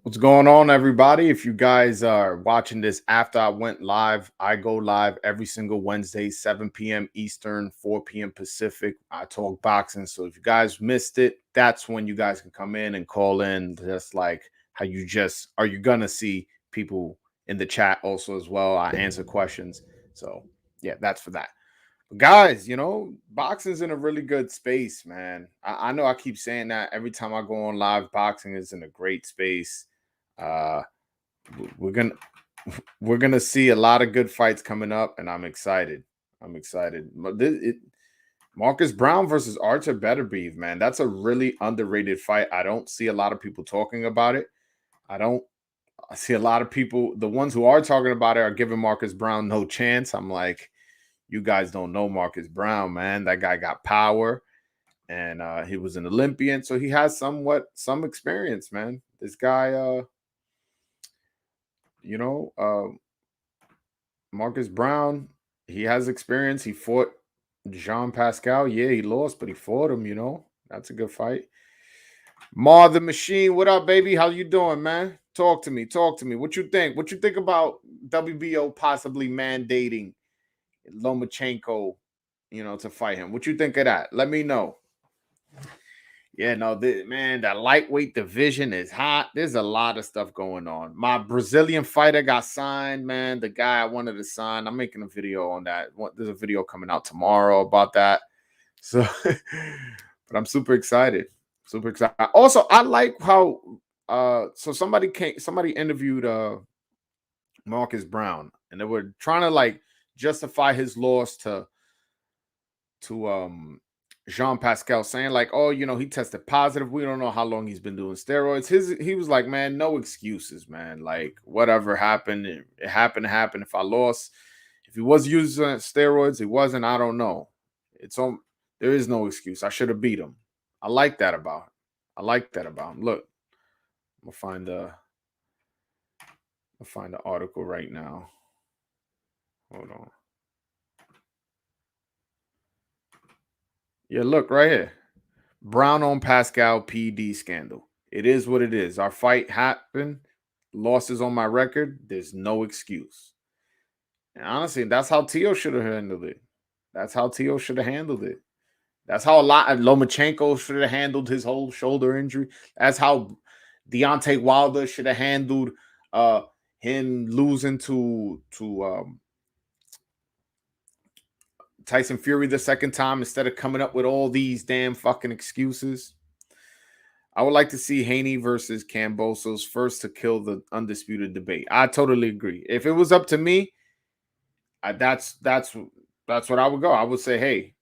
What's going on, everybody? If you guys are watching this after I went live, I go live every single Wednesday, 7 p.m. Eastern, 4 p.m. Pacific. I talk boxing. So if you guys missed it, that's when you guys can come in and call in, just like how you just are you gonna see people in the chat also as well. I answer questions. So yeah, that's for that. But guys, boxing's in a really good space, man. I know I keep saying that every time I go on live. Boxing is in a great space. Uh, we're gonna we're gonna see a lot of good fights coming up, and I'm excited. I'm excited. Marcus Browne versus Artur Beterbiev, man, that's a really underrated fight. I don't see a lot of people talking about it. I don't. I see a lot of people. The ones who are talking about it are giving Marcus Browne no chance. I'm like, you guys don't know Marcus Browne, man. That guy got power, and he was an Olympian, so he has some experience, man. This guy, you know, uh, Marcus Browne, he has experience. He fought Jean Pascal. Yeah, he lost, but he fought him. That's a good fight. Ma the Machine, what up, baby? How you doing, man? Talk to me. Talk to me. What you think? What you think about WBO possibly mandating Lomachenko, to fight him? What you think of that? Let me know. Yeah, no, man, that lightweight division is hot. There's a lot of stuff going on. My Brazilian fighter got signed, man. The guy I wanted to sign. I'm making a video on that. There's a video coming out tomorrow about that. So, but I'm super excited. Super excited. Also, I like how so somebody interviewed Marcus Browne, and they were trying to like justify his loss to Jean Pascal, saying like, oh, he tested positive. We don't know how long he's been doing steroids. He was like, man, no excuses, man. Like whatever happened, it happened to happen. If I lost, if he was using steroids, he wasn't. I don't know. There is no excuse. I should have beat him. I like that about him. I like that about him. Look, I'm gonna find the article right now. Hold on. Yeah, look right here. Browne on Pascal PD scandal. It is what it is. Our fight happened. Losses on my record. There's no excuse. And honestly, that's how Tio should have handled it. That's how Tio should have handled it. That's how a lot of Lomachenko should have handled his whole shoulder injury. That's how Deontay Wilder should have handled him losing to Tyson Fury the second time instead of coming up with all these damn fucking excuses. I would like to see Haney versus Kambosos first to kill the undisputed debate. I totally agree. If it was up to me, that's what I would go. I would say, hey,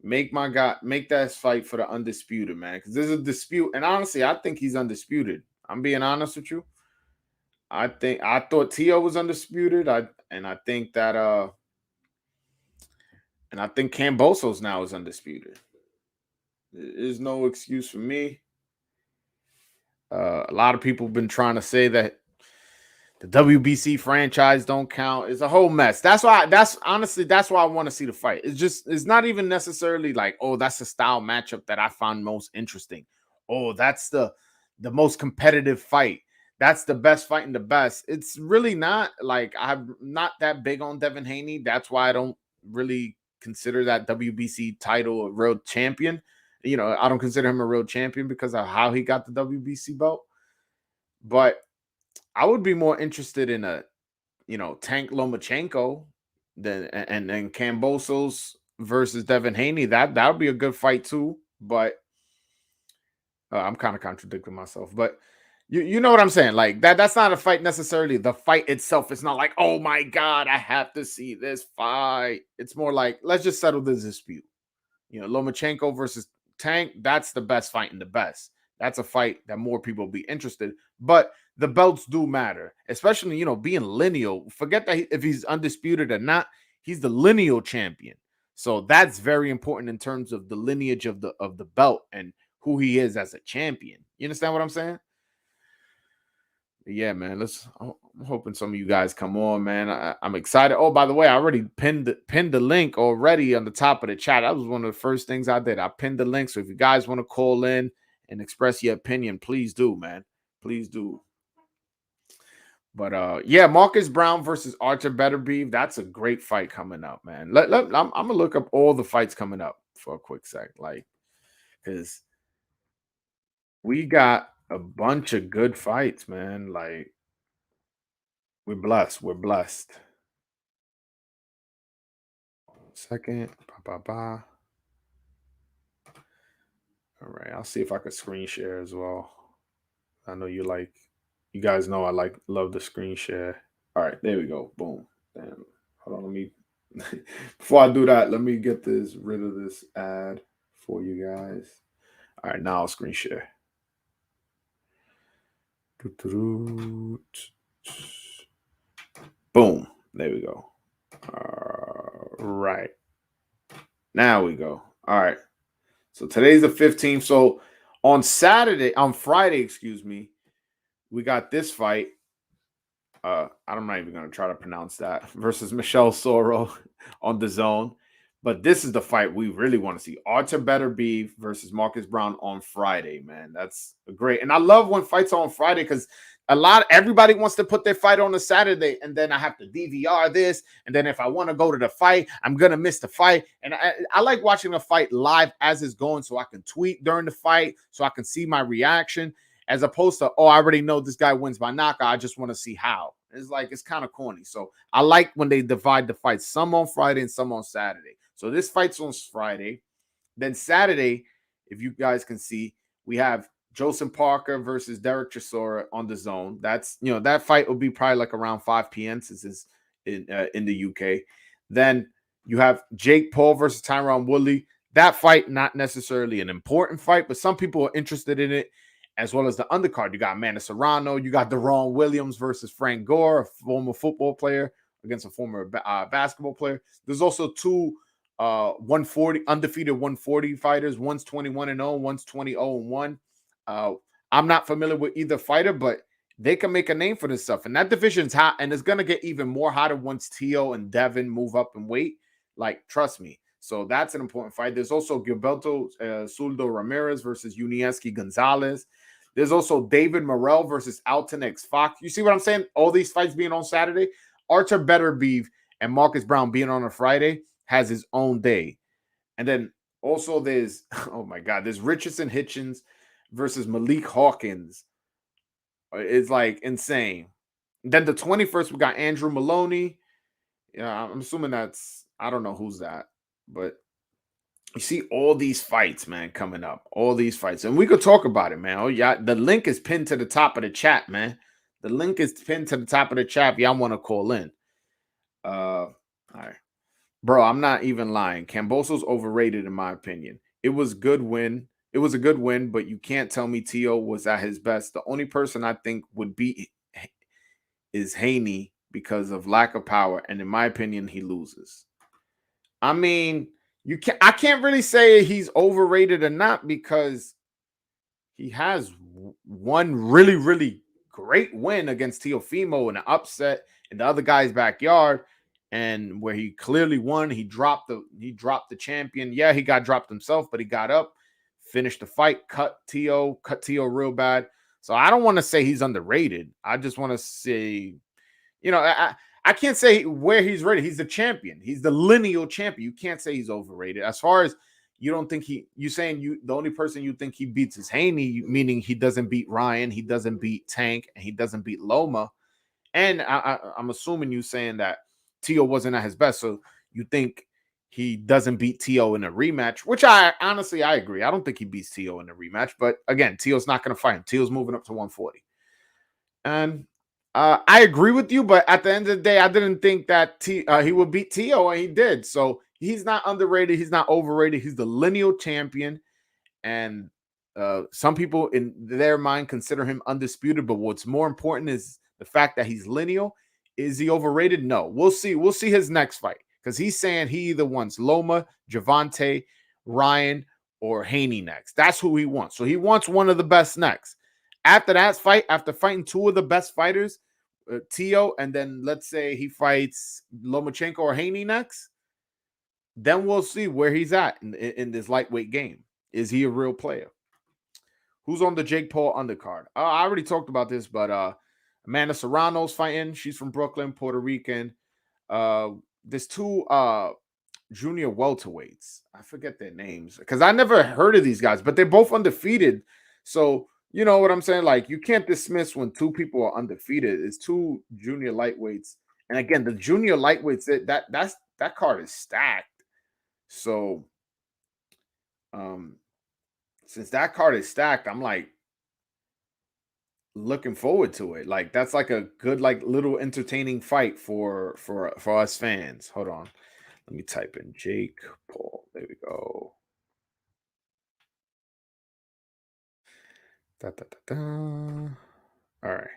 make that fight for the undisputed, man, because there's a dispute. And honestly, I think he's undisputed. I'm being honest with you. I thought Tio was undisputed. I think Kambosos now is undisputed. There's no excuse for me. A lot of people have been trying to say that the WBC franchise don't count. It's a whole mess. That's why I want to see the fight. It's not even necessarily like, oh, that's the style matchup that I found most interesting. Oh, that's the most competitive fight. That's the best fight in the best. It's really not. Like, I'm not that big on Devin Haney. That's why I don't really consider that WBC title a real champion. I don't consider him a real champion because of how he got the WBC belt. But I would be more interested in a, Tank Lomachenko and Kambosos versus Devin Haney. That would be a good fight too. But I'm kind of contradicting myself. But you know what I'm saying? Like that's not a fight necessarily. The fight itself is not like, oh my God, I have to see this fight. It's more like, let's just settle this dispute. Lomachenko versus Tank, that's the best fight in the best. That's a fight that more people will be interested. But the belts do matter, especially, being lineal. Forget that if he's undisputed or not, he's the lineal champion. So that's very important in terms of the lineage of the belt and who he is as a champion. You understand what I'm saying? Yeah, man. I'm hoping some of you guys come on, man. I'm excited. Oh, by the way, I already pinned the link already on the top of the chat. That was one of the first things I did. I pinned the link. So if you guys want to call in and express your opinion, please do, man. Please do. But yeah, Marcus Browne versus Artur Beterbiev. That's a great fight coming up, man. I'm gonna look up all the fights coming up for a quick sec, like, because we got a bunch of good fights, man. Like, we're blessed. We're blessed. Second, ba ba ba. All right, I'll see if I could screen share as well. I know you guys know I love the screen share. All right, there we go. Boom. Damn. Hold on, let me before I do that, let me get this rid of this ad for you guys. All right, now I'll screen share. Boom. There we go. All right. Now we go. All right. So today's the 15th. So on Friday, excuse me, we got this fight. I'm not even going to try to pronounce that, versus Michelle Soro on the zone. But this is the fight we really want to see. Artur Beterbiev versus Marcus Browne on Friday, man. That's great. And I love when fights are on Friday, because everybody wants to put their fight on a Saturday, and then I have to DVR this. And then if I want to go to the fight, I'm going to miss the fight. And I like watching a fight live as it's going, so I can tweet during the fight, so I can see my reaction, as opposed to, oh, I already know this guy wins by knockout, I just want to see how. It's kind of corny. So I like when they divide the fights, some on Friday and some on Saturday. So this fight's on Friday. Then Saturday, if you guys can see, we have Joseph Parker versus Derek Chisora on the zone. That's, that fight will be probably like around 5 p.m. since it's in the UK. Then you have Jake Paul versus Tyron Woodley. That fight, not necessarily an important fight, but some people are interested in it, as well as the undercard. You got Amanda Serrano. You got Deron Williams versus Frank Gore, a former football player against a former basketball player. There's also two 140 undefeated 140 fighters. One's 21-0, one's 20-0-1. I'm not familiar with either fighter, but they can make a name for this stuff. And that division's hot, and it's gonna get even more hotter once Tio and Devin move up in weight. Like, trust me. So that's an important fight. There's also Gilberto Suldo Ramirez versus Unieski Gonzalez. There's also David Morrell versus Alton X Fox. You see what I'm saying? All these fights being on Saturday. Artur Beterbiev and Marcus Browne being on a Friday has his own day. And then also there's, oh my God, there's Richardson Hitchens versus Malik Hawkins. It's like insane. Then the 21st, we got Andrew Maloney. Yeah, I'm assuming I don't know who's that, but you see all these fights, man, coming up. All these fights. And we could talk about it, man. Oh, yeah. The link is pinned to the top of the chat, man. The link is pinned to the top of the chat if y'all want to call in. All right. Bro, I'm not even lying. Kambosos overrated, in my opinion. It was good win. It was a good win, but you can't tell me Tio was at his best. The only person I think would beat is Haney because of lack of power. And in my opinion, he loses. I mean, I can't really say he's overrated or not, because he has one really, really great win against Teofimo in an upset in the other guy's backyard, and where he clearly won. He dropped the champion. Yeah, he got dropped himself, but he got up, finished the fight, cut Tio real bad. So I don't want to say he's underrated. I just want to say, I can't say where he's rated. He's the champion. He's the lineal champion. You can't say he's overrated. As far as you don't think you saying the only person you think he beats is Haney, meaning he doesn't beat Ryan, he doesn't beat Tank, and he doesn't beat Loma. And I'm assuming you saying that Tio wasn't at his best, so you think he doesn't beat Tio in a rematch, which I agree. I don't think he beats Tio in a rematch, but again, Tio's not going to fight him. Tio's moving up to 140. And I agree with you, but at the end of the day, I didn't think that he would beat Tio, and he did. So he's not underrated. He's not overrated. He's the lineal champion, and some people in their mind consider him undisputed. But what's more important is the fact that he's lineal. Is he overrated? No. We'll see. We'll see his next fight, because he's saying he either wants Loma, Javante, Ryan, or Haney next. That's who he wants. So he wants one of the best next. After that fight, after fighting two of the best fighters, Tio, and then let's say he fights Lomachenko or Haney next, then we'll see where he's at in this lightweight game. Is he a real player? Who's on the Jake Paul undercard? I already talked about this, but Amanda Serrano's fighting. She's from Brooklyn, Puerto Rican. There's two junior welterweights. I forget their names because I never heard of these guys, but they're both undefeated. So you know what I'm saying? Like you can't dismiss when two people are undefeated. It's two junior lightweights, and again, the junior lightweights that card is stacked. So since that card is stacked, I'm like looking forward to it. Like that's like a good, like little entertaining fight for us fans. Hold on. Let me type in Jake Paul. There we go. Da, da, da, da. All right.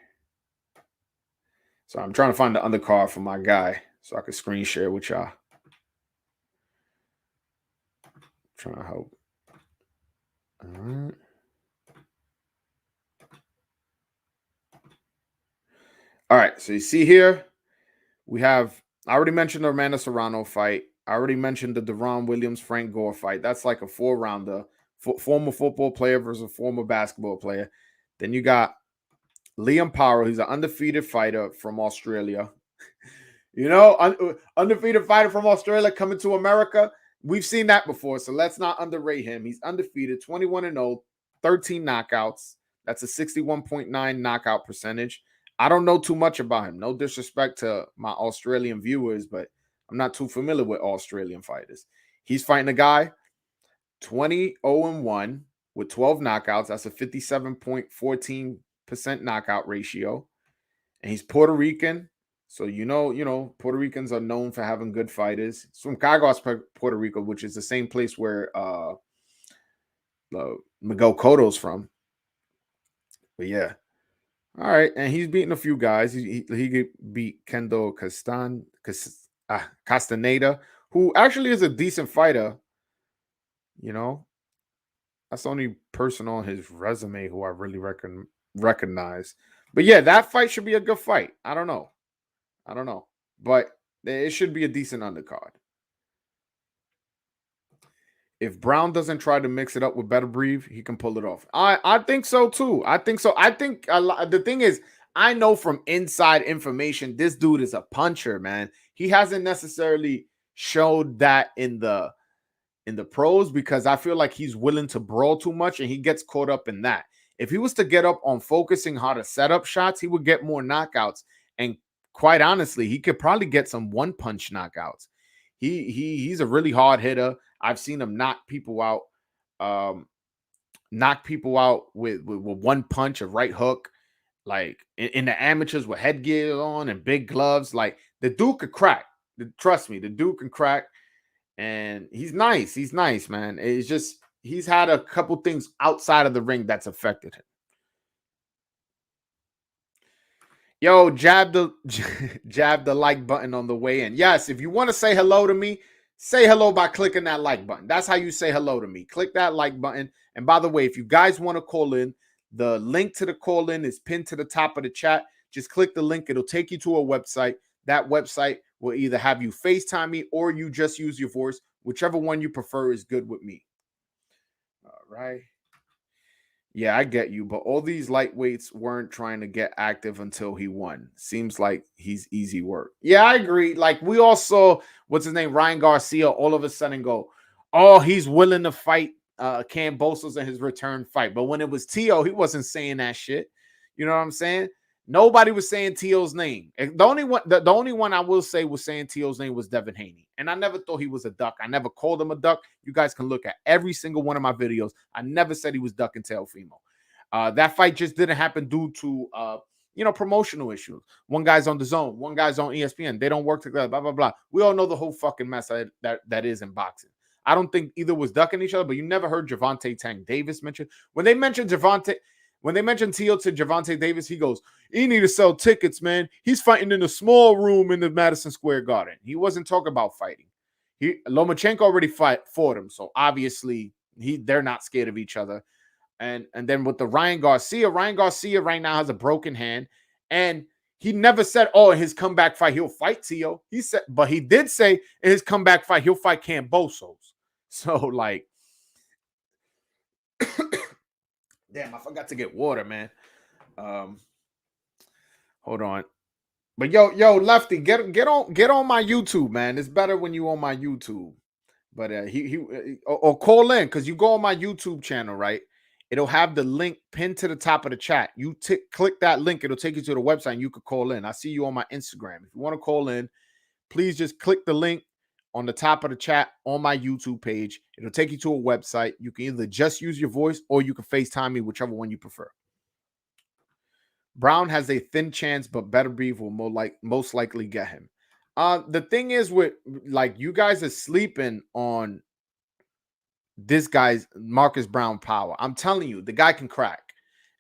So I'm trying to find the undercard for my guy so I can screen share with y'all. Trying to help. All right. All right. So you see here, we have, I already mentioned the Amanda Serrano fight. I already mentioned the Deron Williams Frank Gore fight. That's like a 4-rounder. Former football player versus a former basketball player. Then you got Liam Powell. He's an undefeated fighter from Australia. You know, undefeated fighter from Australia coming to America. We've seen that before, so let's not underrate him. He's undefeated, 21-0, 13 knockouts. That's a 61.9 knockout percentage. I don't know too much about him. No disrespect to my Australian viewers, but I'm not too familiar with Australian fighters. He's fighting a guy 20-0-1 with 12 knockouts. That's a 57.14% knockout ratio. And he's Puerto Rican. So you know, Puerto Ricans are known for having good fighters. It's from Cagos, Puerto Rico, which is the same place where Miguel Cotto's from. But yeah. All right. And he's beaten a few guys. He beat Kendo Castaneda, who actually is a decent fighter. You know, that's the only person on his resume who I really recognize. But yeah, that fight should be a good fight. I don't know. But it should be a decent undercard. If Browne doesn't try to mix it up with Beterbiev, he can pull it off. I think so too. I think so. I think the thing is, I know from inside information, this dude is a puncher, man. He hasn't necessarily showed that in the pros because I feel like he's willing to brawl too much and he gets caught up in that. If he was to get up on focusing how to set up shots, he would get more knockouts. And quite honestly, he could probably get some one-punch knockouts. He's a really hard hitter. I've seen him knock people out with one punch, a right hook, like in the amateurs with headgear on and big gloves. Like the dude could crack. Trust me, the dude can crack. And he's nice. He's nice, man. It's just he's had a couple things outside of the ring that's affected him. Yo, jab the like button on the way in. Yes, if you want to say hello to me, say hello by clicking that like button. That's how you say hello to me. Click that like button. And by the way, if you guys want to call in, the link to the call in is pinned to the top of the chat. Just click the link. It'll take you to a website. That website will either have you FaceTime me or you just use your voice. Whichever one you prefer is good with me. All right. Yeah, I get you, but all these lightweights weren't trying to get active until he won. Seems like he's easy work. Yeah, I agree. Like we all saw, what's his name, Ryan Garcia, all of a sudden go, oh, he's willing to fight Kambosos in his return fight. But when it was Tio, he wasn't saying that shit. You know what I'm saying? Nobody was saying Tio's name. The only one I will say was saying Tio's name was Devin Haney. And I never thought he was a duck. I never called him a duck. You guys can look at every single one of my videos. I never said he was duck and tail female. That fight just didn't happen due to promotional issues. One guy's on the zone, one guy's on ESPN. They don't work together, blah, blah, blah. We all know the whole fucking mess that is in boxing. I don't think either was ducking each other, but you never heard Gervonta Tank Davis mentioned. When they mentioned Tio to Gervonta Davis, he goes, he need to sell tickets, man. He's fighting in a small room in the Madison Square Garden. He wasn't talking about fighting. Lomachenko already fought him, so obviously they're not scared of each other. And then with the Ryan Garcia right now has a broken hand, and he never said, oh, in his comeback fight he'll fight Tio. He said, but he did say in his comeback fight he'll fight Kambosos. So like Damn, I forgot to get water, man. Hold on. But yo, Lefty, get on my YouTube, man. It's better when you on my YouTube. But or call in, because you go on my YouTube channel, right? It'll have the link pinned to the top of the chat. You click that link, it'll take you to the website, and you could call in. I see you on my Instagram. If you want to call in, please just click the link on the top of the chat on my YouTube page. It'll take you to a website. You can either just use your voice or you can FaceTime me, whichever one you prefer. Browne has a thin chance, but Beterbiev will most likely get him. The thing is, with like, you guys are sleeping on this guy's Marcus Browne power. I'm telling you, the guy can crack.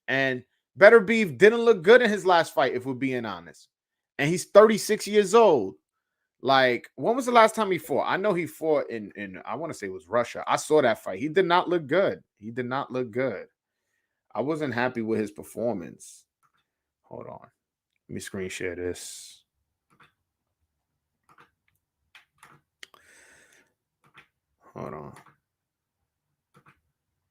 And Beterbiev didn't look good in his last fight, if we're being honest. And he's 36 years old. Like, when was the last time he fought? I know he fought in I want to say it was Russia. I saw that fight. He did not look good. He did not look good. I wasn't happy with his performance. Hold on. Let me screen share this. Hold on.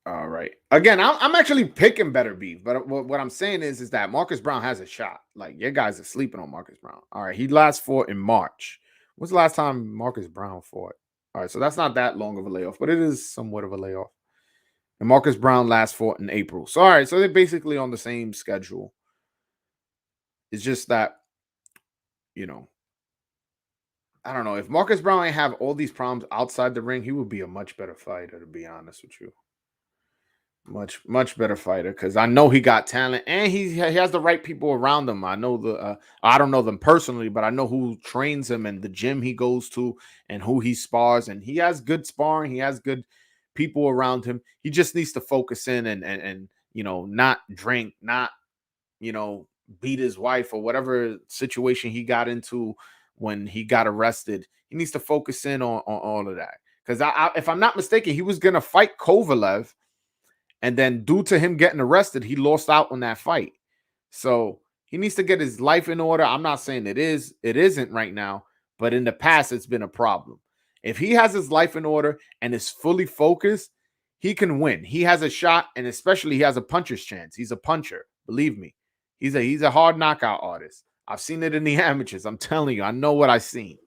All right. Again, I'm actually picking Beterbiev, but what I'm saying is that Marcus Browne has a shot. Like, your guys are sleeping on Marcus Browne. All right. He last fought in March. When's the last time Marcus Browne fought? All right. So that's not that long of a layoff, but it is somewhat of a layoff. And Marcus Browne last fought in April. So, all right. So they're basically on the same schedule. It's just that, you know, I don't know. If Marcus Browne ain't have all these problems outside the ring, he would be a much better fighter, to be honest with you. Much better fighter, because I know he got talent and he has the right people around him. I know I don't know them personally, but I know who trains him and the gym he goes to and who he spars, and he has good sparring. He has good people around him. He just needs to focus in and not drink, not beat his wife or whatever situation he got into when he got arrested. He needs to focus in on all of that, because if I'm not mistaken, he was gonna fight Kovalev. And then, due to him getting arrested, he lost out on that fight. So he needs to get his life in order. I'm not saying it isn't right now, but in the past, it's been a problem. If he has his life in order and is fully focused, he can win. He has a shot, and especially he has a puncher's chance. He's a puncher. Believe me. He's a hard knockout artist. I've seen it in the amateurs. I'm telling you, I know what I've seen.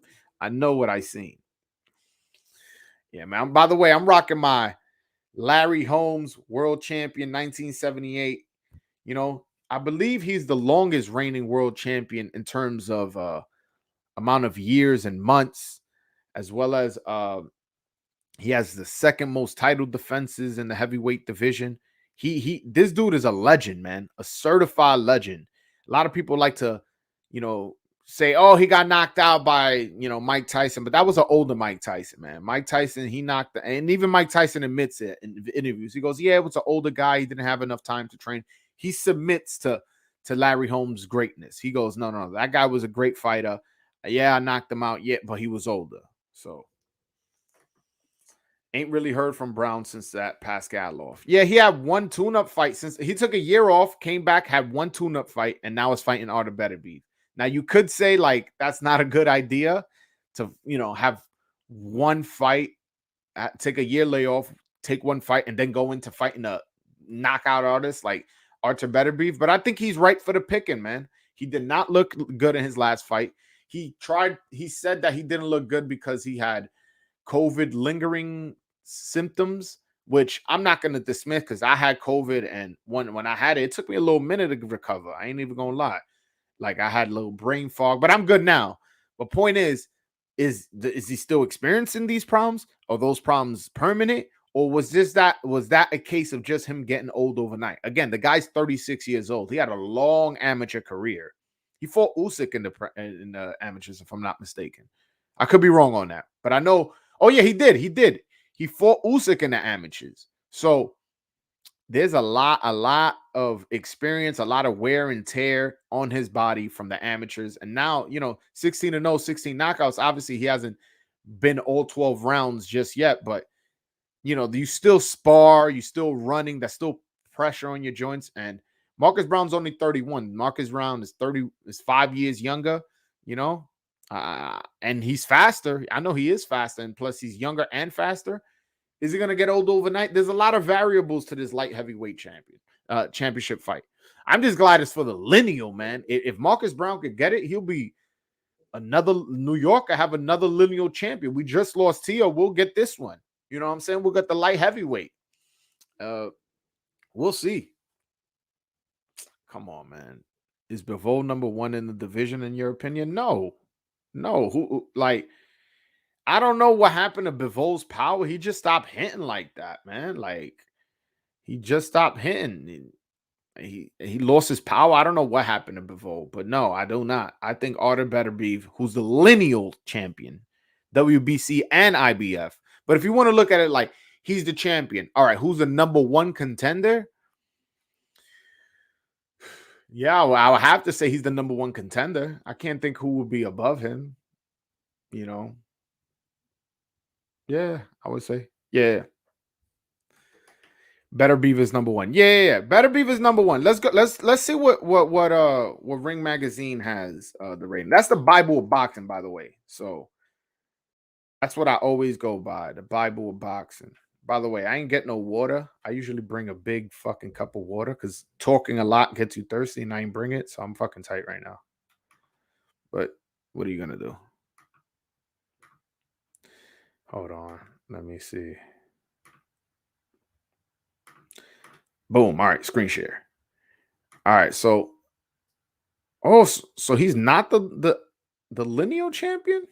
Yeah, man. By the way, I'm rocking my Larry Holmes, world champion, 1978. I believe he's the longest reigning world champion in terms of amount of years and months, as well as he has the second most title defenses in the heavyweight division. This dude is a legend, man, a certified legend. A lot of people like to, say, oh, he got knocked out by, Mike Tyson, but that was an older Mike Tyson, man. Mike Tyson, he knocked, and even Mike Tyson admits it in interviews. He goes, yeah, it was an older guy. He didn't have enough time to train. He submits to Larry Holmes' greatness. He goes, no, that guy was a great fighter. Yeah, I knocked him out, but he was older. So ain't really heard from Browne since that Pascalov. Yeah, he had one tune-up fight since he took a year off, came back, had one tune-up fight, and now is fighting Artur Beterbiev. Now, you could say, like, that's not a good idea to, have one fight, take a year layoff, take one fight, and then go into fighting a knockout artist like Artur Beterbiev. But I think he's right for the picking, man. He did not look good in his last fight. He said that he didn't look good because he had COVID lingering symptoms, which I'm not going to dismiss, because I had COVID, and when I had it, it took me a little minute to recover. I ain't even going to lie. Like, I had a little brain fog, but I'm good now. But point is he still experiencing these problems? Are those problems permanent? Or was that a case of just him getting old overnight? Again, the guy's 36 years old. He had a long amateur career. He fought Usyk in the amateurs, if I'm not mistaken. I could be wrong on that, but I know. Oh yeah, he did. He fought Usyk in the amateurs. So there's a lot of experience, a lot of wear and tear on his body from the amateurs. And now, 16-0, 16 knockouts. Obviously, he hasn't been all 12 rounds just yet, but, you still spar, you still running, that's still pressure on your joints. And Marcus Browne's only 31. Marcus Browne is 5 years younger, and he's faster. I know he is faster, and plus he's younger and faster. Is he going to get old overnight? There's a lot of variables to this light heavyweight champion. championship fight. I'm just glad it's for the lineal, man. If Marcus Browne could get it, he'll be another New York. I have another lineal champion. We just lost Tio. We'll get this one. You know what I'm saying? We'll get the light heavyweight. We'll see. Come on, man. Is Bivol number one in the division in your opinion? No. Who like I don't know what happened to Bivol's power. He just stopped hitting like that, man. Like he just stopped hitting. He lost his power. I don't know what happened to Bivol, but no, I do not. I think Artur Beterbiev, who's the lineal champion, WBC and IBF. But if you want to look at it like he's the champion, all right, who's the number one contender? Yeah, well, I would have to say he's the number one contender. I can't think who would be above him. You know, yeah, I would say, yeah. Beterbiev is number one. Yeah. Beterbiev is number one. Let's go. Let's see what Ring Magazine has the rating. That's the Bible of boxing, by the way. So that's what I always go by, the Bible of boxing. By the way, I ain't get no water. I usually bring a big fucking cup of water because talking a lot gets you thirsty, and I ain't bring it, so I'm fucking tight right now. But what are you gonna do? Hold on. Let me see. Boom. All right, screen share. All right, so so he's not the lineal champion?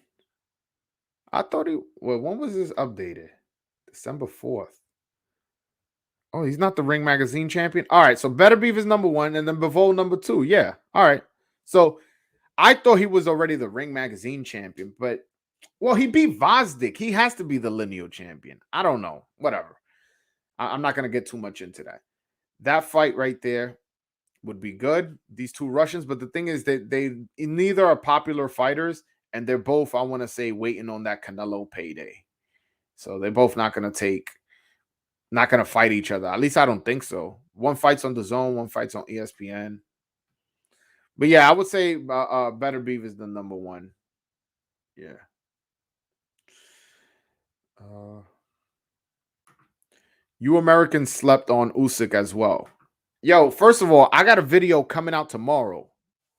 I thought when was this updated? December 4th. Oh, he's not the Ring Magazine champion. All right, so Beterbiev is number one, and then Bivol number two. Yeah. All right. So I thought he was already the Ring Magazine champion, but well, he beat Vazdik. He has to be the lineal champion. I don't know. Whatever. I'm not gonna get too much into that. That fight right there would be good. These two Russians, but the thing is that they neither are popular fighters, and they're both, I want to say, waiting on that Canelo payday. So they're both not gonna fight each other. At least I don't think so. One fights on the Zone, one fights on ESPN. But yeah, I would say Beterbiev is the number one. Yeah. You Americans slept on Usyk as well. Yo, first of all, I got a video coming out tomorrow.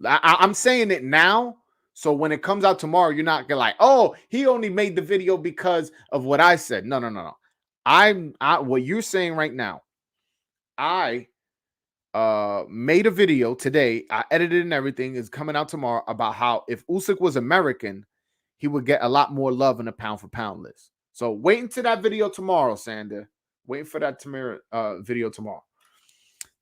I'm saying it now, so when it comes out tomorrow, you're not gonna like, oh, he only made the video because of what I said. No. What you're saying right now. I made a video today. I edited and everything is coming out tomorrow about how if Usyk was American, he would get a lot more love in a pound for pound list. So wait until that video tomorrow, Sander. Waiting for that video tomorrow.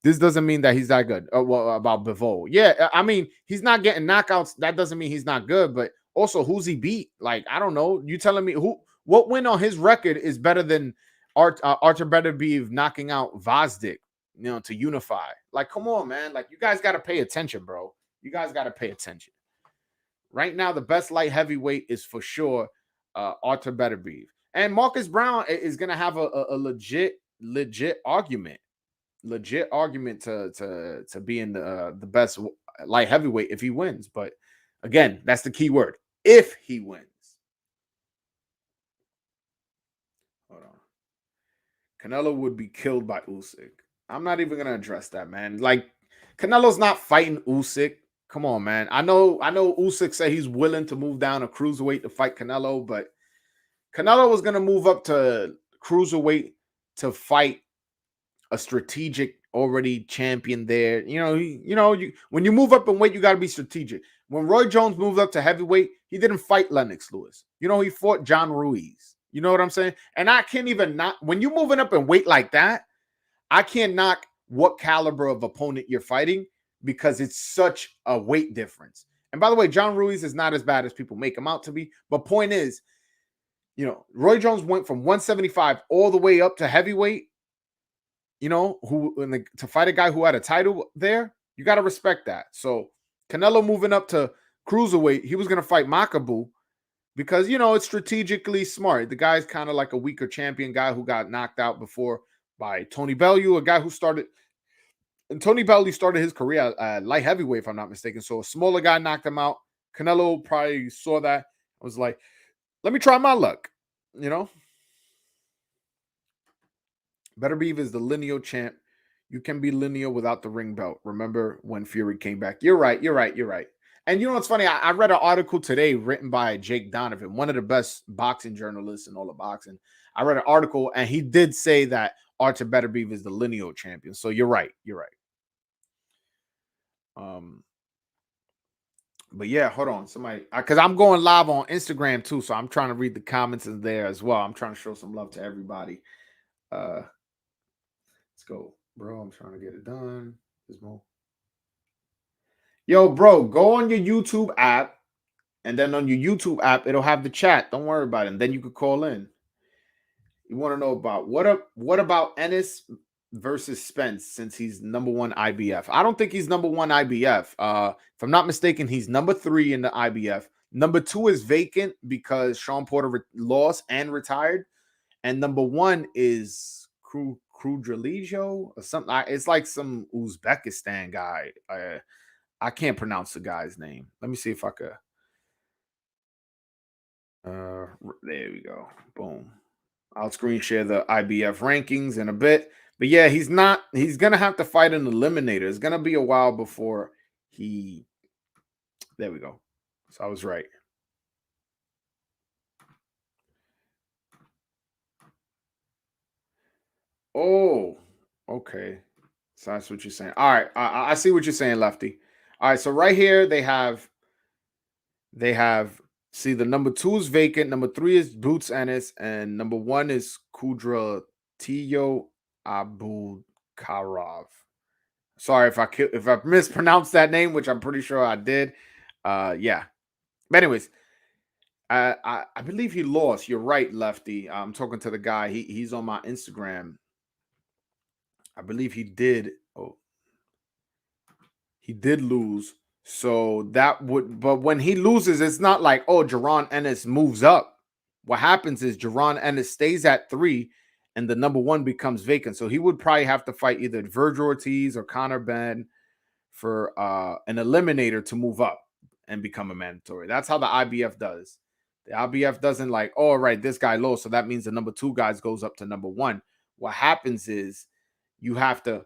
This doesn't mean that he's that good. Well, about Bivol. Yeah, I mean, he's not getting knockouts. That doesn't mean he's not good, but also who's he beat? Like, I don't know. You telling me what win on his record is better than Artur Beterbiev knocking out Vazdik, to unify? Like, come on, man. Like, you guys got to pay attention, bro. You guys got to pay attention. Right now, the best light heavyweight is for sure Artur Beterbiev. And Marcus Browne is going to have a legit argument. Legit argument to be in the best light heavyweight if he wins. But again, that's the key word. If he wins. Hold on. Canelo would be killed by Usyk. I'm not even gonna address that, man. Like, Canelo's not fighting Usyk. Come on, man. I know Usyk said he's willing to move down a cruiserweight to fight Canelo, but Canelo was gonna move up to cruiserweight to fight a strategic already champion there. When you move up in weight, you got to be strategic. When Roy Jones moved up to heavyweight, he didn't fight Lennox Lewis. He fought John Ruiz. You know what I'm saying? And I can't even knock when you're moving up in weight like that. I can't knock what caliber of opponent you're fighting because it's such a weight difference. And by the way, John Ruiz is not as bad as people make him out to be. But point is, Roy Jones went from 175 all the way up to heavyweight. To fight a guy who had a title there, you got to respect that. So Canelo moving up to cruiserweight, he was going to fight Makabu because, it's strategically smart. The guy's kind of like a weaker champion guy who got knocked out before by Tony Bellew, a guy who started, and Tony Bellew started his career at light heavyweight, if I'm not mistaken. So a smaller guy knocked him out. Canelo probably saw that. I was like, let me try my luck, Beterbiev is the lineal champ. You can be lineal without the ring belt. Remember when Fury came back? You're right. You're right. You're right. And you know what's funny? I read an article today written by Jake Donovan, one of the best boxing journalists in all of boxing. I read an article and he did say that Artur Beterbiev is the lineal champion. So you're right. You're right. But yeah, hold on. Somebody, because I'm going live on Instagram too, so I'm trying to read the comments in there as well. I'm trying to show some love to everybody. Let's go, bro. I'm trying to get it done. There's more. Yo, bro, go on your YouTube app, and then on your YouTube app, it'll have the chat. Don't worry about it. And then you could call in. You want to know about what about Ennis versus Spence since he's number one IBF? I don't think he's number one IBF. If I'm not mistaken, he's number 3 in the IBF. Number 2 is vacant because Sean Porter lost and retired. And number 1 is Kudrelijo or something. It's like some Uzbekistan guy. I can't pronounce the guy's name. Let me see if I could. There we go. Boom. I'll screen share the IBF rankings in a bit. But yeah, he's going to have to fight an eliminator. It's going to be a while before he. There we go. So I was right. Oh, okay. So that's what you're saying. All right. I see what you're saying, Lefty. All right. So right here, they have, see, the number 2 is vacant. Number 3 is Boots Ennis. And number 1 is Kudra Tiyo Abu Karov. Sorry if I mispronounced that name, which I'm pretty sure I did. Yeah. But anyways, I believe he lost. You're right, Lefty. I'm talking to the guy. He's on my Instagram. I believe he did. Oh, he did lose. So that would, but when he loses, it's not like, oh, Jaron Ennis moves up. What happens is Jaron Ennis stays at 3 and the number 1 becomes vacant. So he would probably have to fight either Virgil Ortiz or Conor Benn for an eliminator to move up and become a mandatory. That's how the IBF does. The IBF doesn't like, oh, right, this guy low, so that means the number 2 guys goes up to number 1. What happens is you have to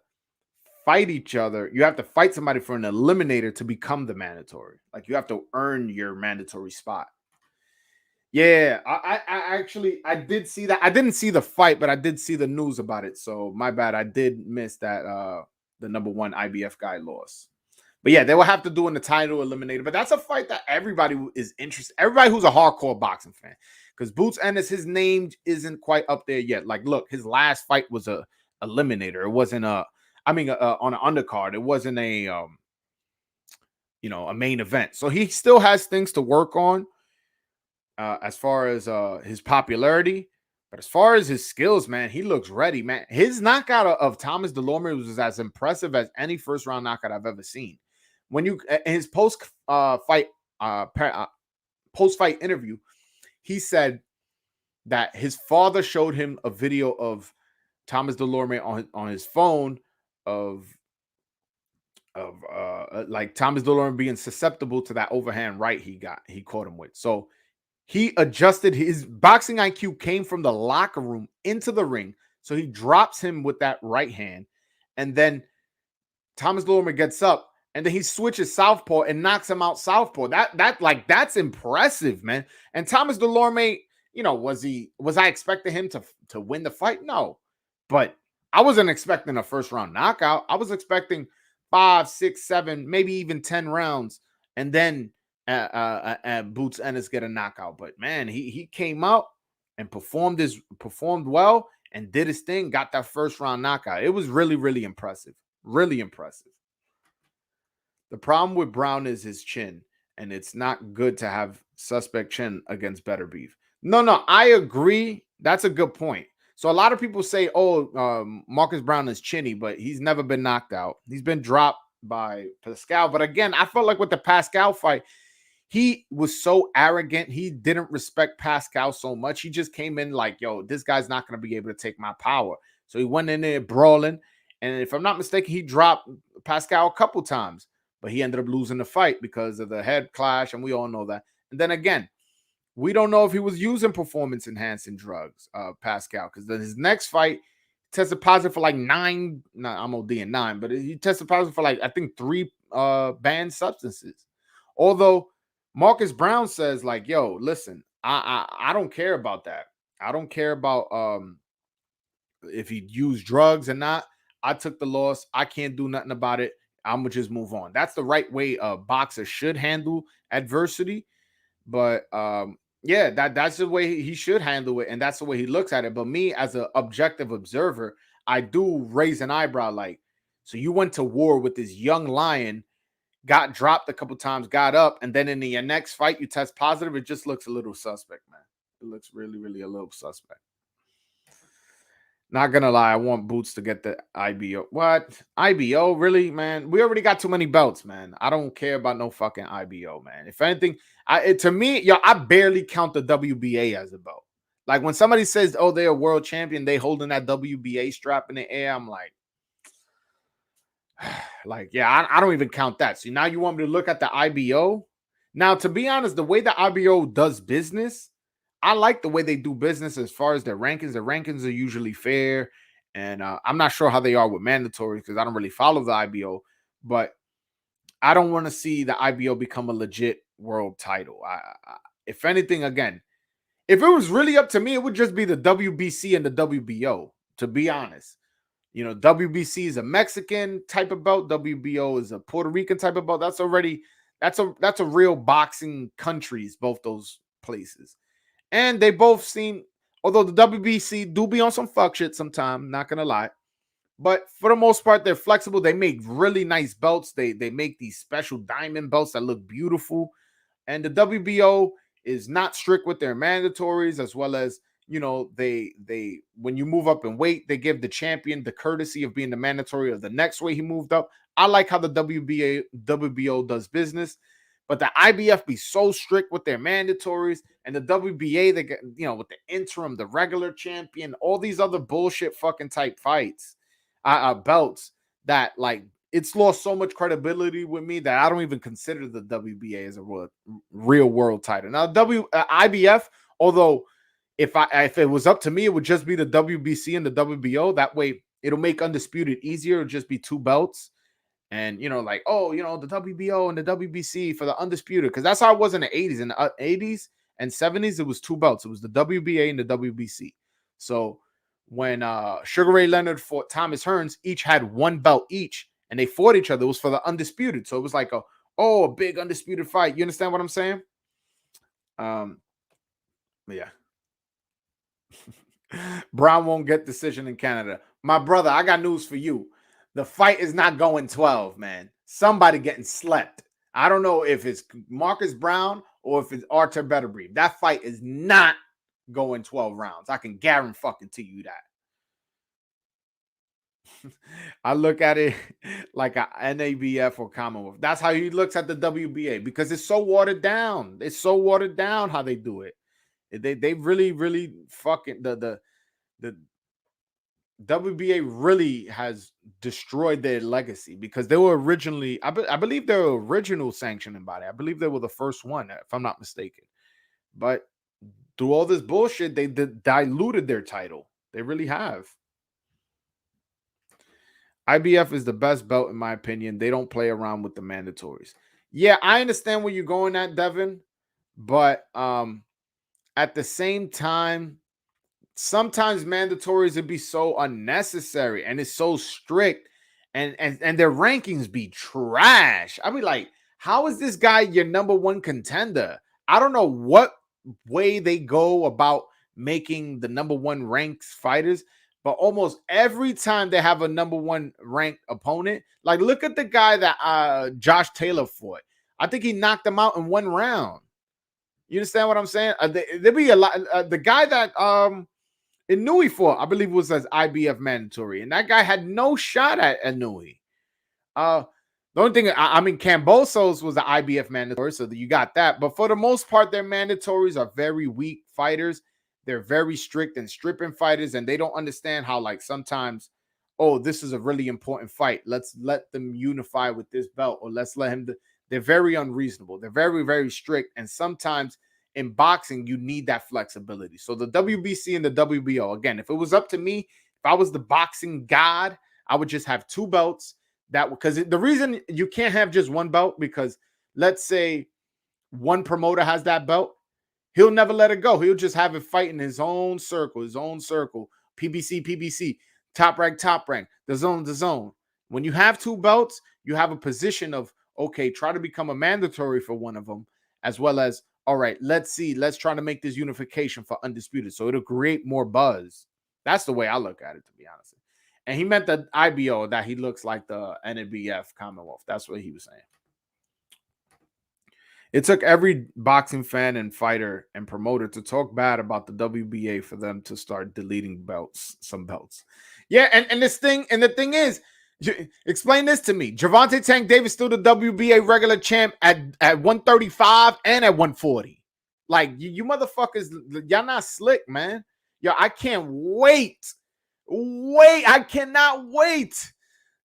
fight each other. You have to fight somebody for an eliminator to become the mandatory. Like you have to earn your mandatory spot. Yeah, I actually I did see that. I didn't see the fight, but I did see the news about it. So my bad. I did miss that the number 1 IBF guy lost. But yeah, they will have to do in the title eliminator. But that's a fight that everybody is interested. Everybody who's a hardcore boxing fan. Because Boots Ennis, his name isn't quite up there yet. Like, look, his last fight was a eliminator. It wasn't on an undercard. It wasn't a a main event. So he still has things to work on as far as his popularity. But as far as his skills, man, he looks ready, man. His knockout of Thomas Delorme was as impressive as any first round knockout I've ever seen. When you in his post fight interview, he said that his father showed him a video of Thomas Delorme on his phone of like Thomas Delorme being susceptible to that overhand right he caught him with. So he adjusted his boxing IQ came from the locker room into the ring. So he drops him with that right hand. And then Thomas Delorme gets up and then he switches southpaw and knocks him out southpaw. That's impressive, man. And Thomas Delorme, was I expecting him to win the fight? No. But I wasn't expecting a first round knockout. I was expecting 5, 6, 7, maybe even 10 rounds. And then Boots Ennis get a knockout. But man, he came out and performed well and did his thing, got that first round knockout. It was really, really impressive. Really impressive. The problem with Browne is his chin, and it's not good to have suspect chin against Beterbiev. No, I agree. That's a good point. So a lot of people say, Marcus Browne is chinny, but he's never been knocked out. He's been dropped by Pascal. But again, I felt like with the Pascal fight, he was so arrogant. He didn't respect Pascal so much. He just came in like, yo, this guy's not going to be able to take my power. So he went in there brawling. And if I'm not mistaken, he dropped Pascal a couple times. But he ended up losing the fight because of the head clash. And we all know that. And then again, we don't know if he was using performance-enhancing drugs, Pascal. Because then his next fight, tested positive for like 9. No, I'm ODing 9, but he tested positive for like I think 3 banned substances. Although Marcus Browne says like, "Yo, listen, I don't care about that. I don't care about if he used drugs or not. I took the loss. I can't do nothing about it. I'm gonna just move on." That's the right way a boxer should handle adversity. But yeah, that's the way he should handle it, and that's the way he looks at it. But me, as an objective observer, I do raise an eyebrow. Like, so you went to war with this young lion, got dropped a couple times, got up, and then in your next fight you test positive. It just looks a little suspect, man. It looks really, really a little suspect. Not gonna lie, I want Boots to get the IBO. What? IBO? Really, man? We already got too many belts, man. I don't care about no fucking IBO, man. If anything, to me, yo, I barely count the WBA as a belt. Like when somebody says, "Oh, they're a world champion," they holding that WBA strap in the air. I'm like, yeah, I don't even count that. So now you want me to look at the IBO? Now, to be honest, the way the IBO does business, I like the way they do business as far as their rankings. The rankings are usually fair, and I'm not sure how they are with mandatory because I don't really follow the IBO. But I don't want to see the IBO become a legit world title. If anything, again, if it was really up to me, it would just be the WBC and the WBO. To be honest, WBC is a Mexican type of belt. WBO is a Puerto Rican type of belt. That's a real boxing countries, both those places. And they both seem, although the WBC do be on some fuck shit sometime, not gonna lie. But for the most part, they're flexible. They make really nice belts. They make these special diamond belts that look beautiful. And the WBO is not strict with their mandatories, as well as they when you move up in weight, they give the champion the courtesy of being the mandatory of the next weight he moved up. I like how the WBO does business, but the IBF be so strict with their mandatories, and the WBA they get with the interim, the regular champion, all these other bullshit fucking type fights, belts that like it's lost so much credibility with me that I don't even consider the WBA as a real world title. Now, IBF, although if it was up to me, it would just be the WBC and the WBO. That way, it'll make undisputed easier. It'll just be 2 belts, and like the WBO and the WBC for the undisputed, because that's how it was in the 80s. In the 80s and 70s, it was 2 belts. It was the WBA and the WBC. So when Sugar Ray Leonard fought Thomas Hearns, each had 1 belt each, and they fought each other. It was for the undisputed. So it was like a big undisputed fight. You understand what I'm saying? Yeah. Browne won't get decision in Canada. My brother, I got news for you. The fight is not going 12, man. Somebody getting slept. I don't know if it's Marcus Browne or if it's Artur Beterbiev. That fight is not going 12 rounds. I can guarantee you that. I look at it like a NABF or Commonwealth. That's how he looks at the WBA, because it's so watered down. It's so watered down how they do it. They really, really fucking the WBA really has destroyed their legacy, because they were originally, I believe they were original sanctioning body. I believe they were the first one, if I'm not mistaken. But through all this bullshit, they diluted their title. They really have. IBF is the best belt in my opinion. They don't play around with the mandatories. Yeah, I understand where you're going at, Devin, but at the same time, sometimes mandatories would be so unnecessary, and it's so strict, and their rankings be trash. I be like, how is this guy your number 1 contender? I don't know what way they go about making the number 1 ranked fighters, but almost every time they have a number 1 ranked opponent, like look at the guy that Josh Taylor fought. I think he knocked him out in 1 round. You understand what I'm saying? There be a lot. The guy that Inouye fought, I believe, was as IBF mandatory, and that guy had no shot at Inouye. The only thing, I mean, Kambosos was the IBF mandatory, so you got that. But for the most part, their mandatories are very weak fighters. They're very strict and stripping fighters, and they don't understand how, like, sometimes, this is a really important fight. Let's let them unify with this belt, or let's let him. They're very unreasonable. They're very, very strict, and sometimes in boxing, you need that flexibility. So the WBC and the WBO, again, if it was up to me, If I was the boxing god, I would just have 2 belts. That because the reason you can't have just 1 belt, because let's say one promoter has that belt, he'll never let it go. He'll just have it fight in his own circle, PBC, PBC, top rank, the zone. When you have 2 belts, you have a position of, okay, try to become a mandatory for one of them, as well as, all right, let's try to make this unification for undisputed. So it'll create more buzz. That's the way I look at it, to be honest. And he meant the IBO, that he looks like the NBF Commonwealth. That's what he was saying. It took every boxing fan and fighter and promoter to talk bad about the WBA for them to start deleting some belts. Yeah, and the thing is, explain this to me. Gervonta Tank Davis still the WBA regular champ at 135 and at 140. Like, you motherfuckers, y'all not slick, man. Yo, I can't wait. I cannot wait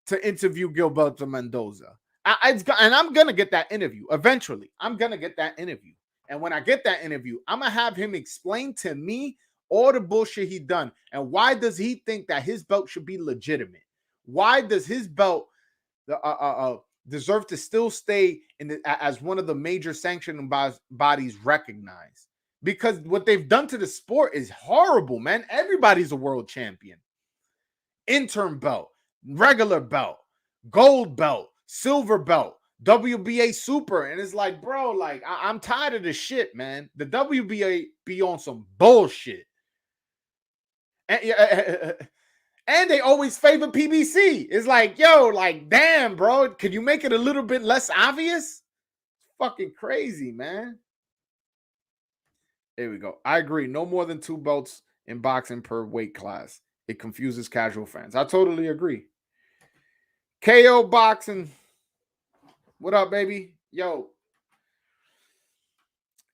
to interview Gilberto Mendoza. And I'm going to get that interview eventually. I'm going to get that interview. And when I get that interview, I'm going to have him explain to me all the bullshit he done. And why does he think that his belt should be legitimate? Why does his belt deserve to still stay as one of the major sanctioning bodies recognized? Because what they've done to the sport is horrible, man. Everybody's a world champion. Interim belt, regular belt, gold belt, silver belt, WBA super. And it's like, bro, like, I'm tired of this shit, man. The WBA be on some bullshit. And they always favor PBC. It's like, yo, like, damn, bro. Could you make it a little bit less obvious? Fucking crazy, man. There we go. I agree. No more than 2 belts in boxing per weight class. It confuses casual fans. I totally agree. KO Boxing. What up, baby? Yo,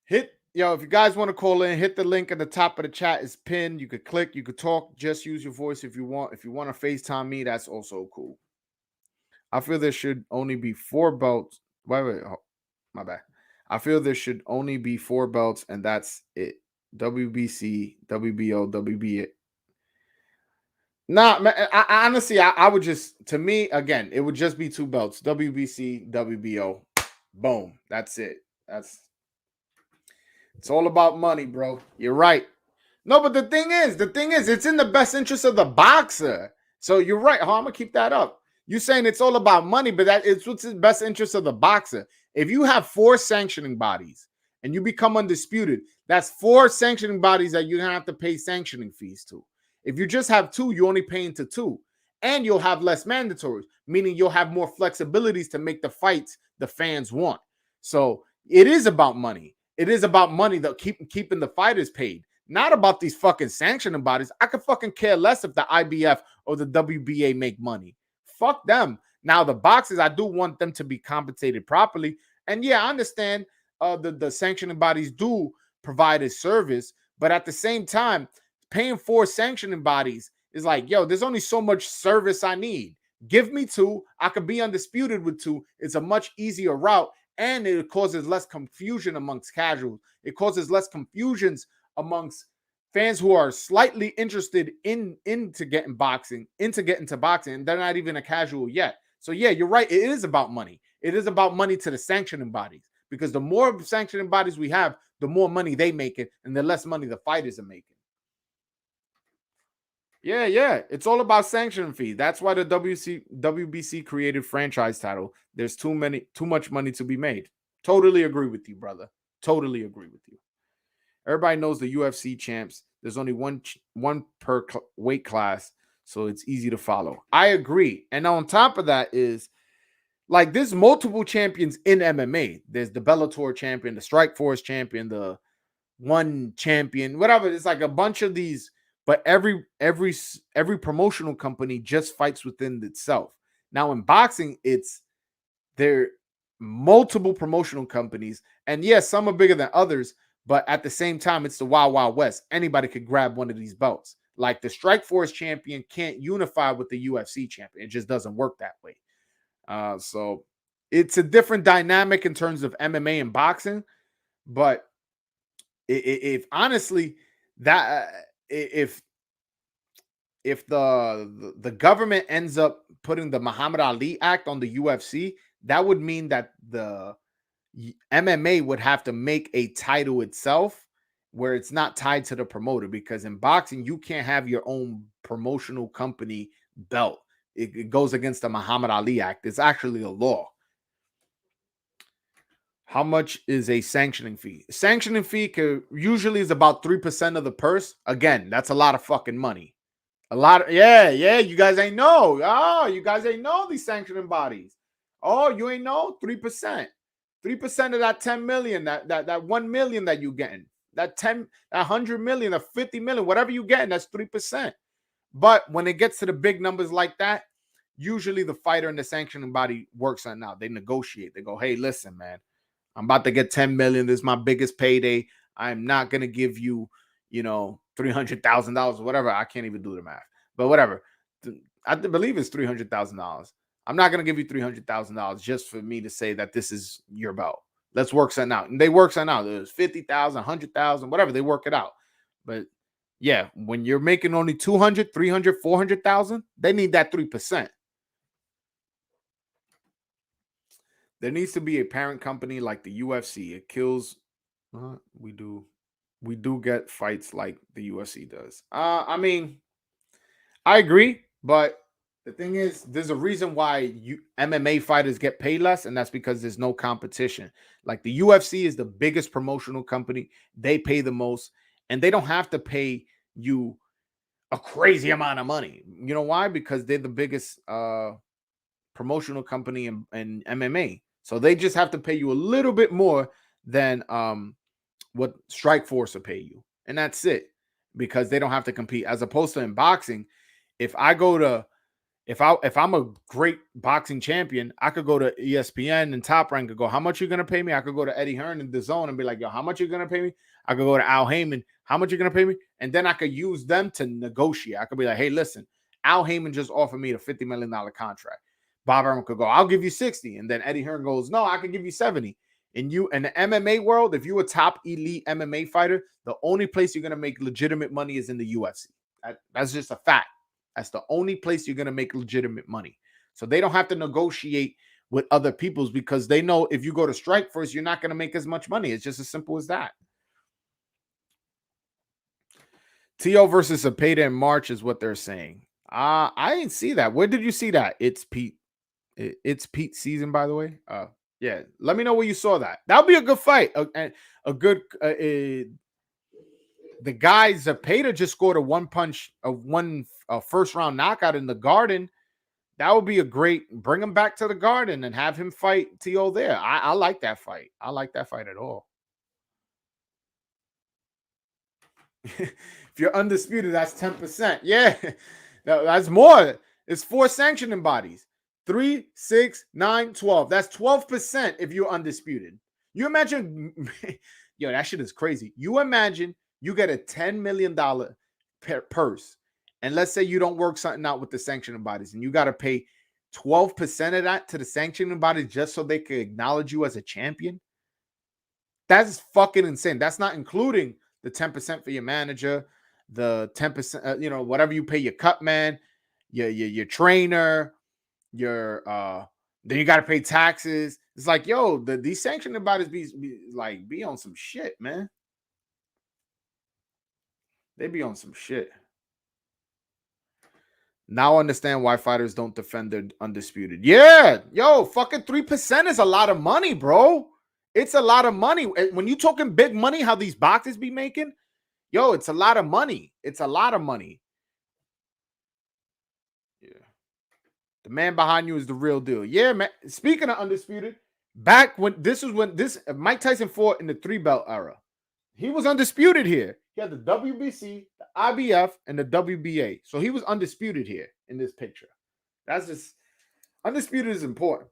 if you guys want to call in, hit the link at the top of the chat. It's pinned. You could click, you could talk. Just use your voice if you want. If you want to FaceTime me, that's also cool. I feel there should only be 4 belts. Wait, oh, my bad. I feel there should only be 4 belts, and that's it. WBC, WBO, WBA. Nah, man, I honestly, I would just, to me, again, it would just be 2 belts. WBC, WBO. Boom. That's it. It's all about money, bro. You're right. No, but the thing is, it's in the best interest of the boxer. So you're right. I'm going to keep that up. You're saying it's all about money, but it's what's in the best interest of the boxer. If you have 4 sanctioning bodies and you become undisputed, that's 4 sanctioning bodies that you're going to have to pay sanctioning fees to. If you just have 2, you only pay into 2. And you'll have less mandatories, meaning you'll have more flexibilities to make the fights the fans want. So it is about money. It is about money that keeping the fighters paid, not about these fucking sanctioning bodies. I could fucking care less if the IBF or the WBA make money. Fuck them. Now, the boxers, I do want them to be compensated properly. And yeah, I understand the sanctioning bodies do provide a service, but at the same time, paying 4 sanctioning bodies is like, yo, there's only so much service I need. Give me 2. I could be undisputed with 2. It's a much easier route, and it causes less confusion amongst casuals. It causes less confusions amongst fans who are slightly interested into getting to boxing, and they're not even a casual yet. So yeah, you're right. It is about money. It is about money to the sanctioning bodies, because the more sanctioning bodies we have, the more money they make it, and the less money the fighters are making. Yeah. It's all about sanctioning fee. That's why the WBC created franchise title. There's too much money to be made. Totally agree with you, brother. Totally agree with you. Everybody knows the UFC champs. There's only one per weight class, so it's easy to follow. I agree. And on top of that is, like, there's multiple champions in MMA. There's the Bellator champion, the Strikeforce champion, the One champion, whatever. It's like a bunch of these. But every promotional company just fights within itself. Now in boxing, there are multiple promotional companies, and yes, some are bigger than others. But at the same time, it's the Wild Wild West. Anybody could grab one of these belts. Like the Strikeforce champion can't unify with the UFC champion. It just doesn't work that way. So it's a different dynamic in terms of MMA and boxing. But if honestly that. If if the government ends up putting the Muhammad Ali Act on the UFC, that would mean that the MMA would have to make a title itself where it's not tied to the promoter, because in boxing you can't have your own promotional company belt. It goes against the Muhammad Ali Act. It's actually a law. How much is a sanctioning fee? Sanctioning fee usually is about 3% of the purse. Again, that's a lot of fucking money. A lot of, yeah. You guys ain't know. Oh, you guys ain't know these sanctioning bodies. Oh, you ain't know 3%. 3% of that 10 million, that 1 million that you getting, that 100 million, that 50 million, whatever you getting, that's 3%. But when it gets to the big numbers like that, usually the fighter and the sanctioning body works on out. They negotiate. They go, hey, listen, man, I'm about to get 10 million. This is my biggest payday. I'm not going to give you, $300,000 or whatever. I can't even do the math, but whatever. I believe it's $300,000. I'm not going to give you $300,000 just for me to say that this is your belt. Let's work something out. And they work something out. There's 50,000, 100,000, whatever. They work it out. But yeah, when you're making only 200, 300, 400,000, they need that 3%. There needs to be a parent company like the UFC. It kills. We do get fights like the UFC does. I mean, I agree, but the thing is, there's a reason why MMA fighters get paid less, and that's because there's no competition. Like the UFC is the biggest promotional company. They pay the most, and they don't have to pay you a crazy amount of money. You know why? Because they're the biggest promotional company in MMA. So they just have to pay you a little bit more than what Strikeforce will pay you. And that's it, because they don't have to compete. As opposed to in boxing, if I'm a great boxing champion, I could go to ESPN and Top Rank and go, how much you going to pay me? I could go to Eddie Hearn and DAZN and be like, yo, how much you going to pay me? I could go to Al Heyman, how much you going to pay me? And then I could use them to negotiate. I could be like, hey, listen, Al Heyman just offered me a $50 million contract. Bob Arum could go, I'll give you 60. And then Eddie Hearn goes, no, I can give you 70. And you, in the MMA world, if you're a top elite MMA fighter, the only place you're going to make legitimate money is in the UFC. That's just a fact. That's the only place you're going to make legitimate money. So they don't have to negotiate with other people's, because they know if you go to Strikeforce, you're not going to make as much money. It's just as simple as that. T.O. versus Zepeda in March is what they're saying. I didn't see that. Where did you see that? It's Pete season, by the way. Yeah, let me know where you saw that. That'll be a good fight. A good. The guy Zepeda just scored a first round knockout in the Garden. That would be a great. Bring him back to the Garden and have him fight T.O. there. I like that fight. I like that fight at all. If you're undisputed, that's 10%. Yeah, that's more. It's 4 sanctioning bodies. 3, 6, 9, 12. That's 12% if you're undisputed. You imagine, yo, that shit is crazy. You imagine you get a $10 million purse, and let's say you don't work something out with the sanctioning bodies, and you got to pay 12% of that to the sanctioning bodies just so they can acknowledge you as a champion. That's fucking insane. That's not including the 10% for your manager, the 10%, whatever you pay your cut man, your trainer, then you got to pay taxes. It's like, yo, these sanctioning bodies be on some shit, man. They be on some shit. Now understand why fighters don't defend their undisputed. Yeah, yo, fucking 3% is a lot of money, bro. It's a lot of money. When you talking big money, how these boxers be making, yo, it's a lot of money. It's a lot of money. Yeah. The man behind you is the real deal. Yeah, man. Speaking of undisputed, back when Mike Tyson fought in the 3-belt era, he was undisputed here. He had the WBC, the IBF, and the WBA. So he was undisputed here in this picture. That's just, undisputed is important.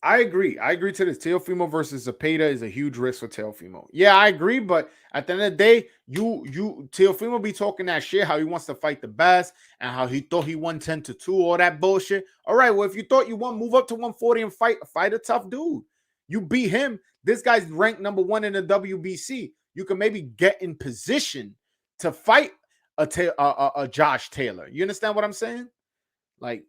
I agree. I agree to this. Teofimo versus Zepeda is a huge risk for Teofimo. Yeah, I agree. But at the end of the day, Teofimo be talking that shit, how he wants to fight the best and how he thought he won 10-2, all that bullshit. All right, well, if you thought you won, move up to 140 and fight a tough dude. You beat him. This guy's ranked number 1 in the WBC. You can maybe get in position to fight a Josh Taylor. You understand what I'm saying? Like,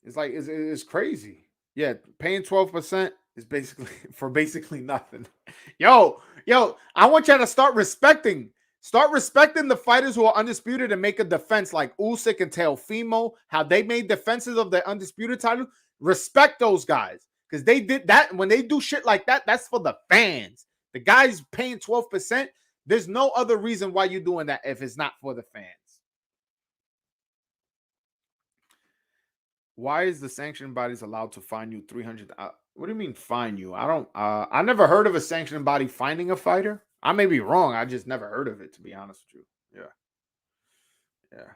it's crazy. Yeah, paying 12% is basically for basically nothing. Yo, I want y'all to start respecting the fighters who are undisputed and make a defense like Usyk and Teofimo, how they made defenses of their undisputed title. Respect those guys because they did that. When they do shit like that, that's for the fans. The guys paying 12%. There's no other reason why you're doing that if it's not for the fans. Why is the sanctioning bodies allowed to fine you 300? What do you mean fine you? I don't. I never heard of a sanctioning body finding a fighter. I may be wrong. I just never heard of it, to be honest with you. Yeah.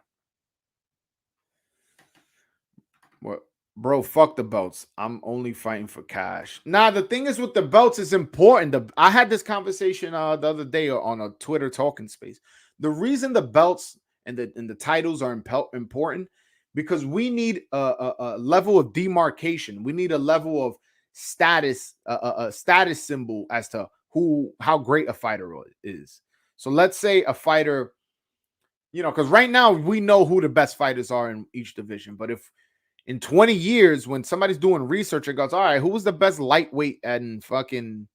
What, bro? Fuck the belts. I'm only fighting for cash. Nah, the thing is with the belts is important. I had this conversation the other day on a Twitter talking space. The reason the belts and the titles are important because we need a level of demarcation. We need a level of status, a status symbol as to how great a fighter is. So let's say a fighter, because right now we know who the best fighters are in each division. But if in 20 years, when somebody's doing research, it goes, all right, who was the best lightweight in fucking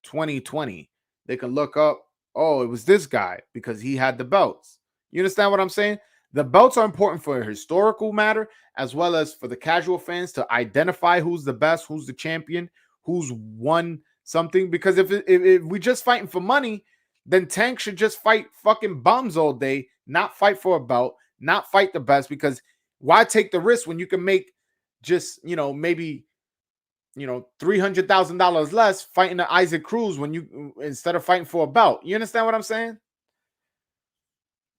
2020? They can look up, oh, it was this guy because he had the belts. You understand what I'm saying? The belts are important for a historical matter as well as for the casual fans to identify who's the best, who's the champion, who's won something. Because if we just fighting for money, then Tank should just fight fucking bums all day, not fight for a belt, not fight the best. Because why take the risk when you can make just, maybe, $300,000 less fighting the Isaac Cruz instead of fighting for a belt? You understand what I'm saying?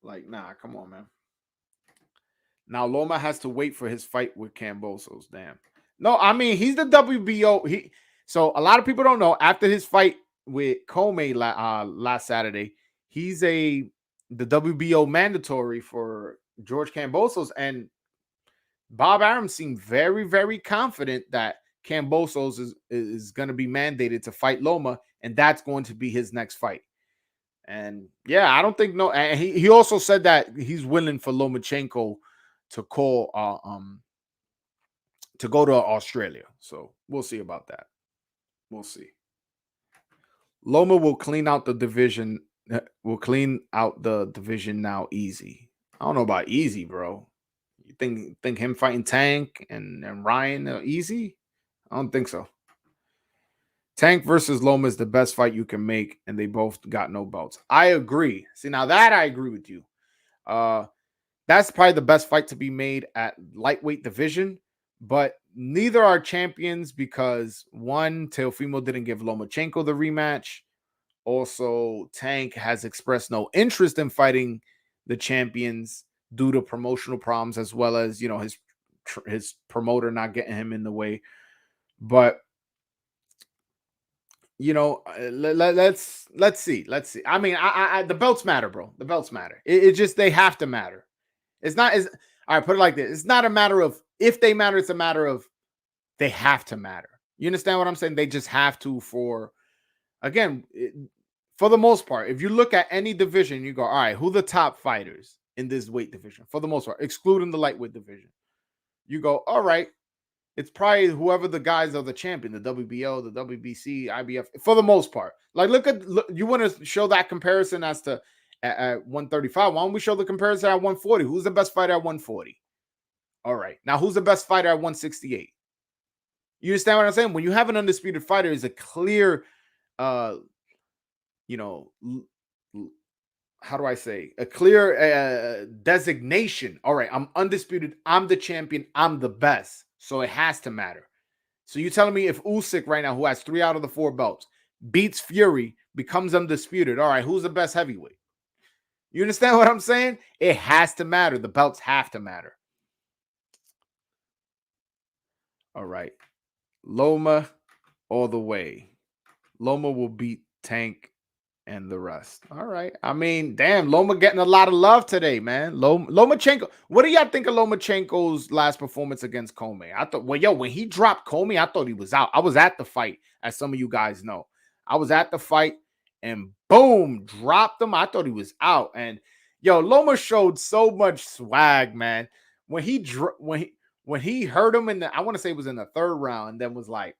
Like, nah, come on, man. Now Loma has to wait for his fight with Kambosos. Damn. No, I mean he's the WBO. So a lot of people don't know. After his fight with Comey last Saturday, he's the WBO mandatory for George Kambosos, and Bob Arum seemed very, very confident that Kambosos is going to be mandated to fight Loma, and that's going to be his next fight. And yeah, I don't think no. And he also said that he's willing for Lomachenko to call to go to Australia. So we'll see about that. We'll see. Loma will clean out the division. Will clean out the division now easy. I don't know about easy, bro. You think him fighting Tank and Ryan easy? I don't think so. Tank versus Loma is the best fight you can make, and they both got no belts. I agree. See, now that I agree with you. That's probably the best fight to be made at lightweight division, but neither are champions because one, Teofimo didn't give Lomachenko the rematch. Also, Tank has expressed no interest in fighting the champions due to promotional problems, as well as his promoter not getting him in the way. But let's see. I mean, I the belts matter, bro. The belts matter. It just they have to matter. It's not as all right. Put it like this: it's not a matter of if they matter. It's a matter of they have to matter. You understand what I'm saying? They just have to. For the most part, if you look at any division, you go, all right, who the top fighters in this weight division? For the most part, excluding the lightweight division, you go, all right. It's probably whoever the guys are the champion, the WBO, the WBC, IBF, for the most part. Like, look, you want to show that comparison as to at 135. Why don't we show the comparison at 140? Who's the best fighter at 140? All right. Now, who's the best fighter at 168? You understand what I'm saying? When you have an undisputed fighter, is a clear, how do I say? A clear designation. All right, I'm undisputed. I'm the champion. I'm the best. So it has to matter. So you're telling me if Usyk right now, who has 3 out of the 4 belts, beats Fury, becomes undisputed. All right, who's the best heavyweight? You understand what I'm saying? It has to matter. The belts have to matter. All right. Loma all the way. Loma will beat Tank and the rest. All right. I mean, damn, Loma getting a lot of love today, man. Lomachenko. What do y'all think of Lomachenko's last performance against Comey? I thought, when he dropped Comey, I thought he was out. I was at the fight, as some of you guys know. I was at the fight, and boom, dropped him. I thought he was out. And yo, Loma showed so much swag, man. When he hurt him in the, I want to say it was in the third round, and then was like,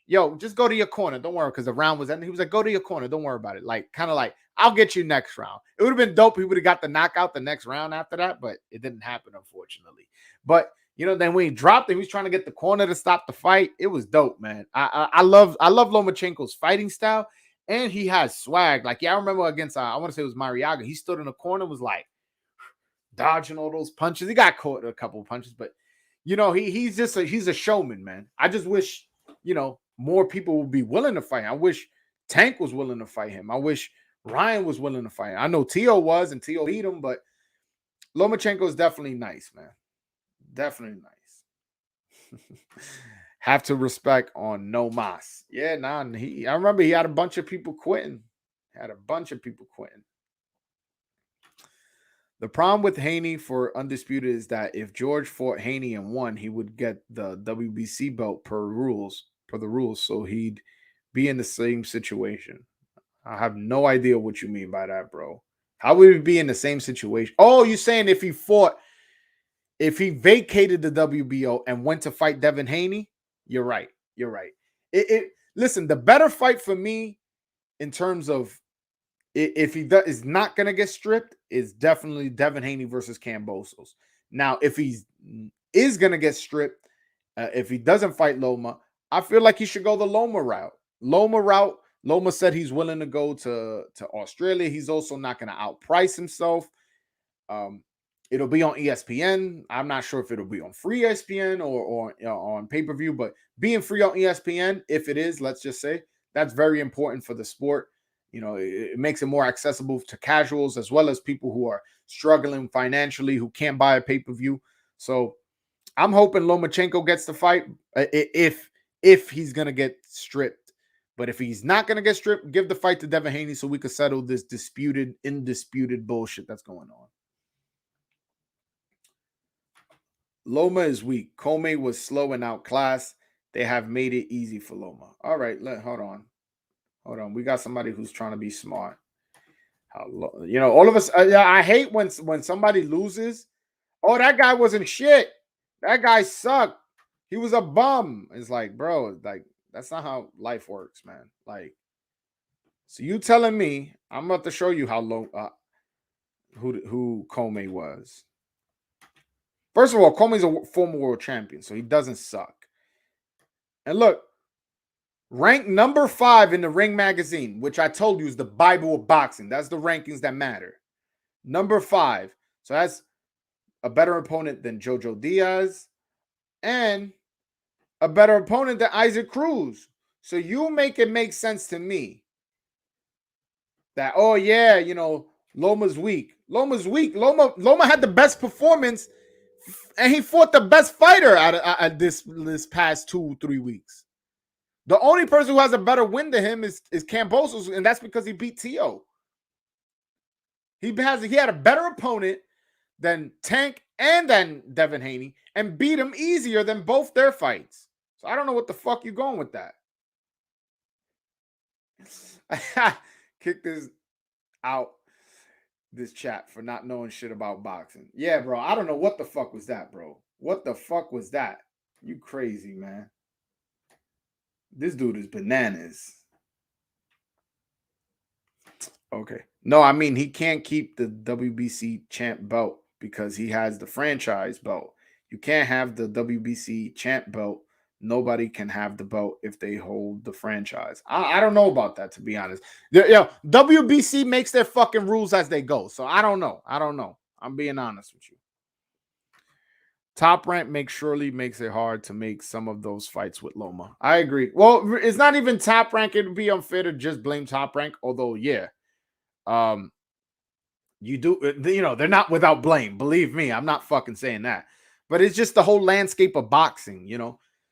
yo, just go to your corner. Don't worry, because the round was ending. He was like, go to your corner. Don't worry about it. Like, kind of like, I'll get you next round. It would have been dope. He would have got the knockout the next round after that, but it didn't happen, unfortunately. But then when he dropped him, he was trying to get the corner to stop the fight. It was dope, man. I love Lomachenko's fighting style, and he has swag. Like, yeah, I remember against I want to say it was Mariaga. He stood in the corner, was like dodging all those punches. He got caught a couple of punches, but he's a showman, man. I just wish more people would be willing to fight. I wish Tank was willing to fight him. I wish Ryan was willing to fight him. I know Tio was, and Tio beat him, but Lomachenko is definitely nice, man. Definitely nice. Have to respect on No Mas. Yeah, I remember he had a bunch of people quitting. The problem with Haney for Undisputed is that if George fought Haney and won, he would get the WBC belt per the rules, so he'd be in the same situation. I have no idea what you mean by that, bro. How would he be in the same situation? Oh, you're saying if he vacated the WBO and went to fight Devin Haney? You're right. Listen, the better fight for me in terms of if he is not going to get stripped is definitely Devin Haney versus Kambosos. Now, if he is going to get stripped, if he doesn't fight Loma, I feel like he should go the Loma route. Loma said he's willing to go to Australia. He's also not going to outprice himself. It'll be on ESPN. I'm not sure if it'll be on free ESPN or on pay-per-view, but being free on ESPN, if it is, let's just say, that's very important for the sport. It makes it more accessible to casuals as well as people who are struggling financially, who can't buy a pay-per-view. So I'm hoping Lomachenko gets the fight if he's going to get stripped. But if he's not going to get stripped, give the fight to Devin Haney so we could settle this indisputed bullshit that's going on. Loma is weak. Comey was slow and outclassed. They have made it easy for Loma. All right, hold on. We got somebody who's trying to be smart. All of us. I hate when somebody loses. Oh, that guy wasn't shit. That guy sucked. He was a bum. It's like, bro, like that's not how life works, man. Like, so you telling me I'm about to show you how low who Comey was. First of all, Comey's a former world champion, so he doesn't suck. And look, ranked number 5 in the Ring magazine, which I told you is the Bible of boxing. That's the rankings that matter. Number 5. So that's a better opponent than Jojo Diaz and a better opponent than Isaac Cruz. So you make it make sense to me that, oh yeah, Loma's weak. Loma had the best performance, and he fought the best fighter out of this past 2-3 weeks. The only person who has a better win than him is Kambosos, and that's because he beat Tio. He had a better opponent than Tank and then Devin Haney, and beat him easier than both their fights. So I don't know what the fuck you're going with that. Kick this out, this chat, for not knowing shit about boxing. Yeah, bro, I don't know what the fuck was that, bro. What the fuck was that? You crazy, man. This dude is bananas. Okay. No, I mean, he can't keep the WBC champ belt because he has the franchise belt. You can't have the WBC champ belt. Nobody can have the belt if they hold the franchise. I don't know about that, to be honest. WBC makes their fucking rules as they go. So I don't know. I'm being honest with you. Top Rank surely makes it hard to make some of those fights with Loma. I agree. Well, it's not even Top Rank. It would be unfair to just blame Top Rank. Although, yeah, you do. They're not without blame. Believe me, I'm not fucking saying that. But it's just the whole landscape of boxing.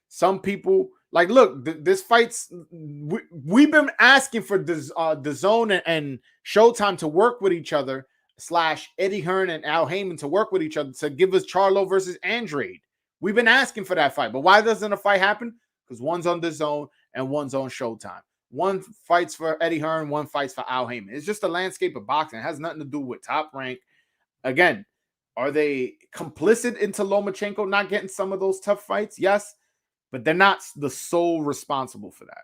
Some people like look. This fights. We've been asking for the Zone and Showtime to work with each other. / Eddie Hearn and Al Heyman to work with each other to give us Charlo versus Andrade. We've been asking for that fight, but why doesn't a fight happen? Because one's on the Zone and one's on Showtime. One fights for Eddie Hearn, one fights for Al Heyman. It's just the landscape of boxing. It has nothing to do with Top Rank. Again, are they complicit into Lomachenko not getting some of those tough fights? Yes, but they're not the sole responsible for that.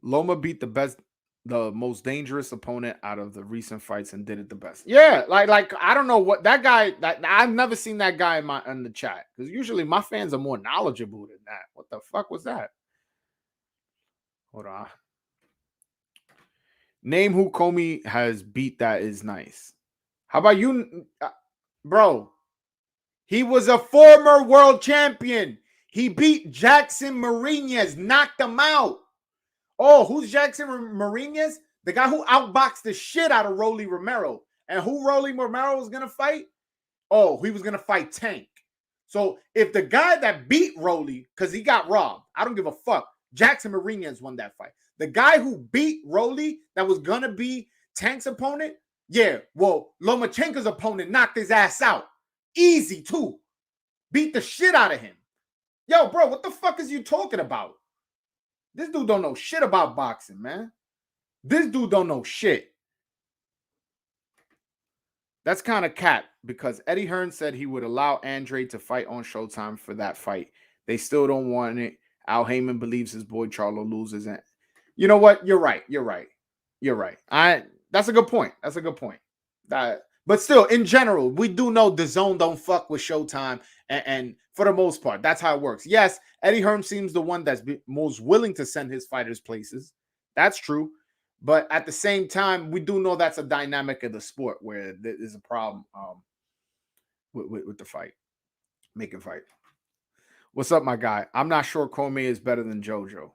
Loma beat the most dangerous opponent out of the recent fights and did it the best. Yeah, like I don't know what that guy. I've never seen that guy in the chat, because usually my fans are more knowledgeable than that. What the fuck was that? Hold on. Name who Comey has beat that is nice. How about you, bro? He was a former world champion. He beat Jackson Mariñez, knocked him out. Oh, who's Jackson Mariñez? The guy who outboxed the shit out of Rolly Romero. And who Rolly Romero was going to fight? Oh, he was going to fight Tank. So if the guy that beat Rolly, because he got robbed, I don't give a fuck, Jackson Mariñez won that fight. The guy who beat Rolly that was going to be Tank's opponent, yeah, well, Lomachenko's opponent knocked his ass out. Easy, too. Beat the shit out of him. Yo, bro, what the fuck is you talking about? This dude don't know shit about boxing, man. This dude don't know shit. That's kind of cap, because Eddie Hearn said he would allow Andre to fight on Showtime for that fight. They still don't want it. Al Heyman believes his boy Charlo loses. And you know what? You're right. That's a good point. But still, in general, we do know the zone don't fuck with Showtime. And for the most part, that's how it works. Yes, Eddie Hearn seems the one that's most willing to send his fighters places. That's true. But at the same time, we do know that's a dynamic of the sport where there is a problem with the fight, making fight. What's up, my guy? I'm not sure Comey is better than JoJo.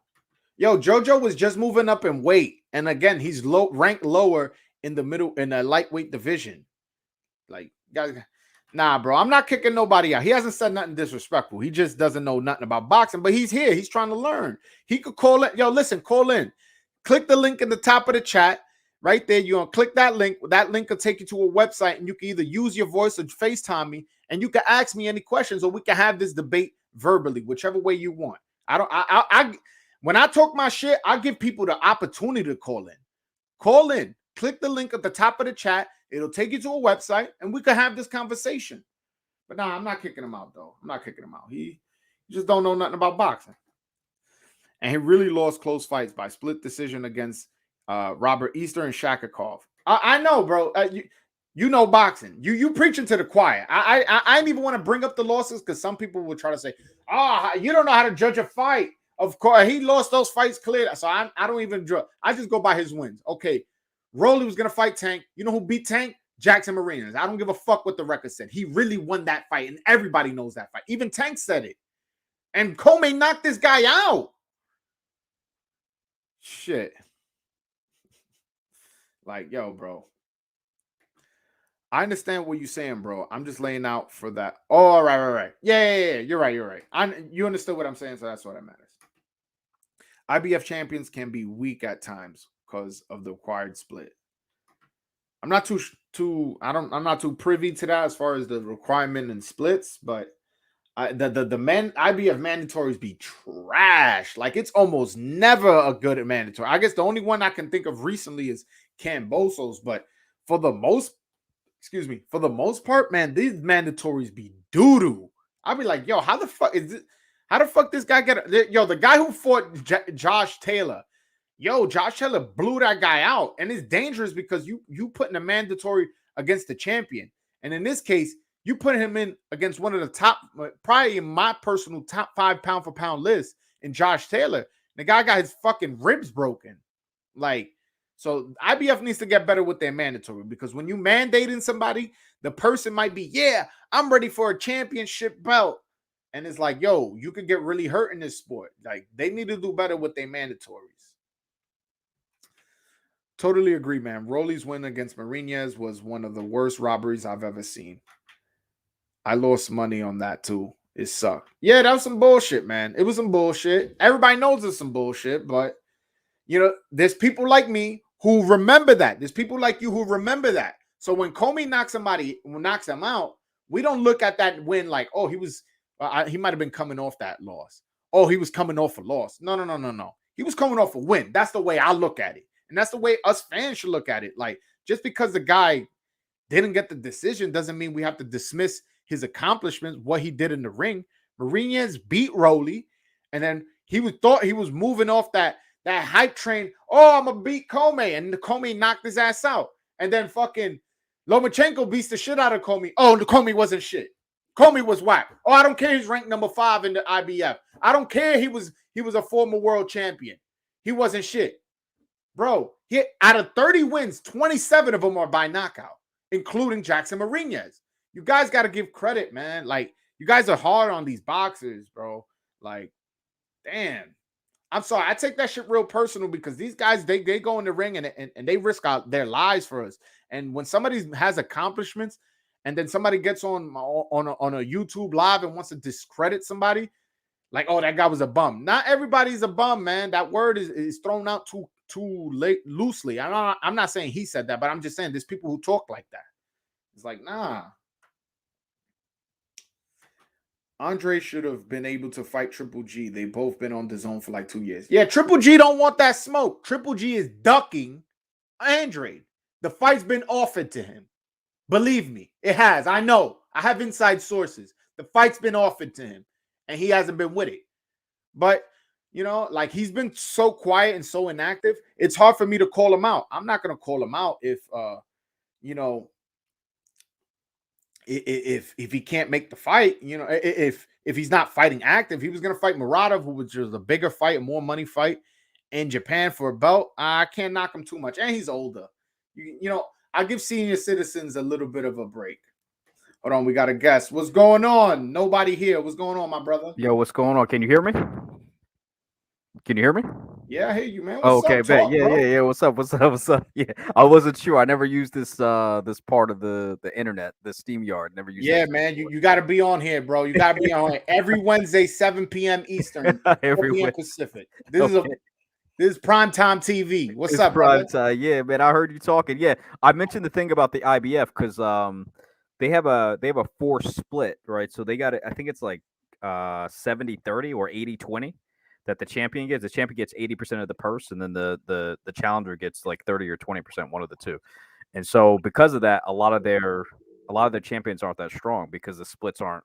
Yo, JoJo was just moving up in weight. And again, he's ranked lower in the lightweight division. Like, guys, nah, bro, I'm not kicking nobody out. He hasn't said nothing disrespectful. He just doesn't know nothing about boxing, but he's here. He's trying to learn. He could call it. Yo, listen, call in. Click the link in the top of the chat. Right there, you're going to click that link. That link will take you to a website, and you can either use your voice or FaceTime me, and you can ask me any questions, or we can have this debate verbally, whichever way you want. When I talk my shit, I give people the opportunity to call in. Call in. Click the link at the top of the chat. It'll take you to a website, and we can have this conversation. But nah, I'm not kicking him out, though. I'm not kicking him out. He just don't know nothing about boxing. And he really lost close fights by split decision against Robert Easter and Shakakov. I know, bro. You know boxing. You preaching to the choir. I didn't even want to bring up the losses, because some people will try to say, you don't know how to judge a fight. Of course, he lost those fights clear. So I don't even judge. I just go by his wins. Okay, Rolly was going to fight Tank. You know who beat Tank? Jackson Mariñez. I don't give a fuck what the record said. He really won that fight, and everybody knows that fight. Even Tank said it. And Comey knocked this guy out. Shit. Like, yo, bro. I understand what you're saying, bro. I'm just laying out for that. Oh, right. Yeah. You're right. You understood what I'm saying, so that's what it matters. IBF champions can be weak at times because of the required split. I'm not I'm not too privy to that as far as the requirement and splits, but the IBF mandatories be trash. Like, it's almost never a good mandatory. I guess the only one I can think of recently is Kambosos, but for the most part, man, these mandatories be doo-doo. I'll be like, yo, how the fuck this guy get? Yo, the guy who fought Josh Taylor, Josh Taylor blew that guy out, and it's dangerous because you putting a mandatory against the champion, and in this case, you put him in against one of the top, probably in my personal top 5 pound for pound list, in Josh Taylor. The guy got his fucking ribs broken. Like, so IBF needs to get better with their mandatory, because when you mandating somebody, the person might be, I'm ready for a championship belt. And it's like, yo, you could get really hurt in this sport. Like, they need to do better with their mandatories. Totally agree, man. Rolly's win against Mariñez was one of the worst robberies I've ever seen. I lost money on that too. It sucked. Yeah, that was some bullshit, man. It was some bullshit. Everybody knows it's some bullshit, but there's people like me who remember that. There's people like you who remember that. So when Comey knocks him out, we don't look at that win like, oh, he might have been coming off that loss. oh, he was coming off a loss. No. He was coming off a win. That's the way I look at it. And that's the way us fans should look at it. Like, just because the guy didn't get the decision doesn't mean we have to dismiss his accomplishments, what he did in the ring. Mourinho's beat Rolly, and then thought he was moving off that hype train. Oh, I'm gonna beat Comey, and the Comey knocked his ass out. And then fucking Lomachenko beats the shit out of Comey. Oh, the Comey wasn't shit. Comey was whack. Oh, I don't care. He's ranked number 5 in the IBF. I don't care. He was a former world champion. He wasn't shit, bro. Out of 30 wins, 27 of them are by knockout, including Jackson Mourinho's. You guys got to give credit, man. Like, you guys are hard on these boxers, bro. Like, damn. I'm sorry. I take that shit real personal because these guys, they go in the ring and they risk out their lives for us. And when somebody has accomplishments and then somebody gets on a YouTube live and wants to discredit somebody, like, oh, that guy was a bum. Not everybody's a bum, man. That word is thrown out too loosely. I'm not saying he said that, but I'm just saying there's people who talk like that. It's like, nah. Andre should have been able to fight Triple G. They both been on the zone for like 2 years. Yeah, Triple G don't want that smoke. Triple G is ducking Andre. The fight's been offered to him. Believe me, it has. I know. I have inside sources. The fight's been offered to him, and he hasn't been with it. But, you know, like, he's been so quiet and so inactive. It's hard for me to call him out. I'm not going to call him out if, you know, if he can't make the fight, you know, if he's not fighting active. He was going to fight Muradov, which was a bigger fight, a more money fight in Japan for a belt. I can't knock him too much, and he's older. You know, I give senior citizens a little bit of a break. Hold on, we got a guest. What's going on? Nobody here. What's going on, my brother? Yo, what's going on? Can you hear me? Can you hear me? Yeah, I hear you, man. What's up, bet. Yeah. What's up? Yeah, I wasn't sure. I never used this part of the internet, the SteamYard. Never used. Yeah, man. You got to be on here, bro. You got to be on here every Wednesday, 7 p.m. Eastern, 4 p.m. Pacific. This is primetime TV. What's up, prime time? Yeah, man. I heard you talking. Yeah, I mentioned the thing about the IBF because they have a 4 split, right? So they got it. I think it's like 70-30 or 80-20 that the champion gets. The champion gets 80% of the purse, and then the challenger gets like 30 or 20%, one of the two. And so because of that, a lot of their champions aren't that strong because the splits aren't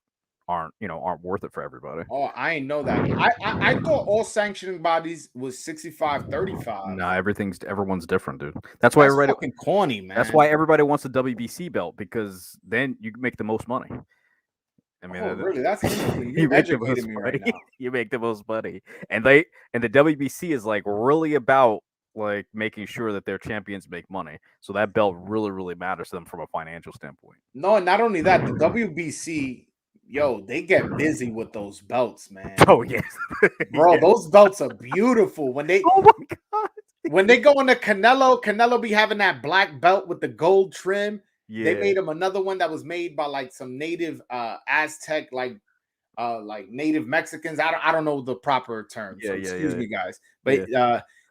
worth it for everybody. Oh, I ain't know that. I thought all sanctioning bodies was 65-35. Nah, everyone's different, dude. That's why everybody fucking corny, man. That's why everybody wants the WBC belt, because then you make the most money. I mean, really? That's interesting. You educated me right now. You make the most money, and the WBC is like really about like making sure that their champions make money. So that belt really, really matters to them from a financial standpoint. No, and not only that, the WBC, yo, they get busy with those belts, man. Oh yes, bro, those belts are beautiful. When they, oh my god, when they go into Canelo be having that black belt with the gold trim. Yeah. They made him another one that was made by like some native Aztec, like native Mexicans. I don't know the proper term. So excuse me, guys. But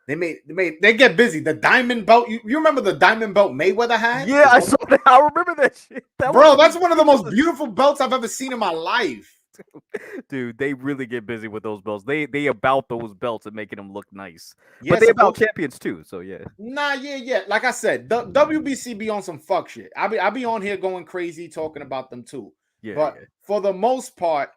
they get busy. The diamond belt. You remember the diamond belt Mayweather had? Yeah, I saw that. I remember that shit. Bro, that's one of the most beautiful belts I've ever seen in my life. Dude, they really get busy with those belts. They about those belts and making them look nice. Yeah, but they about champions too. So yeah. Nah, yeah. Like I said, the WBC be on some fuck shit. I be on here going crazy talking about them too. Yeah. But for the most part,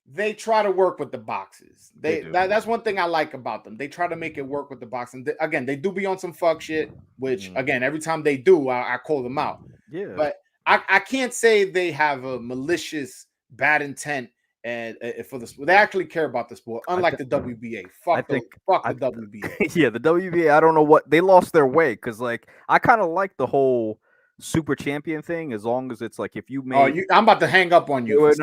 they try to work with the boxes. That's one thing I like about them. They try to make it work with the boxing. Again, they do be on some fuck shit, which again, every time they do, I call them out. Yeah. But I can't say they have a malicious bad intent and for the sport. They actually care about the sport, unlike the WBA. Fuck the WBA. Yeah, the WBA, I don't know what they lost their way, because like I kind of like the whole super champion thing, as long as it's like if you made I'm about to hang up on you.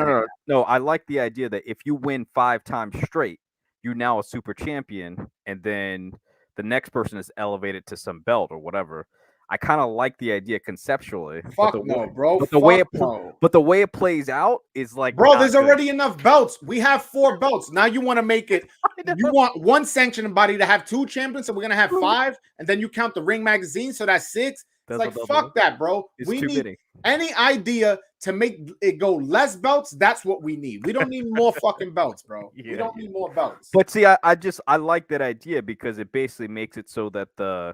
No, I like the idea that if you win 5 times straight, you're now a super champion, and then the next person is elevated to some belt or whatever. I kind of like the idea conceptually. Fuck no, bro. But the way it plays out is like, bro, there's already enough belts. We have 4 belts. Now you want to make it. You want one sanctioning body to have 2 champions, so we're gonna have 5, and then you count the Ring magazine, so that's 6. It's like, fuck that, bro. We need any idea to make it go less belts. That's what we need. We don't need more fucking belts, bro. We don't need more belts. But see, I like that idea because it basically makes it so that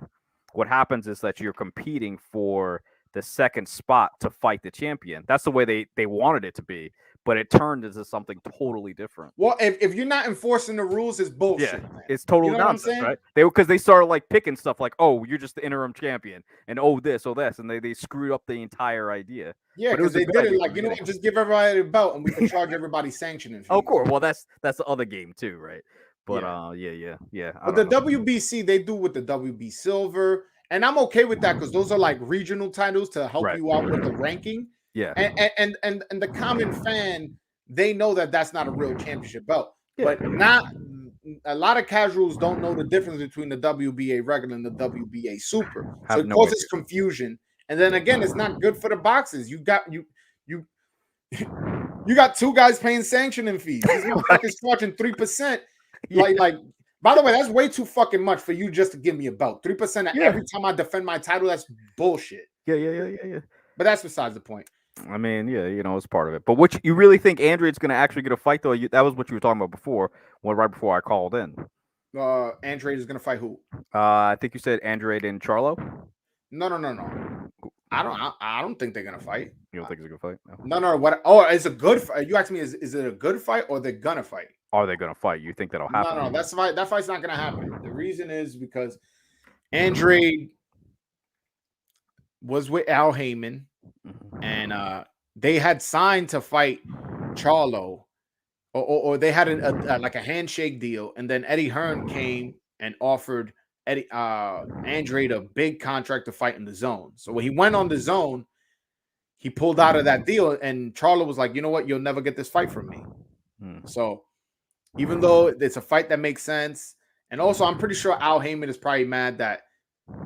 what happens is that you're competing for the second spot to fight the champion. That's the way they wanted it to be, but it turned into something totally different. Well, if you're not enforcing the rules, it's bullshit. Yeah, it's totally nonsense, right? Because they started like picking stuff like, oh, you're just the interim champion, and oh this, and they screwed up the entire idea. Yeah, because they did it like, you know, just give everybody a belt and we can charge everybody sanctioning fees. Of course, well that's the other game too, right? But yeah. But the WBC, they do with the WB Silver. And I'm okay with that because those are like regional titles to help you out with the ranking. Yeah. And the common fan, they know that that's not a real championship belt. Yeah. But not a lot of casuals don't know the difference between the WBA regular and the WBA super. So it causes confusion. And then again, it's not good for the boxers. You got two guys paying sanctioning fees. These motherfuckers charging 3%. Like. By the way, that's way too fucking much for you just to give me a belt. 3% every time I defend my title, that's bullshit. Yeah. But that's besides the point. I mean, yeah, you know, it's part of it. But you really think Andrade's going to actually get a fight, though? That was what you were talking about before, right before I called in. Andrade is going to fight who? I think you said Andrade and Charlo. No. I don't think they're going to fight. You don't think it's a good fight? No. What? Oh, it's a good fight. You asked me, is it a good fight or they're going to fight? Are they going to fight? You think that'll happen? No, that fight's not going to happen. The reason is because Andrade was with Al Heyman, and they had signed to fight Charlo, or they had like a handshake deal, and then Eddie Hearn came and offered Andrade a big contract to fight in the zone. So when he went on the zone, he pulled out of that deal, and Charlo was like, you know what, you'll never get this fight from me. So even though it's a fight that makes sense, and also I'm pretty sure Al Heyman is probably mad that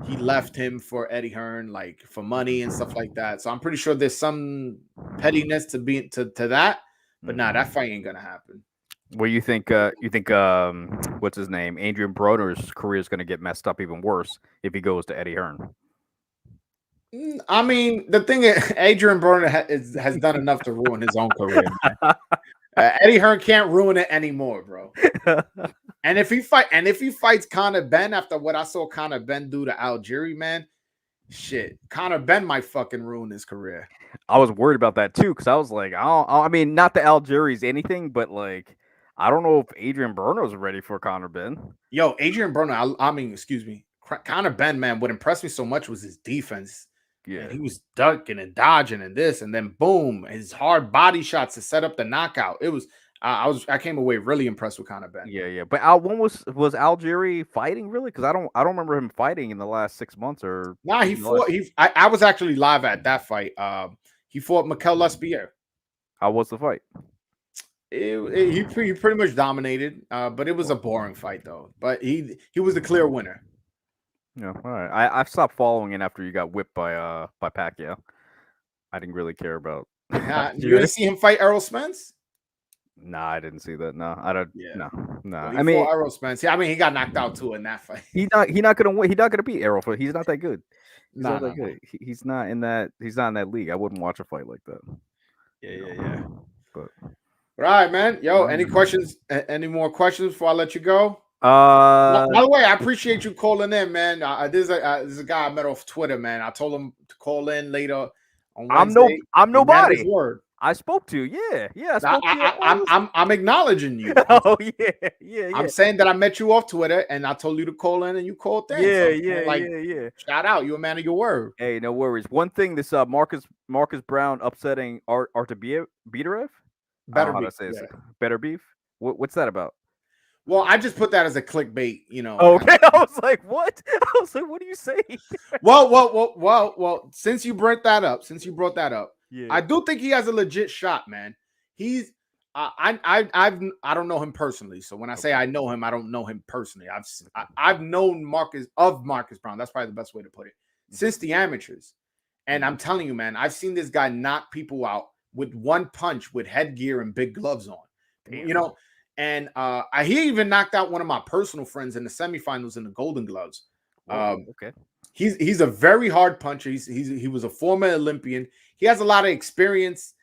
he left him for Eddie Hearn, like for money and stuff like that. So I'm pretty sure there's some pettiness to that, but that fight ain't gonna happen. Well, you think what's his name, Adrian Broner's career is gonna get messed up even worse if he goes to Eddie Hearn? I mean, the thing is, Adrian Broner has done enough to ruin his own career. Eddie Hearn can't ruin it anymore, bro. And if he fights Conor Benn after what I saw Conor Benn do to Algieri, man, shit, Conor Benn might fucking ruin his career. I was worried about that too because I was like, I mean, not that Algieri's anything, but like, I don't know if Adrian Broner's ready for Conor Benn. Yo, Adrian Broner, I mean, excuse me, Conor Benn, man, what impressed me so much was his defense. Yeah, and he was ducking and dodging and this, and then boom, his hard body shots to set up the knockout. It was, I came away really impressed with Conor Benn. Yeah. But when was Algieri fighting really? Because I don't remember him fighting in the last 6 months or. Nah, he fought. I was actually live at that fight. He fought Mikel Lespierre. How was the fight? He pretty much dominated, but it was a boring fight though. But he was the clear winner. Yeah, all right. I've stopped following it after you got whipped by Pacquiao. I didn't really care about. You didn't see him fight Errol Spence? Nah, I didn't see that. No, I don't. Yeah. No. Well, I mean, Errol Spence. Yeah, I mean, he got knocked out too in that fight. He's not gonna win. He's not gonna beat Errol. He's not that good. He's not that good. He's not in that. He's not in that league. I wouldn't watch a fight like that. Yeah. But all right, man. Yo, any questions? Any more questions before I let you go? By the way, I appreciate you calling in, man. There's a guy I met off Twitter, man. I told him to call in later on Wednesday. I'm nobody. I spoke to you. Yeah. I'm acknowledging you. Oh yeah. I'm saying that I met you off Twitter, and I told you to call in, and you called in. Yeah. Shout out, you're a man of your word. Hey, no worries. One thing, this Marcus Browne upsetting Artur Beterbiev. Beterbiev. What's that about? Well, I just put that as a clickbait, you know. Okay, I was like, what? I was like, what are you saying? Well, since you brought that up, yeah. I do think he has a legit shot, man. He's I don't know him personally, so when I say I know him, I don't know him personally. I've known Marcus Browne. That's probably the best way to put it since the amateurs, and I'm telling you, man, I've seen this guy knock people out with one punch with headgear and big gloves on. Damn. You know. And he even knocked out one of my personal friends in the semifinals in the Golden Gloves. Okay. He's a very hard puncher. He was a former Olympian. He has a lot of experience.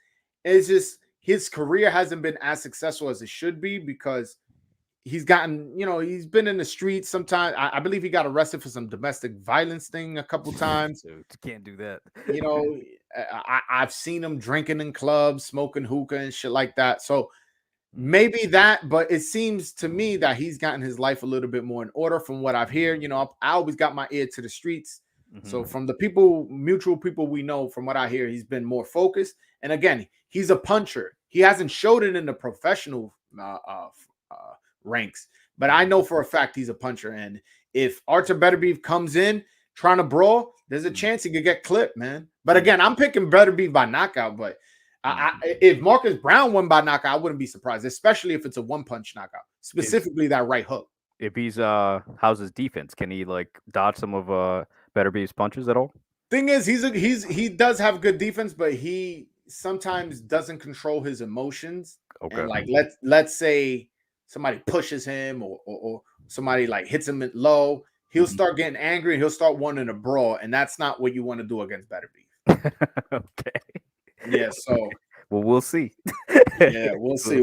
It's just his career hasn't been as successful as it should be because he's gotten, he's been in the streets sometimes. I believe he got arrested for some domestic violence thing a couple times. Dude, can't do that. I've seen him drinking in clubs, smoking hookah and shit like that. So maybe that, but it seems to me that he's gotten his life a little bit more in order from what I've heard. I always got my ear to the streets. So from the mutual people we know, from what I hear, he's been more focused. And again, he's a puncher. He hasn't showed it in the professional ranks, but I know for a fact he's a puncher. And if Artur Beterbiev comes in trying to brawl, there's a chance he could get clipped, man. But again, I'm picking Beterbiev by knockout, but if Marcus Browne won by knockout, I wouldn't be surprised, especially if it's a one-punch knockout, specifically that right hook. If he's how's his defense? Can he like dodge some of Beterbiev's punches at all? Thing is, he does have good defense, but he sometimes doesn't control his emotions. Okay. And like let's say somebody pushes him or somebody like hits him low, he'll start getting angry and he'll start wanting to brawl, and that's not what you want to do against Beterbiev. Okay. Yeah, so well, we'll see. Yeah, we'll see.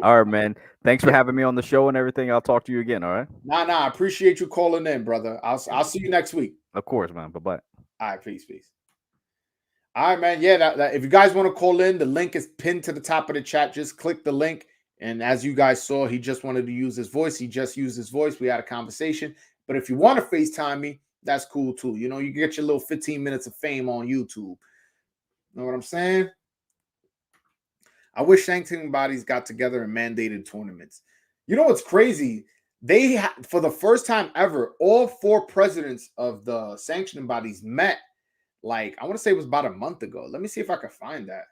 All right, man. Thanks for having me on the show and everything. I'll talk to you again. All right. Nah, I appreciate you calling in, brother. I'll see you next week. Of course, man. Bye-bye. All right, peace. All right, man. Yeah, that if you guys want to call in, the link is pinned to the top of the chat. Just click the link. And as you guys saw, he just wanted to use his voice. He just used his voice. We had a conversation. But if you want to FaceTime me, that's cool too. You get your little 15 minutes of fame on YouTube. Know what I'm saying? I wish sanctioning bodies got together and mandated tournaments. You know what's crazy? For the first time ever, all 4 presidents of the sanctioning bodies met. Like, I want to say it was about a month ago. Let me see if I can find that.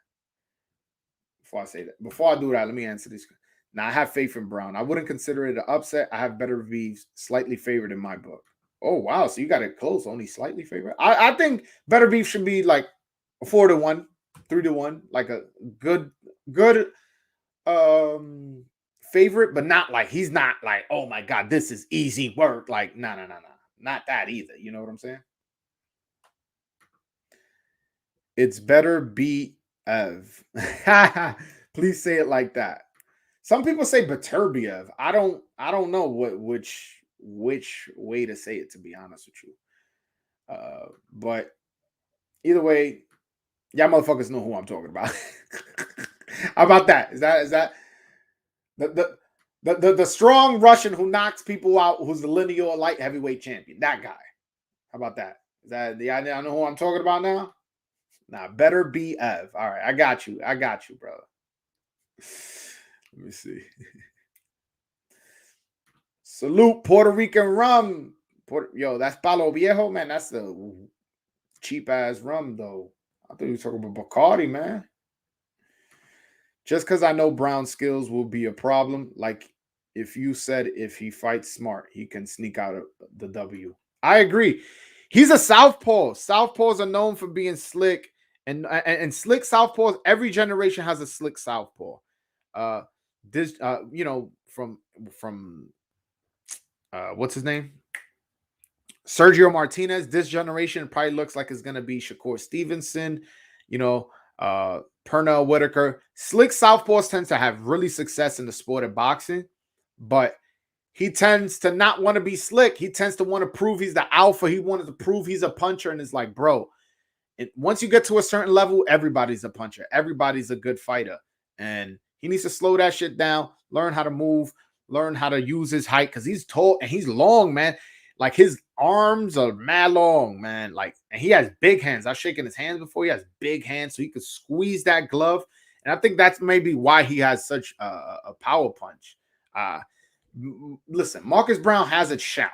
Before I say that, before I do that, let me answer this. Now, I have faith in Browne. I wouldn't consider it an upset. I have Beterbiev slightly favored in my book. Oh, wow. So you got it close. Only slightly favored. I think Beterbiev should be like a 4-1, 3-1, like a good favorite, but not like he's not like, oh my God, this is easy work. Like, no. Not that either. You know what I'm saying? It's Beterbiev. Please say it like that. Some people say Beterbiev. I don't know which way to say it, to be honest with you. But either way, y'all motherfuckers know who I'm talking about. How about that? Is that the strong Russian who knocks people out, who's the lineal light heavyweight champion? That guy. How about that? Is that the idea? I know who I'm talking about now? Nah, Beterbiev. All right, I got you, brother. Let me see. Salute Puerto Rican rum. Yo, that's Palo Viejo, man. That's the cheap ass rum, though. I thought you were talking about Bacardi, man. Just because I know Browne's skills will be a problem. Like if you said if he fights smart, he can sneak out of the W. I agree. He's a southpaw. Southpaws are known for being slick. And slick southpaws, every generation has a slick southpaw. From what's his name? Sergio Martinez. This generation probably looks like it's gonna be Shakur Stevenson, Pernell Whitaker. Slick southpaws tends to have really success in the sport of boxing, but he tends to not want to be slick. He tends to want to prove he's the alpha. He wanted to prove he's a puncher, and it's like, bro. Once you get to a certain level, everybody's a puncher. Everybody's a good fighter. And he needs to slow that shit down, learn how to move, learn how to use his height because he's tall and he's long, man. Like his arms are mad long, man. Like, and he has big hands. I've shaken his hands before. He has big hands, so he could squeeze that glove. And I think that's maybe why he has such a power punch. Listen, Marcus Browne has a shot.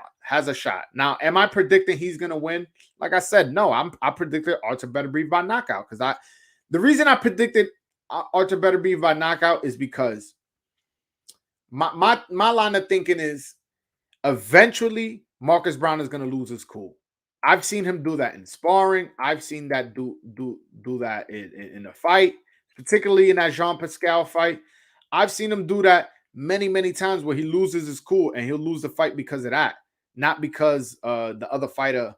Now, am I predicting he's going to win? Like I said, no, I predicted Artur Beterbiev by knockout because the reason I predicted Artur Beterbiev by knockout is because my line of thinking is eventually Marcus Browne is going to lose his cool. I've seen him do that in sparring. I've seen that do that in a fight, particularly in that Jean Pascal fight. I've seen him do that many times where he loses his cool and he'll lose the fight because of that, not because the other fighter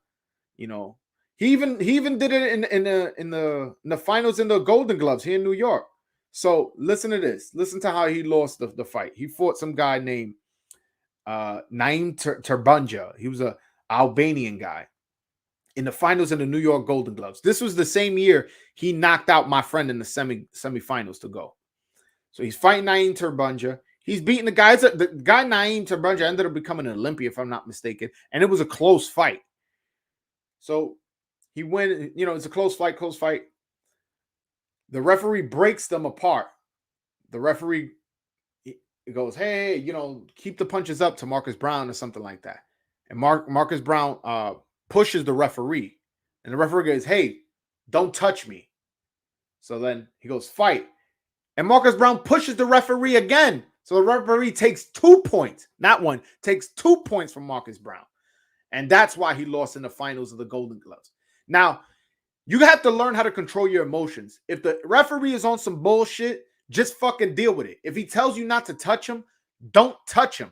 You know, he even did it in the finals in the Golden Gloves here in New York. So listen to this. Listen to how he lost the fight. He fought some guy named Naim Turbunja. He was a Albanian guy in the finals in the New York Golden Gloves. This was the same year he knocked out my friend in the semifinals to go. So he's fighting Naim Turbunja. He's beating the guys. The guy Naim Turbunja ended up becoming an Olympian, if I'm not mistaken, and it was a close fight. So he went. You know, it's a close fight. The referee breaks them apart. The referee goes, "Hey, you know, keep the punches up to Marcus Browne or something like that." And Marcus Browne pushes the referee, and the referee goes, "Hey, don't touch me." So then he goes, "Fight." And Marcus Browne pushes the referee again. So the referee takes 2 points, not one, takes 2 points from Marcus Browne. And that's why he lost in the finals of the Golden Gloves. Now, you have to learn how to control your emotions. If the referee is on some bullshit, just fucking deal with it. If he tells you not to touch him, don't touch him.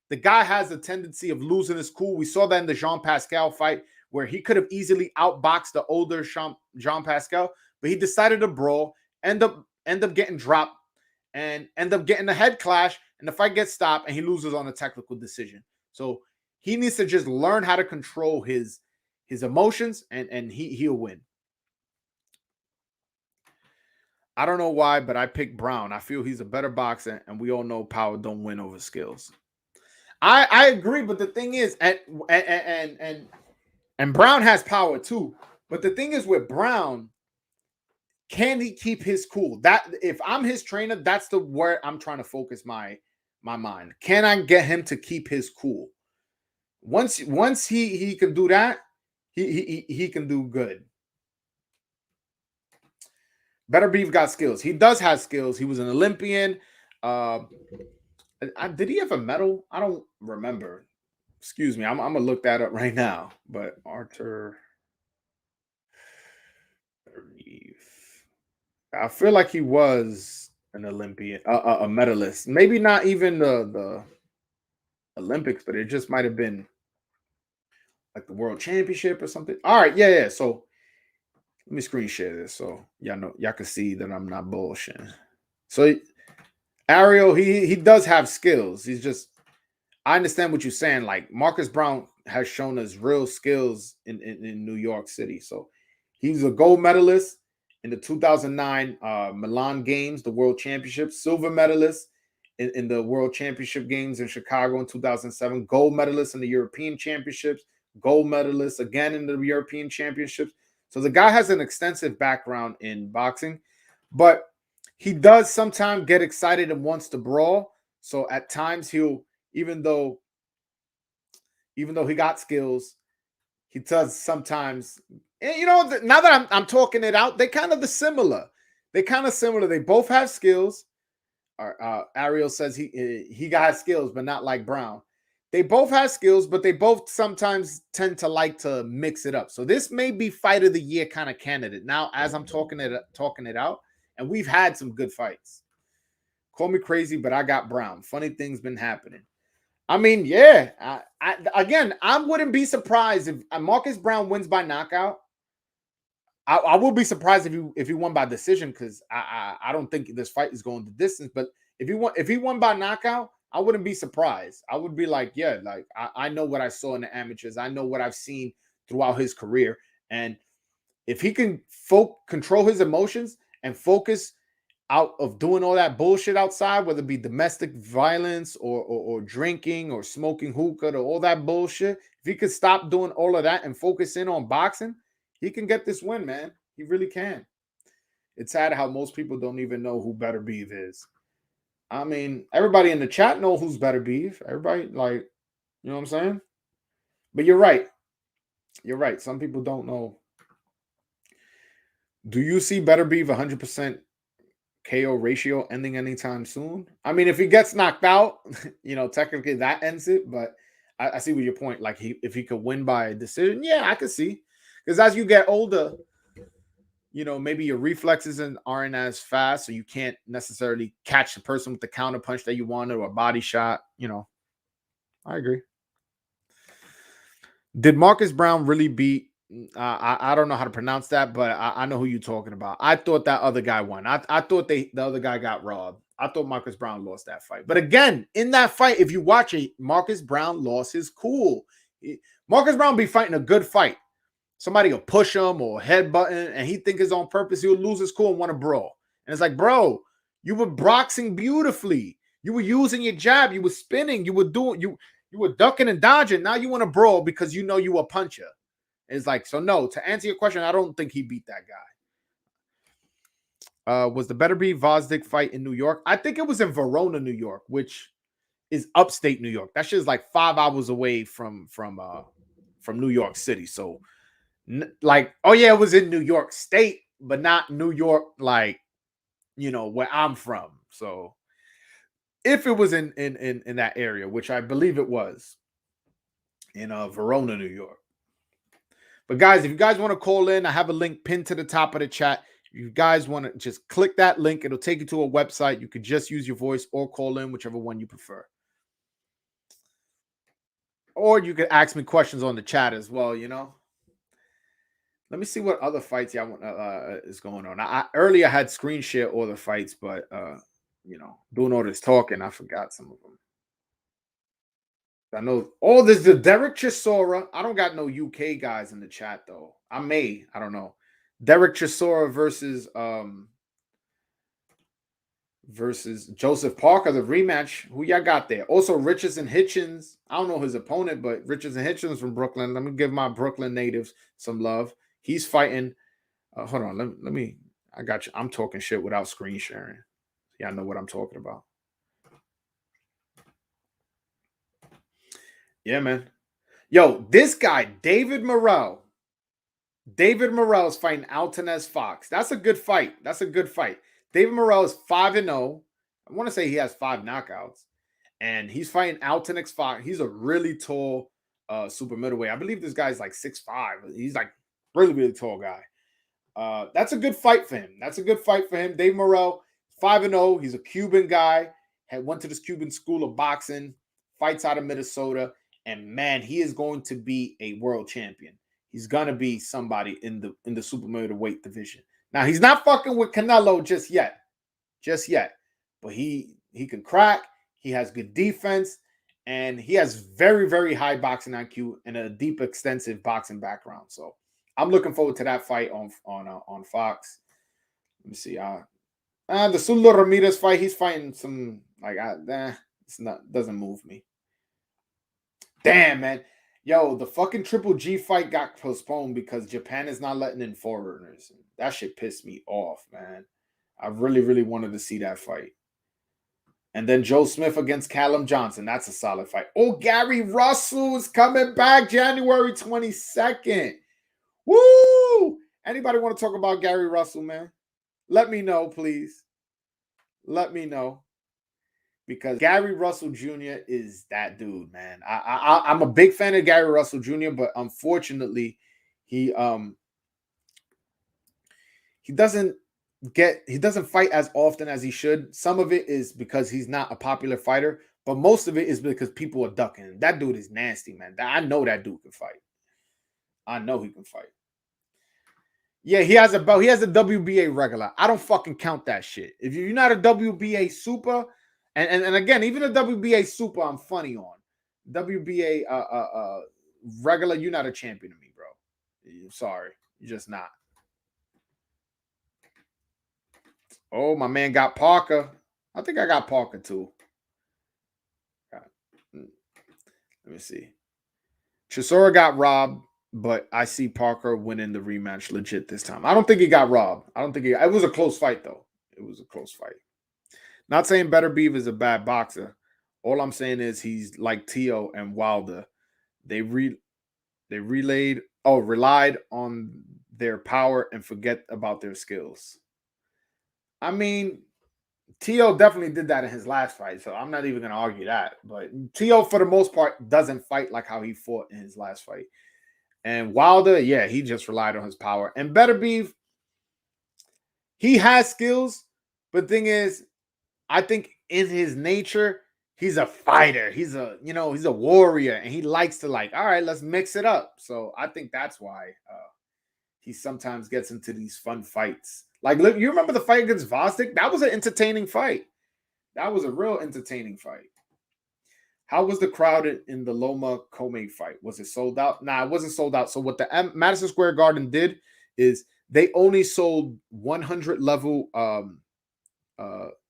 The guy has a tendency of losing his cool. We saw that in the Jean Pascal fight where he could have easily outboxed the older Jean Pascal, but he decided to brawl, end up getting dropped, and end up getting a head clash, and the fight gets stopped, and he loses on a technical decision. So he needs to just learn how to control his emotions, and he'll win. I don't know why, but I picked Browne. I feel he's a better boxer, and we all know power don't win over skills. I agree, but the thing is, and Browne has power too. But the thing is with Browne, can he keep his cool? That if I'm his trainer, that's the where I'm trying to focus my mind. Can I get him to keep his cool? Once he can do that, he can do good. Beterbiev got skills. He does have skills. He was an Olympian. Did he have a medal? I don't remember. Excuse me. I'm gonna look that up right now. But Artur Beterbiev, I feel like he was an Olympian, a medalist. Maybe not even the Olympics, but it just might have been like the World Championship or something. All right, yeah. So let me screen share this so y'all can see that I'm not bullshitting. So Ariel, he does have skills. He's just, I understand what you're saying. Like Marcus Browne has shown us real skills in New York City. So he's a gold medalist in the 2009 Milan Games, the World Championship, silver medalist in the World Championship Games in Chicago in 2007, gold medalist in the European Championships, gold medalist again in the European Championships. So the guy has an extensive background in boxing, but he does sometimes get excited and wants to brawl. So at times he'll, even though he got skills, he does sometimes. And you know, now that I'm talking it out, they kind of similar. They both have skills. Ariel says he got skills, but not like Browne. They both have skills, but they both sometimes tend to like to mix it up. So this may be fight of the year kind of candidate. Now, as I'm talking it out, and we've had some good fights. Call me crazy, but I got Browne. Funny things been happening. I mean, yeah. I wouldn't be surprised if Marcus Browne wins by knockout. I will be surprised if he won by decision because I don't think this fight is going the distance. But if he won by knockout, I wouldn't be surprised. I would be like, yeah, like I know what I saw in the amateurs. I know what I've seen throughout his career. And if he can control his emotions and focus out of doing all that bullshit outside, whether it be domestic violence or drinking or smoking hookah or all that bullshit, if he could stop doing all of that and focus in on boxing, he can get this win, man. He really can. It's sad how most people don't even know who Beterbiev is. I mean, everybody in the chat know who's Beterbiev. Everybody, like, you know what I'm saying? But you're right. You're right. Some people don't know. Do you see Beterbiev 100% KO ratio ending anytime soon? I mean, if he gets knocked out, you know, technically that ends it. But I see what your point. Like, if he could win by a decision, yeah, I could see. Because as you get older, you know, maybe your reflexes aren't as fast, so you can't necessarily catch the person with the counter punch that you wanted or a body shot. You know, I agree. Did Marcus Browne really beat I don't know how to pronounce that, but I know who you're talking about. I thought that other guy won. I thought the other guy got robbed. I thought Marcus Browne lost that fight. But again, in that fight, if you watch it, Marcus Browne lost his cool. Marcus Browne be fighting a good fight. Somebody will push him or headbutting, and he think it's on purpose. He'll lose his cool and want to brawl. And it's like, bro, you were boxing beautifully. You were using your jab. You were spinning. You were ducking and dodging. Now you want to brawl because you know you a puncher. It's like, so no, to answer your question, I don't think he beat that guy. Was the Beterbiev Vosdick fight in New York? I think it was in Verona, New York, which is upstate New York. That shit is like 5 hours away from New York City. So like, oh yeah, it was in New York State, but not New York, like, you know, where I'm from. So if it was in that area, which I believe it was in Verona, New York. But guys, if you guys want to call in, I have a link pinned to the top of the chat. If you guys want to just click that link, it'll take you to a website. You could just use your voice or call in, whichever one you prefer. Or you could ask me questions on the chat as well, you know. Let me see what other fights is going on. Earlier I had screen share all the fights, but you know, doing all this talking, I forgot some of them. I know. Oh, there's the Derek Chisora. I don't got no UK guys in the chat though. I don't know. Derek Chisora versus Joseph Parker, the rematch. Who y'all got there? Also, Richardson Hitchens. I don't know his opponent, but Richardson Hitchens from Brooklyn. Let me give my Brooklyn natives some love. He's fighting. Hold on. Let me. I got you. I'm talking shit without screen sharing. Y'all know what I'm talking about. Yeah, man. Yo, this guy, David Morrell. David Morrell is fighting Altanez Fox. That's a good fight. David Morrell is 5-0. I want to say he has 5 knockouts. And he's fighting Altanez Fox. He's a really tall super middleweight. I believe this guy's like 6'5". He's like really, really tall guy. That's a good fight for him. Dave Morrell, 5-0. He's a Cuban guy. Went to this Cuban school of boxing. Fights out of Minnesota. And man, he is going to be a world champion. He's gonna be somebody in the super middleweight division. Now he's not fucking with Canelo just yet. But he can crack. He has good defense, and he has very, very high boxing IQ and a deep, extensive boxing background. So I'm looking forward to that fight on Fox. Let me see. The Sulo Ramirez fight. He's fighting some doesn't move me. Damn, man. Yo, the fucking Triple G fight got postponed because Japan is not letting in foreigners. That shit pissed me off, man. I really, really wanted to see that fight. And then Joe Smith against Callum Johnson. That's a solid fight. Oh, Gary Russell is coming back January 22nd. Woo! Anybody want to talk about Gary Russell, man? Let me know, please. Let me know. Because Gary Russell Jr. is that dude, man. I'm a big fan of Gary Russell Jr., but unfortunately, he doesn't fight as often as he should. Some of it is because he's not a popular fighter, but most of it is because people are ducking. That dude is nasty, man. I know that dude can fight. I know he can fight. Yeah, he has a belt. He has a WBA regular. I don't fucking count that shit. If you're not a WBA super. And again, even a WBA super, I'm funny on. WBA regular, you're not a champion to me, bro. Sorry, you're just not. Oh, my man got Parker. I think I got Parker too. Let me see. Chisora got robbed, but I see Parker winning the rematch legit this time. I don't think he got robbed. It was a close fight though. It was a close fight. Not saying Beterbiev is a bad boxer. All I'm saying is he's like Tio and Wilder. They relied on their power and forget about their skills. I mean, Tio definitely did that in his last fight, so I'm not even going to argue that. But Tio, for the most part, doesn't fight like how he fought in his last fight. And Wilder, yeah, he just relied on his power. And Beterbiev, he has skills, but the thing is, I think in his nature, he's a fighter. He's a, he's a warrior, and he likes to like, all right, let's mix it up. So I think that's why he sometimes gets into these fun fights. Like, look, you remember the fight against Vostok? That was an entertaining fight. That was a real entertaining fight. How was the crowd in the Loma Kome fight? Was it sold out? Nah, it wasn't sold out. So what the Madison Square Garden did is they only sold 100 level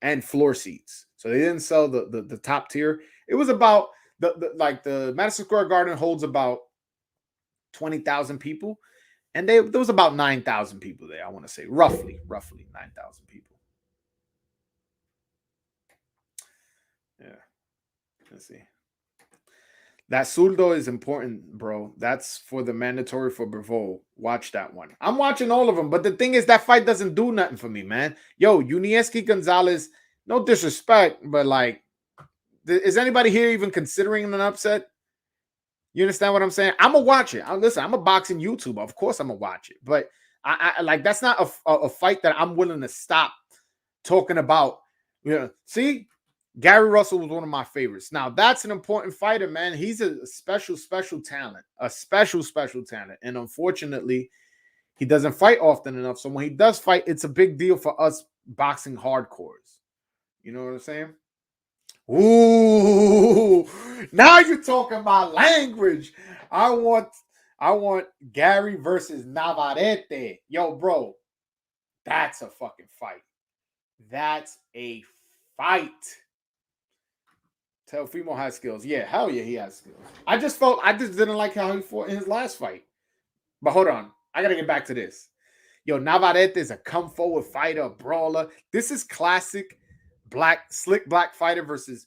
and floor seats. So they didn't sell the top tier. It was about the Madison Square Garden holds about 20,000 people, and there was about 9,000 people there. I want to say roughly 9,000 people. Yeah. Let's see. That Zurdo is important, bro. That's for the mandatory for Bravo. Watch that one. I'm watching all of them, but the thing is, that fight doesn't do nothing for me, man. Yo, Unieski Gonzalez, no disrespect, but like, is anybody here even considering an upset? You understand what I'm saying? I'm gonna watch it. Listen, I'm a boxing YouTuber. Of course, I'm gonna watch it, but I like, that's not a fight that I'm willing to stop talking about. See. Gary Russell was one of my favorites. Now, that's an important fighter, man. He's a special talent, And unfortunately, he doesn't fight often enough. So when he does fight, it's a big deal for us boxing hardcores. You know what I'm saying? Ooh, now you're talking my language. I want Gary versus Navarrete. Yo, bro, that's a fucking fight. That's a fight. Teofimo has skills. Yeah, hell yeah, he has skills. I just didn't like how he fought in his last fight. But hold on. I got to get back to this. Yo, Navarrete is a come forward fighter, a brawler. This is classic slick black fighter versus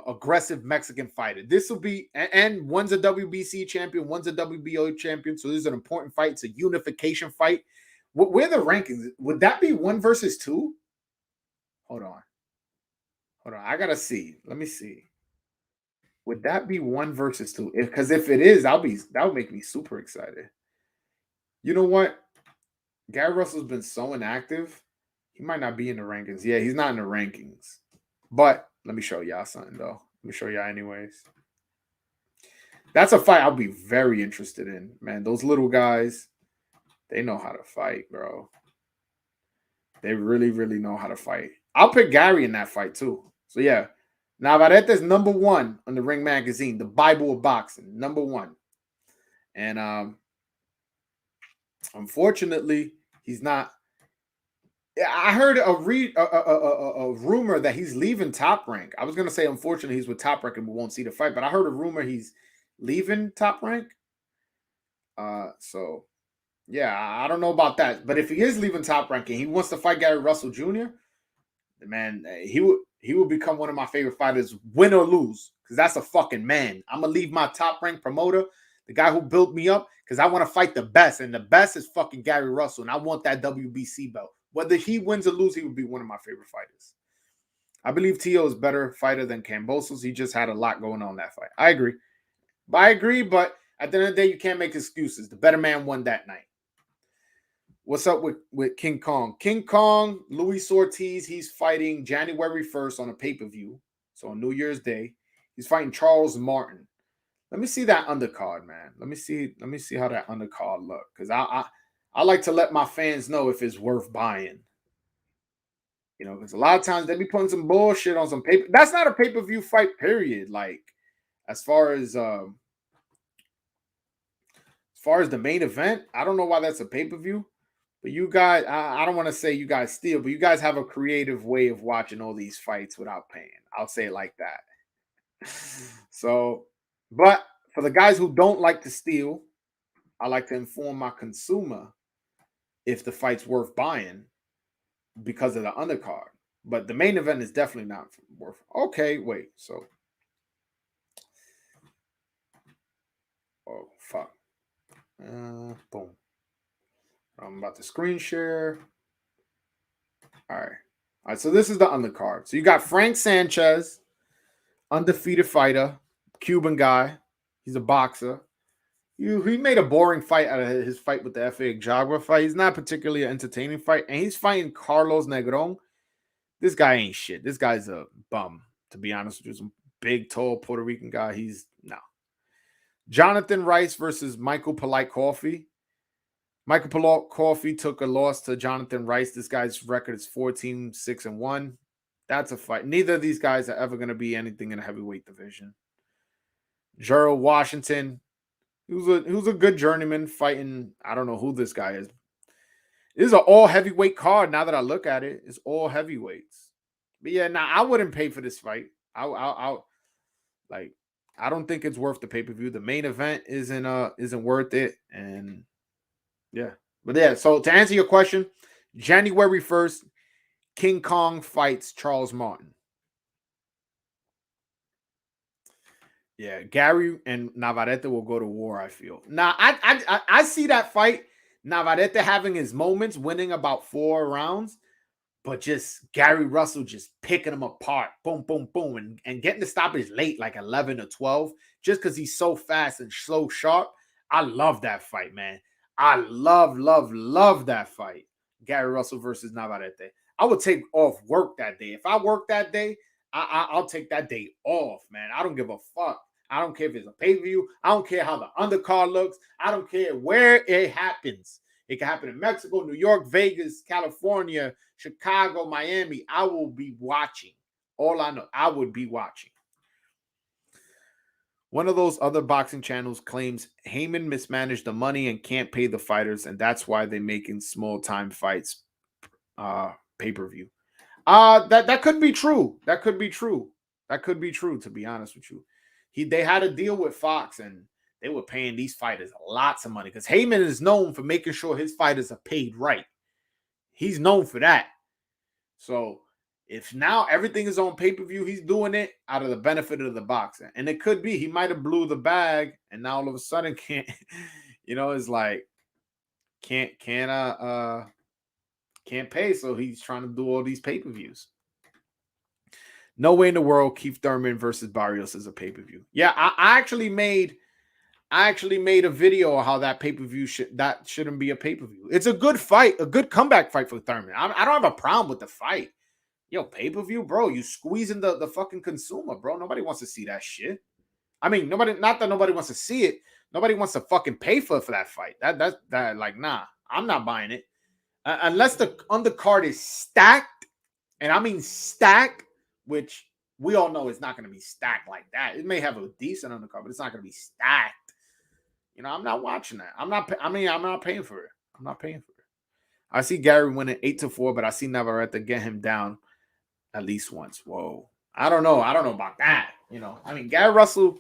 aggressive Mexican fighter. This will be, and one's a WBC champion, one's a WBO champion. So this is an important fight. It's a unification fight. Where are the rankings? Would that be 1 versus 2? Hold on. I gotta see. Let me see. Would that be 1 versus 2? Because if it is, that would make me super excited. You know what? Gary Russell's been so inactive. He might not be in the rankings. Yeah, he's not in the rankings. But let me show y'all something, though. Let me show y'all anyways. That's a fight I'll be very interested in, man. Those little guys, they know how to fight, bro. They really, really know how to fight. I'll pick Gary in that fight, too. So, yeah, Navarrete is number 1 on the Ring Magazine, the Bible of boxing, number 1. And unfortunately, he's not. I heard a rumor that he's leaving Top Rank. I was going to say, unfortunately, he's with Top Rank and we won't see the fight, but I heard a rumor he's leaving Top Rank. So, yeah, I don't know about that. But if he is leaving Top Rank and he wants to fight Gary Russell Jr., man, he will become one of my favorite fighters, win or lose, because that's a fucking man. I'm going to leave my Top Rank promoter, the guy who built me up, because I want to fight the best, and the best is fucking Gary Russell, and I want that WBC belt. Whether he wins or loses, he would be one of my favorite fighters. I believe Tio is a better fighter than Kambosos. He just had a lot going on that fight. I agree. But at the end of the day, you can't make excuses. The better man won that night. What's up with King Kong? King Kong, Luis Ortiz, he's fighting January 1st on a pay-per-view. So on New Year's Day. He's fighting Charles Martin. Let me see that undercard, man. Let me see how that undercard look. Because I like to let my fans know if it's worth buying. You know, because a lot of times they be putting some bullshit on some paper. That's not a pay-per-view fight, period. Like, as far as the main event, I don't know why that's a pay-per-view. But you guys, I don't want to say you guys steal, but you guys have a creative way of watching all these fights without paying. I'll say it like that. So, but for the guys who don't like to steal, I like to inform my consumer if the fight's worth buying because of the undercard. But the main event is definitely not worth. Okay, wait. So, oh, fuck. Boom. I'm about to screen share. All right. So this is the undercard. So you got Frank Sanchez, undefeated fighter, Cuban guy. He's a boxer. He made a boring fight out of his fight with the FA Jaguar fight. He's not particularly an entertaining fight. And he's fighting Carlos Negron. This guy ain't shit. This guy's a bum, to be honest with you. Some big, tall Puerto Rican guy. He's no. Jonathan Rice versus Michael Polite Coffee. Michael Polite Coffee took a loss to Jonathan Rice. This guy's record is 14-6-1. That's a fight. Neither of these guys are ever going to be anything in a heavyweight division. Gerald Washington, he was a good journeyman fighting. I don't know who this guy is. This is an all heavyweight card. Now that I look at it, it's all heavyweights. But yeah, I wouldn't pay for this fight. I don't think it's worth the pay per view. The main event isn't worth it, and yeah. But yeah. So to answer your question, January 1st, King Kong fights Charles Martin. Yeah, Gary and Navarrete will go to war, I feel. Now, I see that fight, Navarrete having his moments, winning about 4 rounds, but just Gary Russell just picking him apart, boom, boom, boom, and getting the stoppage late, like 11 or 12, just because he's so fast and so sharp. I love that fight, man. I love that fight. Gary Russell versus Navarrete. I would take off work that day. If I work that day, I'll take that day off, man. I don't give a fuck. I don't care if it's a pay-per-view. I don't care how the undercard looks. I don't care where it happens. It can happen in Mexico, New York, Vegas, California, Chicago, Miami. I will be watching. All I know, I would be watching. One of those other boxing channels claims Heyman mismanaged the money and can't pay the fighters, and that's why they're making small-time fights pay-per-view. That could be true. That could be true. That could be true, to be honest with you. They had a deal with Fox, and they were paying these fighters lots of money because Heyman is known for making sure his fighters are paid right. He's known for that. So if now everything is on pay-per-view, he's doing it out of the benefit of the boxer. And it could be he might have blew the bag, and now all of a sudden can't, it's like can't pay, so he's trying to do all these pay-per-views. No way in the world Keith Thurman versus Barrios is a pay-per-view. Yeah, I actually made a video of how that pay-per-view shouldn't be a pay-per-view. It's a good fight, a good comeback fight for Thurman. I don't have a problem with the fight. Yo, pay-per-view, bro, you squeezing the fucking consumer, bro. Nobody wants to see that shit. I mean, not that nobody wants to see it. Nobody wants to fucking pay for that fight. That like, nah, I'm not buying it. Unless the undercard is stacked, and I mean stacked, which we all know it's not going to be stacked like that. It may have a decent undercard, but it's not going to be stacked. I'm not watching that. I'm not paying for it. I'm not paying for it. I see Gary winning 8-4, but I see Navarrete get him down at least once. Whoa. I don't know about that. I mean, Gary Russell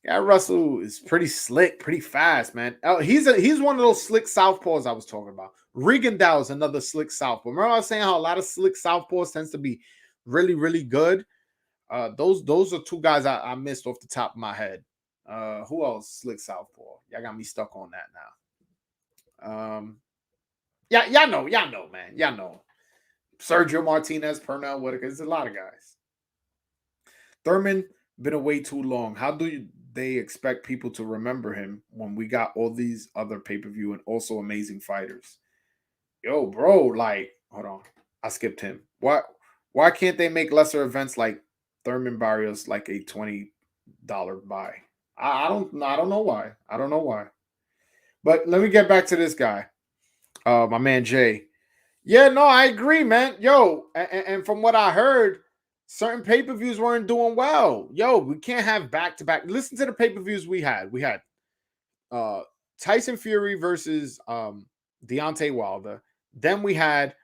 is pretty slick, pretty fast, man. He's one of those slick southpaws I was talking about. Rigondeaux is another slick southpaw. Remember I was saying how a lot of slick southpaws tends to be really, really good? Those are 2 guys I missed off the top of my head. Who else slick southpaw? Y'all got me stuck on that now. Y'all know, man. Y'all know. Sergio Martinez, Pernell Whitaker. There's a lot of guys. Thurman been away too long. How do they expect people to remember him when we got all these other pay-per-view and also amazing fighters? Yo, bro, like, hold on. I skipped him. Why can't they make lesser events like Thurman Barrios like a $20 buy? I don't know why. I don't know why. But let me get back to this guy. My man Jay. Yeah, no, I agree, man. Yo, and from what I heard, certain pay-per-views weren't doing well. Yo, we can't have back-to-back. Listen to the pay-per-views we had. We had Tyson Fury versus Deontay Wilder. Then we had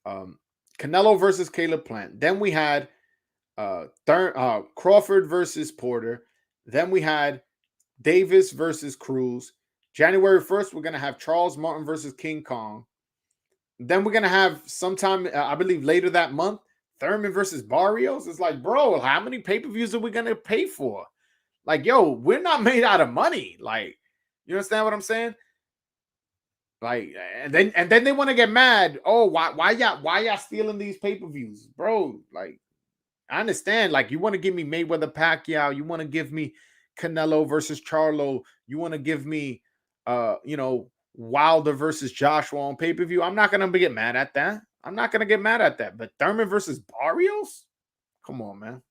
Canelo versus Caleb Plant. Then we had Crawford versus Porter. Then we had Davis versus Cruz. January 1st, we're going to have Charles Martin versus King Kong. Then we're going to have sometime, I believe later that month, Thurman versus Barrios. It's like, bro, how many pay-per-views are we going to pay for? Like, yo, we're not made out of money. Like, you understand what I'm saying? Like, and then they want to get mad. Oh, why y'all stealing these pay-per-views? Bro, like, I understand. Like, you want to give me Mayweather Pacquiao, you want to give me Canelo versus Charlo, you want to give me Wilder versus Joshua on pay-per-view. I'm not gonna get mad at that. But Thurman versus Barrios? Come on, man.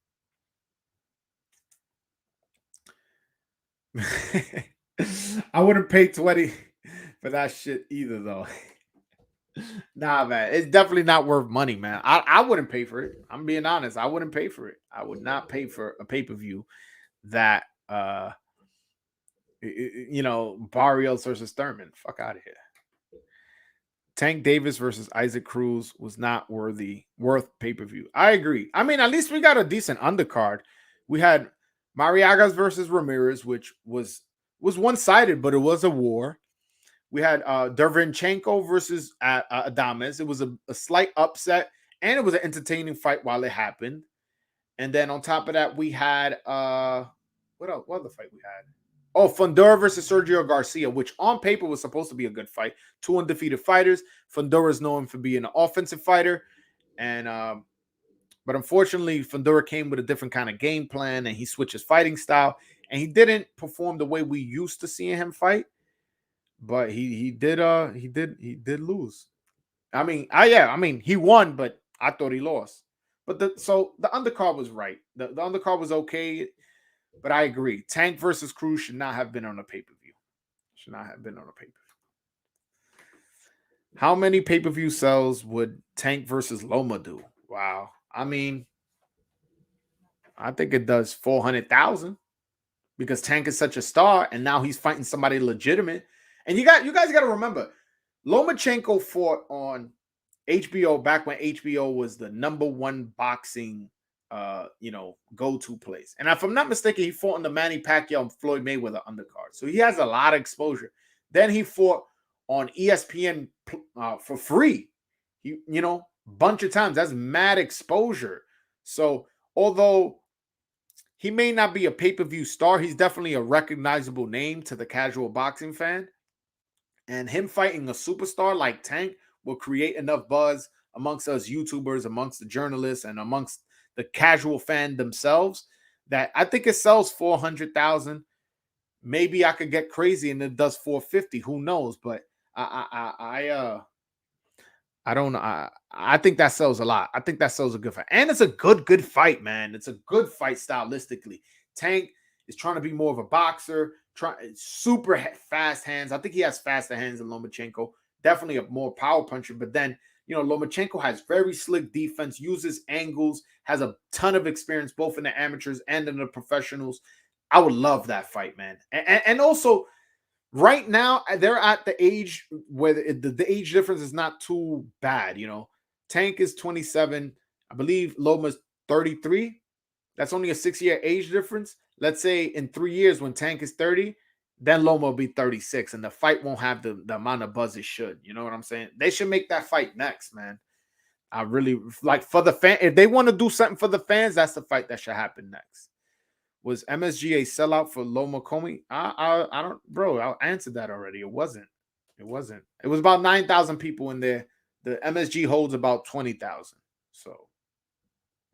I wouldn't pay 20 for that shit either, though. Nah, man, it's definitely not worth money, man. I wouldn't pay for it. I'm being honest. I wouldn't pay for it. I would not pay for a pay-per-view that Barrios versus Thurman. Fuck out of here. Tank Davis versus Isaac Cruz was not worth pay-per-view. I agree. I mean, at least we got a decent undercard. We had Mariagas versus Ramirez, which was one-sided, but it was a war. We had Dervinchenko versus Adames. It was a slight upset, and it was an entertaining fight while it happened. And then on top of that, we had what else? What other fight we had? Oh, Fundora versus Sergio Garcia, which on paper was supposed to be a good fight. Two undefeated fighters. Fundora is known for being an offensive fighter, and but unfortunately, Fundora came with a different kind of game plan, and he switched his fighting style, and he didn't perform the way we used to seeing him fight. But he did lose. I mean he won, but I thought he lost. But the undercard was right. The undercard was okay, but I agree. Tank versus Cruz should not have been on a pay-per-view. Should not have been on a pay-per-view. How many pay-per-view sales would Tank versus Loma do? Wow. I mean, I think it does 400,000 because Tank is such a star, and now he's fighting somebody legitimate. And you guys got to remember, Lomachenko fought on HBO back when HBO was the number one boxing, go-to place. And if I'm not mistaken, he fought on the Manny Pacquiao and Floyd Mayweather undercard. So he has a lot of exposure. Then he fought on ESPN for free. Bunch of times. That's mad exposure. So although he may not be a pay-per-view star, he's definitely a recognizable name to the casual boxing fan. And him fighting a superstar like Tank will create enough buzz amongst us YouTubers, amongst the journalists, and amongst the casual fan themselves that I think it sells 400,000. Maybe I could get crazy and it does 450. Who knows? But I don't know. I think that sells a lot. I think that sells a good fight. And it's a good fight, man. It's a good fight stylistically. Tank is trying to be more of a boxer, super fast hands. I think he has faster hands than Lomachenko. Definitely a more power puncher. But then, Lomachenko has very slick defense, uses angles, has a ton of experience both in the amateurs and in the professionals. I would love that fight, man. And also, right now, they're at the age where the age difference is not too bad. Tank is 27. I believe Loma's 33. That's only a 6-year age difference. Let's say in 3 years when Tank is 30, then Loma will be 36, and the fight won't have the amount of buzz it should. You know what I'm saying? They should make that fight next, man. I really like for the fan. If they want to do something for the fans, that's the fight that should happen next. Was MSG a sellout for Loma Comey? I don't, bro. I answered that already. It wasn't. It was about 9,000 people in there. The MSG holds about 20,000. So,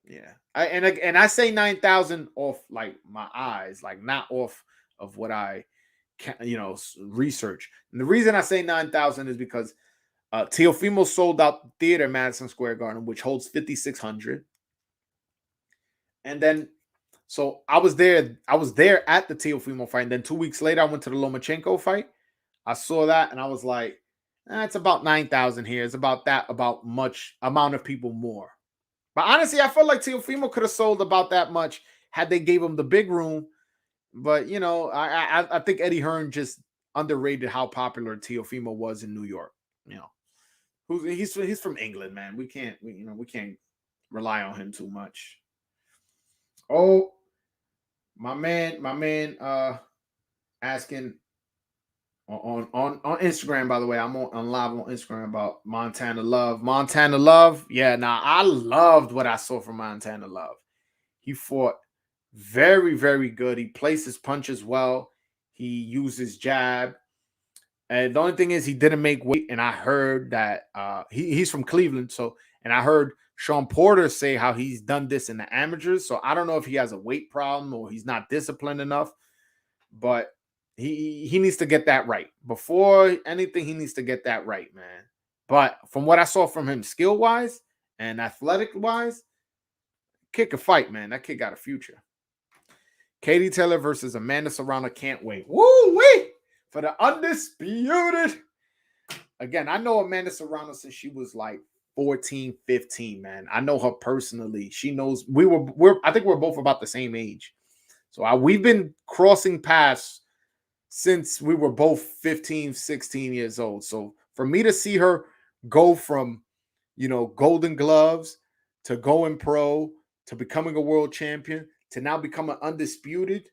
yeah. I say 9,000 off like my eyes, like not off of what I can, research. And the reason I say 9,000 is because Teofimo sold out theater Madison Square Garden, which holds 5,600. And then, so I was there at the Teofimo fight. And then 2 weeks later, I went to the Lomachenko fight. I saw that and I was like, it's about 9,000 here. It's about much amount of people more. But honestly, I felt like Teofimo could have sold about that much had they gave him the big room. But, I think Eddie Hearn just underrated how popular Teofimo was in New York. He's from England, man. We can't rely on him too much. Oh, my man asking on Instagram, by the way. I'm on live on Instagram about Montana Love. Yeah, I loved what I saw from Montana Love. He fought very, very good. He places punches well. He uses jab. And the only thing is he didn't make weight. And I heard that he's from Cleveland. And I heard Sean Porter say how he's done this in the amateurs. So I don't know if he has a weight problem or he's not disciplined enough. But he needs to get that right. Before anything, he needs to get that right, man. But from what I saw from him skill-wise and athletic-wise, Kid can fight, man. That kid got a future. Katie Taylor versus Amanda Serrano. Can't wait. Woo-wee! For the undisputed. Again, I know Amanda Serrano since she was like 14, 15, man. I know her personally. She knows I think we're both about the same age. So we've been crossing paths since we were both 15, 16 years old. So for me to see her go from, Golden Gloves to going pro to becoming a world champion to now becoming undisputed,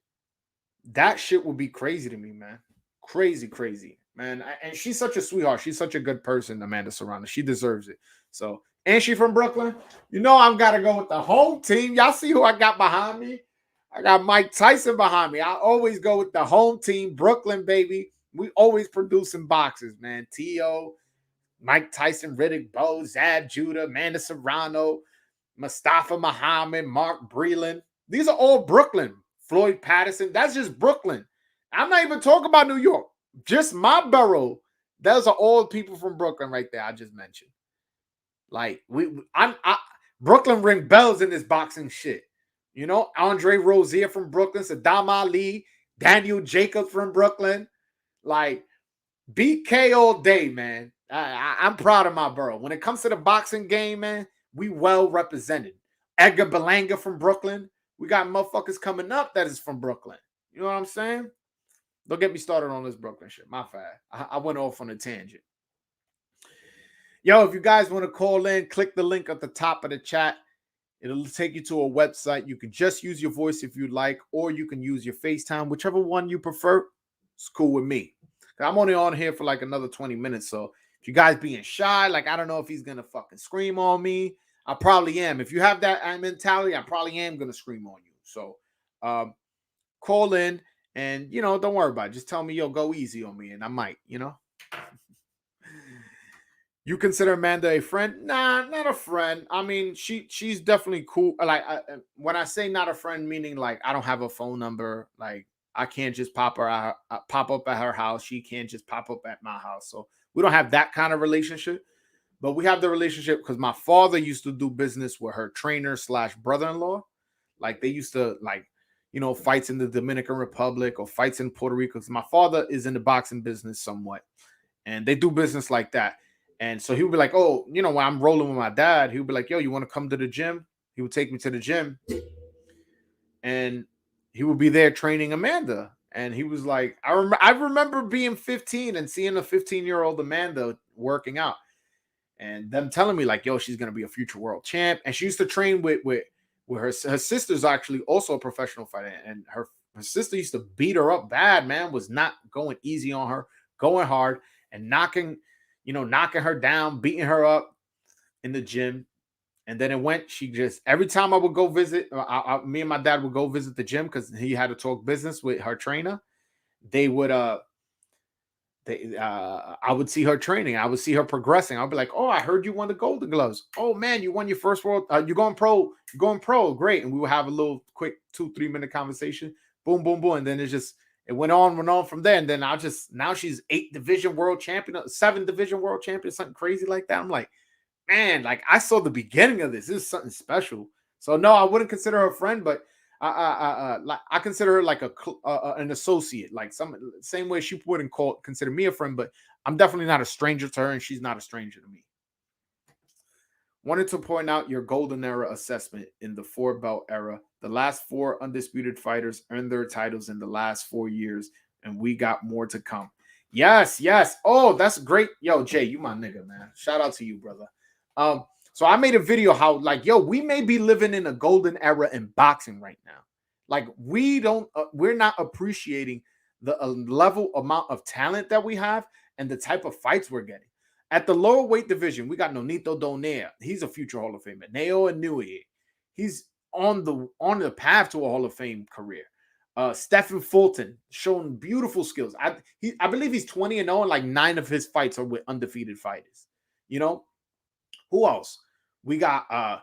that shit would be crazy to me, man. Crazy, crazy, man. And she's such a sweetheart. She's such a good person, Amanda Serrano. She deserves it. So, and she from Brooklyn. I'm got to go with the home team. Y'all see who I got behind me? I got Mike Tyson behind me. I always go with the home team, Brooklyn, baby. We always producing boxes, man. T.O., Mike Tyson, Riddick Bowe, Zab Judah, Amanda Serrano, Mustafa Muhammad, Mark Breland. These are all Brooklyn. Floyd Patterson. That's just Brooklyn. I'm not even talking about New York. Just my borough. Those are all people from Brooklyn right there I just mentioned. Like, Brooklyn ring bells in this boxing shit. Andre Rozier from Brooklyn, Saddam Ali, Daniel Jacobs from Brooklyn. Like, BK all day, man. I'm proud of my borough. When it comes to the boxing game, man, we well represented. Edgar Berlanga from Brooklyn. We got motherfuckers coming up that is from Brooklyn. You know what I'm saying? Don't get me started on this Brooklyn shit. My bad. I went off on a tangent. Yo, if you guys want to call in, click the link at the top of the chat. It'll take you to a website. You can just use your voice if you'd like, or you can use your FaceTime, whichever one you prefer. It's cool with me. I'm only on here for like another 20 minutes. So if you guys being shy, like I don't know if he's going to fucking scream on me. I probably am. If you have that mentality, I probably am going to scream on you. So call in and, don't worry about it. Just tell me, yo, go easy on me. And I might, You consider Amanda a friend? Nah, not a friend. I mean, she's definitely cool. Like when I say not a friend, meaning like I don't have a phone number. Like I can't just pop up at her house. She can't just pop up at my house. So we don't have that kind of relationship. But we have the relationship because my father used to do business with her trainer / brother-in-law. Like they used to fights in the Dominican Republic or fights in Puerto Rico. Because my father is in the boxing business somewhat. And they do business like that. And so he would be like, oh, when I'm rolling with my dad, he would be like, yo, you want to come to the gym? He would take me to the gym. And he would be there training Amanda. And he was like, I remember being 15 and seeing a 15-year-old Amanda working out. And them telling me like, yo, she's going to be a future world champ. And she used to train with her sister's actually also a professional fighter. And her sister used to beat her up bad, man, was not going easy on her, going hard and knocking her down, beating her up in the gym. And then every time I would go visit, me and my dad would go visit the gym because he had to talk business with her trainer. They would, I would see her training. I would see her progressing. I'd be like, oh, I heard you won the Golden Gloves. Oh man, you won your first world. You're going pro. You're going pro. Great. And we would have a little quick 2-3 minute conversation. Boom, boom, boom. And then it went on from there. And then now she's 8 division world champion, 7 division world champion, something crazy like that. I'm like, man, like I saw the beginning of this. This is something special. So no, I wouldn't consider her a friend, but I consider her like an associate, like same way she wouldn't consider me a friend, but I'm definitely not a stranger to her, and she's not a stranger to me. Wanted to point out your golden era assessment in the 4-belt era. The last 4 undisputed fighters earned their titles in the last 4 years, and we got more to come. Yes. Oh, that's great. Yo, Jay, you my nigga, man. Shout out to you, brother. So I made a video how like, yo, we may be living in a golden era in boxing right now. Like we're not appreciating the level amount of talent that we have and the type of fights we're getting. At the lower weight division, we got Nonito Donaire. He's a future Hall of Famer. Neo Inouye. He's on the path to a Hall of Fame career. Stephen Fulton showing beautiful skills. I believe he's 20-0 and like 9 of his fights are with undefeated fighters. Who else? We got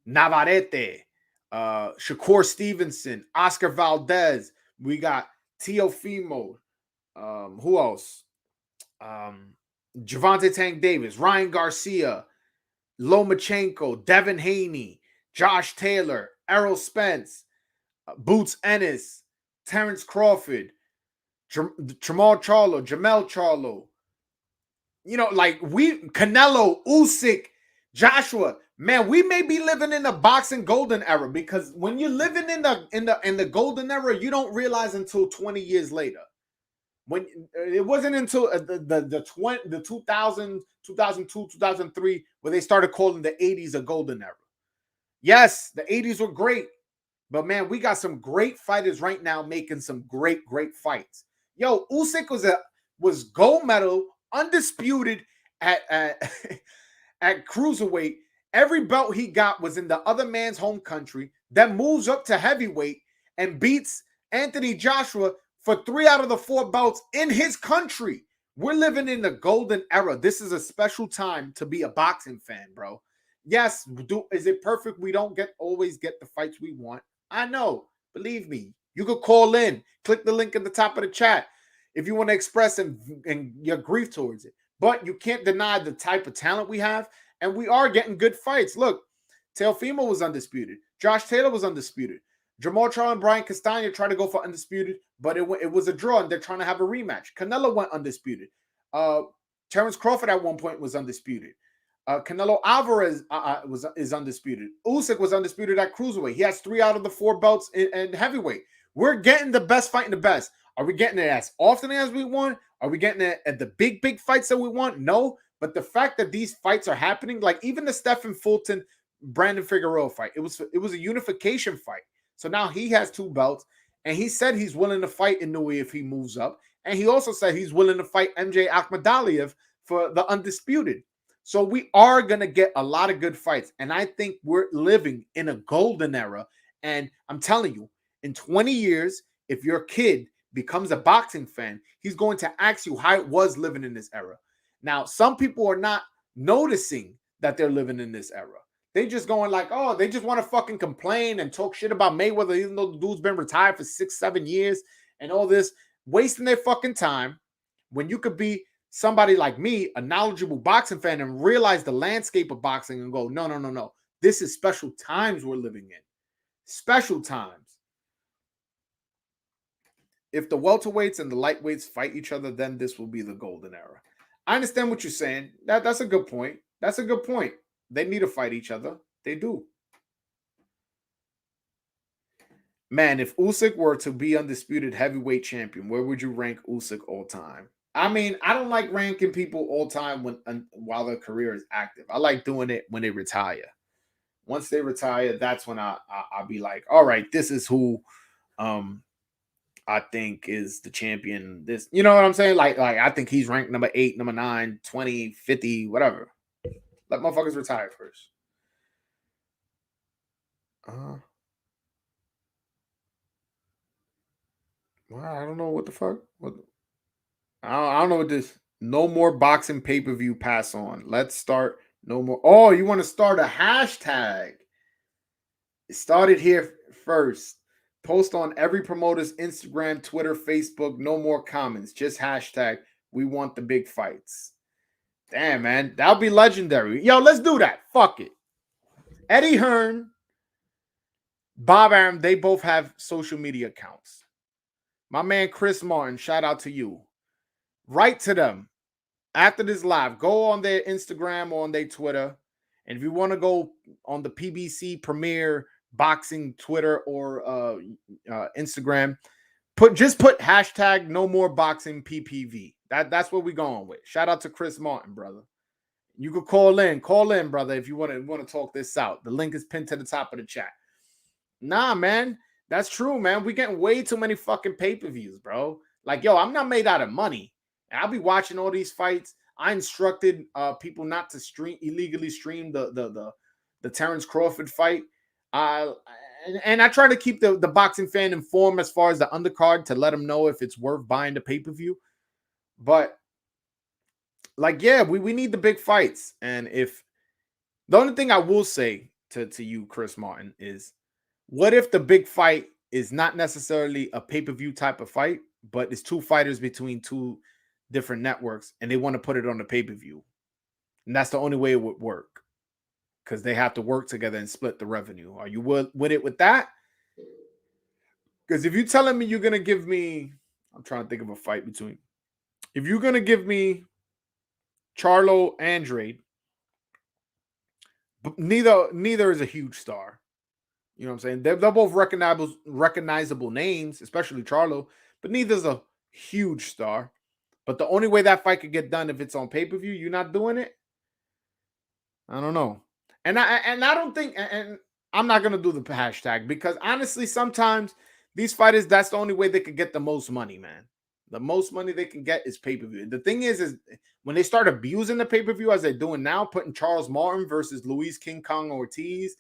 Navarrete, Shakur Stevenson, Oscar Valdez. We got Teofimo. Who else? Javante Tank Davis, Ryan Garcia, Lomachenko, Devin Haney, Josh Taylor, Errol Spence, Boots Ennis, Terrence Crawford, Jamel Charlo. Like Canelo, Usyk, Joshua. Man, we may be living in the boxing golden era, because when you're living in the golden era, you don't realize until 20 years later. When it wasn't until the 2000, 2002, 2003 where they started calling the 80s a golden era. Yes, the 80s were great, but man, we got some great fighters right now making some great fights. Yo, Usyk was gold medal, undisputed at at cruiserweight. Every belt he got was in the other man's home country. Then moves up to heavyweight and beats Anthony Joshua for 3 out of the 4 belts in his country. We're living in the golden era. This is a special time to be a boxing fan, bro. Yes, is it perfect? We don't always get the fights we want. I know. Believe me. You could call in. Click the link at the top of the chat if you want to express and your grief towards it. But you can't deny the type of talent we have. And we are getting good fights. Look, Teofimo was undisputed. Josh Taylor was undisputed. Jamal Charlo and Brian Castagna tried to go for undisputed, but it was a draw, and they're trying to have a rematch. Canelo went undisputed. Terrence Crawford at one point was undisputed. Canelo Alvarez is undisputed. Usyk was undisputed at cruiserweight. He has 3 out of the 4 belts in heavyweight. We're getting the best fighting the best. Are we getting it as often as we want? Are we getting it at the big fights that we want? No. But the fact that these fights are happening, like even the Stephen Fulton, Brandon Figueroa fight, it was a unification fight. So now he has 2 belts, and he said he's willing to fight Inoue if he moves up. And he also said he's willing to fight MJ Akhmadaliev for the undisputed. So we are going to get a lot of good fights. And I think we're living in a golden era. And I'm telling you, in 20 years, if your kid becomes a boxing fan, he's going to ask you how it was living in this era. Now, some people are not noticing that they're living in this era. They just going like, oh, they just want to fucking complain and talk shit about Mayweather, even though the dude's been retired for 6-7 years and all this, wasting their fucking time when you could be somebody like me, a knowledgeable boxing fan, and realize the landscape of boxing and go, no. This is special times we're living in. Special times. If the welterweights and the lightweights fight each other, then this will be the golden era. I understand what you're saying. That's a good point. That's a good point. They need to fight each other. They do. Man, if Usyk were to be undisputed heavyweight champion, where would you rank Usyk all time? I mean, I don't like ranking people all time while their career is active. I like doing it when they retire. Once they retire, that's when I'll be like, all right, this is who I think is the champion. This, you know what I'm saying? Like I think he's ranked number 8, number 9, 20, 50, whatever. Let motherfuckers retire first. Well, I don't know what the fuck. I don't know what this. No more boxing pay-per-view pass on. Let's start no more. Oh, you want to start a hashtag? It started here first. Post on every promoter's Instagram, Twitter, Facebook. No more comments. Just hashtag. We want the big fights. Damn, man. That'll be legendary. Yo, let's do that. Fuck it. Eddie Hearn, Bob Arum, they both have social media accounts. My man Chris Martin, shout out to you. Write to them after this live. Go on their Instagram or on their Twitter. And if you want to go on the PBC Premier Boxing Twitter or Instagram, just put hashtag no more boxing PPV. That's what we're going with. Shout out to Chris Martin, brother. You could call in, brother, if you want to talk this out. The link is pinned to the top of the chat. Nah, man, that's true, man. We getting way too many fucking pay-per-views, bro. Like, yo, I'm not made out of money. I'll be watching all these fights. I instructed people not to illegally stream the Terrence Crawford fight. And I try to keep the boxing fan informed as far as the undercard to let them know if it's worth buying the pay-per-view. But like, yeah, we need the big fights. And if the only thing I will say to you, Chris Martin, is what if the big fight is not necessarily a pay-per-view type of fight, but it's 2 fighters between 2 different networks and they want to put it on the pay-per-view? And that's the only way it would work. because they have to work together and split the revenue. Are you with it with that? Because if you're telling me you're gonna give me, I'm trying to think of a fight between. If you're gonna give me Charlo Andrade, neither is a huge star. You know what I'm saying? They're both recognizable names, especially Charlo, but neither's a huge star. But the only way that fight could get done if it's on pay-per-view, you're not doing it. I don't know. And I don't think, and I'm not gonna do the hashtag because honestly, sometimes these fighters, that's the only way they could get the most money, man. The most money they can get is pay-per-view. The thing is when they start abusing the pay-per-view as they're doing now, putting Charles Martin versus Luis King Kong Ortiz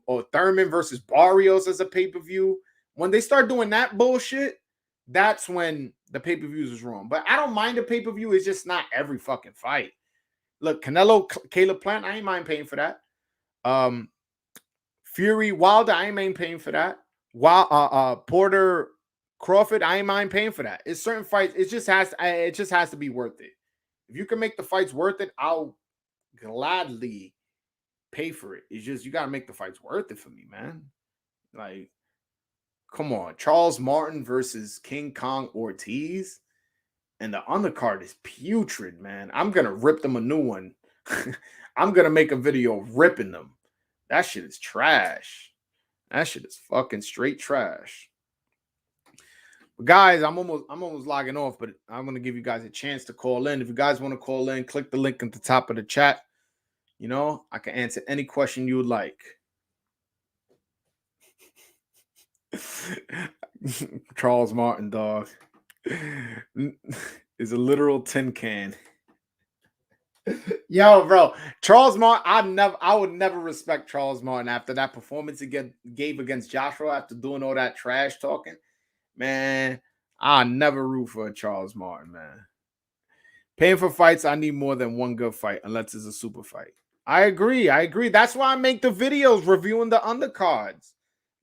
or Thurman versus Barrios as a pay-per-view, when they start doing that bullshit, that's when the pay-per-views is wrong. But I don't mind the pay-per-view. It's just not every fucking fight. Look, Canelo, Caleb Plant, I ain't mind paying for that. Fury, Wilder, I ain't mind paying for that. Porter, Crawford, I ain't mind paying for that. It's certain fights. It just has to be worth it. If you can make the fights worth it, I'll gladly pay for it. It's just you gotta make the fights worth it for me, man. Like, come on, Charles Martin versus King Kong Ortiz, and the undercard is putrid, man. I'm gonna rip them a new one. I'm gonna make a video ripping them. That shit is trash. That shit is fucking straight trash. But guys, I'm almost logging off, but I'm gonna give you guys a chance to call in. If you guys want to call in, click the link at the top of the chat. You know, I can answer any question you would like. Charles Martin, dog, is a literal tin can. Yo, bro, Charles Martin, I would never respect Charles Martin after that performance he gave against Joshua after doing all that trash talking. Man, I'll never root for a Charles Martin, man. Paying for fights, I need more than one good fight, unless it's a super fight. I agree. That's why I make the videos reviewing the undercards.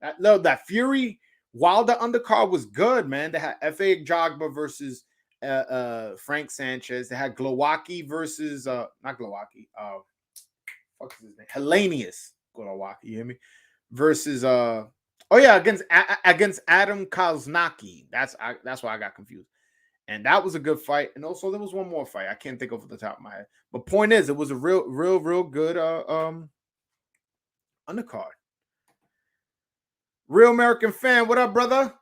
That Fury Wilder undercard was good, man. They had F.A. Jogba versus Frank Sanchez. They had Glowacki versus not Glowacki. What's his name? Hellenius Glowacki. You hear me? Versus against Adam Koznacki. That's why I got confused. And that was a good fight. And also there was one more fight. I can't think of the top of my head. But point is, it was a real good undercard. Real American Fan, what up, brother?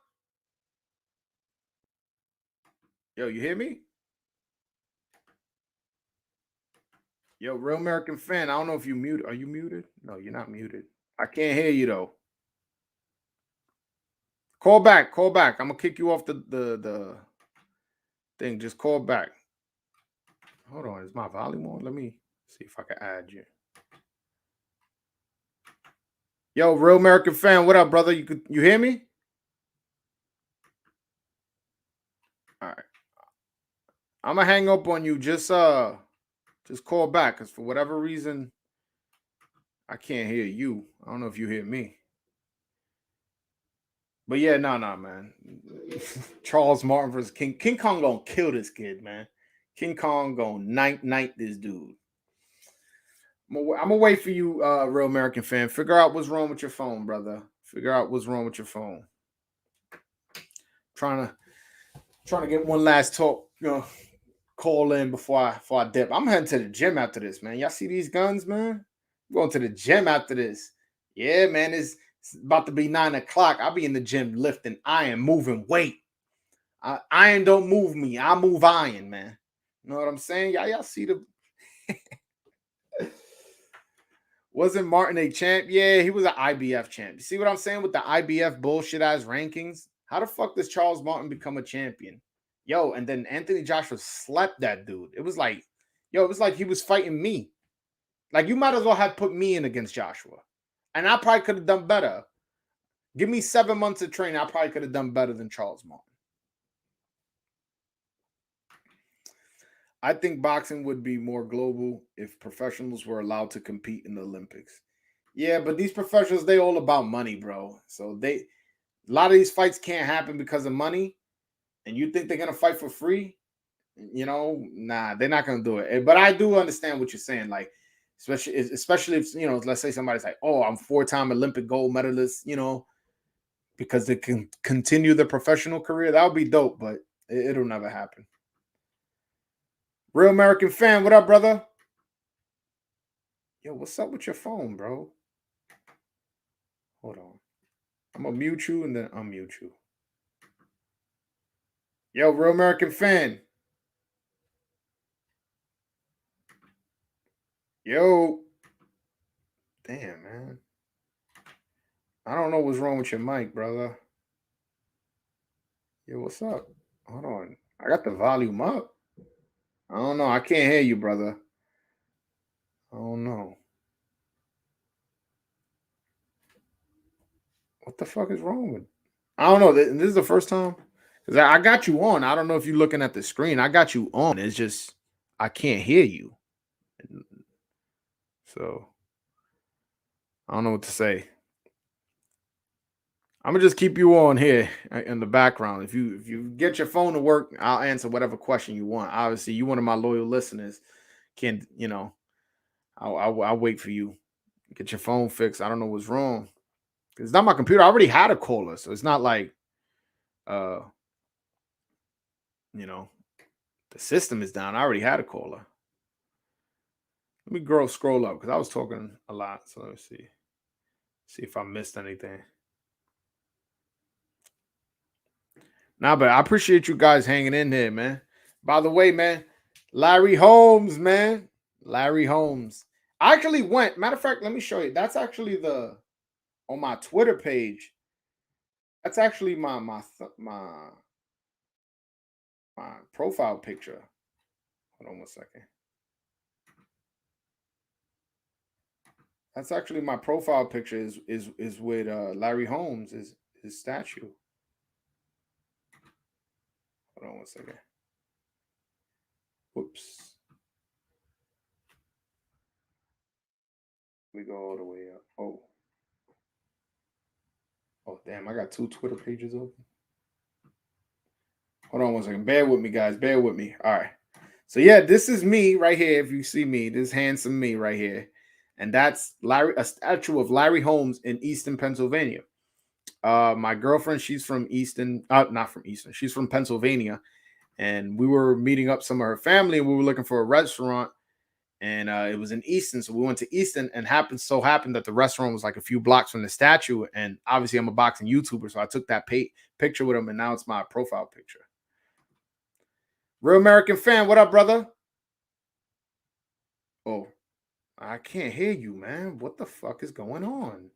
Yo, you hear me? Yo, Real American Fan, I don't know if you muted. Are you muted? No, you're not muted. I can't hear you though. Call back. I'm gonna kick you off the thing. Just call back. Hold on, is my volume on? Let me see if I can add you. Yo, Real American Fan, what up, brother? You hear me? All right. I'm gonna hang up on you. Just call back, because for whatever reason, I can't hear you. I don't know if you hear me. But yeah, no, man. Charles Martin versus King Kong gonna kill this kid, man. King Kong gonna night this dude. I'm gonna wait for you, Real American Fan. Figure out what's wrong with your phone, brother. Figure out what's wrong with your phone. Trying to get one last talk, call in before I dip. I'm heading to the gym after this, man. Y'all see these guns, man? I'm going to the gym after this. Yeah, man. It's about to be 9 o'clock. I'll be in the gym lifting iron, moving weight. Iron don't move me. I move iron, man. You know what I'm saying? Y'all see the Wasn't Martin a champ? Yeah, he was an IBF champ. You see what I'm saying with the IBF bullshit ass rankings? How the fuck does Charles Martin become a champion? Yo, and then Anthony Joshua slept that dude. It was like he was fighting me. Like, you might as well have put me in against Joshua. And I probably could have done better. Give me 7 months of training. I probably could have done better than Charles Martin. I think boxing would be more global if professionals were allowed to compete in the Olympics. Yeah, but these professionals, they all about money, bro. So a lot of these fights can't happen because of money. And you think they're going to fight for free? Nah, they're not going to do it. But I do understand what you're saying. Like, especially if, let's say somebody's like, oh, I'm 4-time Olympic gold medalist, because they can continue their professional career. That would be dope, but it'll never happen. Real American Fan, what up, brother? Yo, what's up with your phone, bro? Hold on. I'm gonna mute you and then unmute you. Yo, Real American Fan. Yo. Damn, man. I don't know what's wrong with your mic, brother. Yo, what's up? Hold on. I got the volume up. I don't know. I can't hear you, brother. I don't know. What the fuck is wrong with? I don't know. This is the first time because I got you on. I don't know if you're looking at the screen. I got you on. It's just I can't hear you. So I don't know what to say. I'm gonna just keep you on here in the background. If you get your phone to work, I'll answer whatever question you want. Obviously, you one of my loyal listeners. Can't I'll wait for you. Get your phone fixed. I don't know what's wrong. It's not my computer. I already had a caller, so it's not like the system is down. I already had a caller. Let me scroll up because I was talking a lot. So let's see if I missed anything. Nah, but I appreciate you guys hanging in there, man. By the way, man, Larry Holmes, man. Larry Holmes. I actually went. Matter of fact, let me show you. That's actually on my Twitter page. That's actually my profile picture. Hold on 1 second. That's actually my profile picture is with Larry Holmes, his statue. Hold on 1 second. Whoops. We go all the way up. Oh, damn. I got 2 Twitter pages open. Hold on 1 second. Bear with me, guys. Bear with me. All right. So, yeah, this is me right here. If you see me, this handsome me right here. And that's a statue of Larry Holmes in Easton, Pennsylvania. My girlfriend, she's from Easton. Not from Easton. She's from Pennsylvania. And we were meeting up some of her family. And we were looking for a restaurant. And it was in Easton. So we went to Easton and happened that the restaurant was like a few blocks from the statue. And obviously I'm a boxing YouTuber. So I took that picture with him. And now it's my profile picture. Real American Fan, what up, brother? Oh, I can't hear you, man. What the fuck is going on?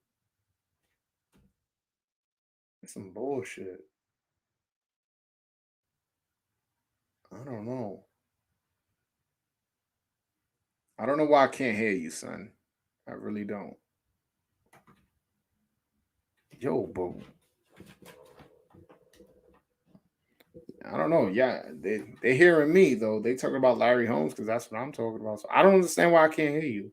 It's some bullshit. I don't know. I don't know why I can't hear you, son. I really don't. Yo, bro. I don't know. Yeah, they're hearing me though. They talking about Larry Holmes because that's what I'm talking about. So I don't understand why I can't hear you.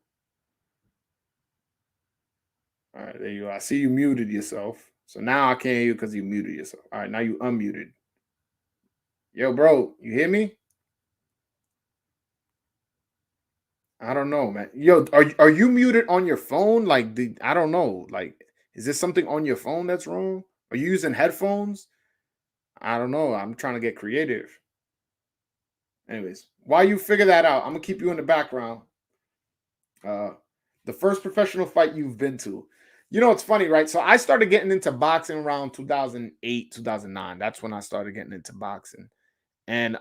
All right, there you go. I see you muted yourself. So now I can't hear you because you muted yourself. All right, now you unmuted. Yo, bro, you hear me? I don't know, man. Yo, are you muted on your phone? Like, I don't know. Like, is this something on your phone that's wrong? Are you using headphones? I don't know. I'm trying to get creative. Anyways, while you figure that out, I'm gonna keep you in the background. The first professional fight you've been to. It's funny, right? So I started getting into boxing around 2008, 2009. That's when I started getting into boxing. And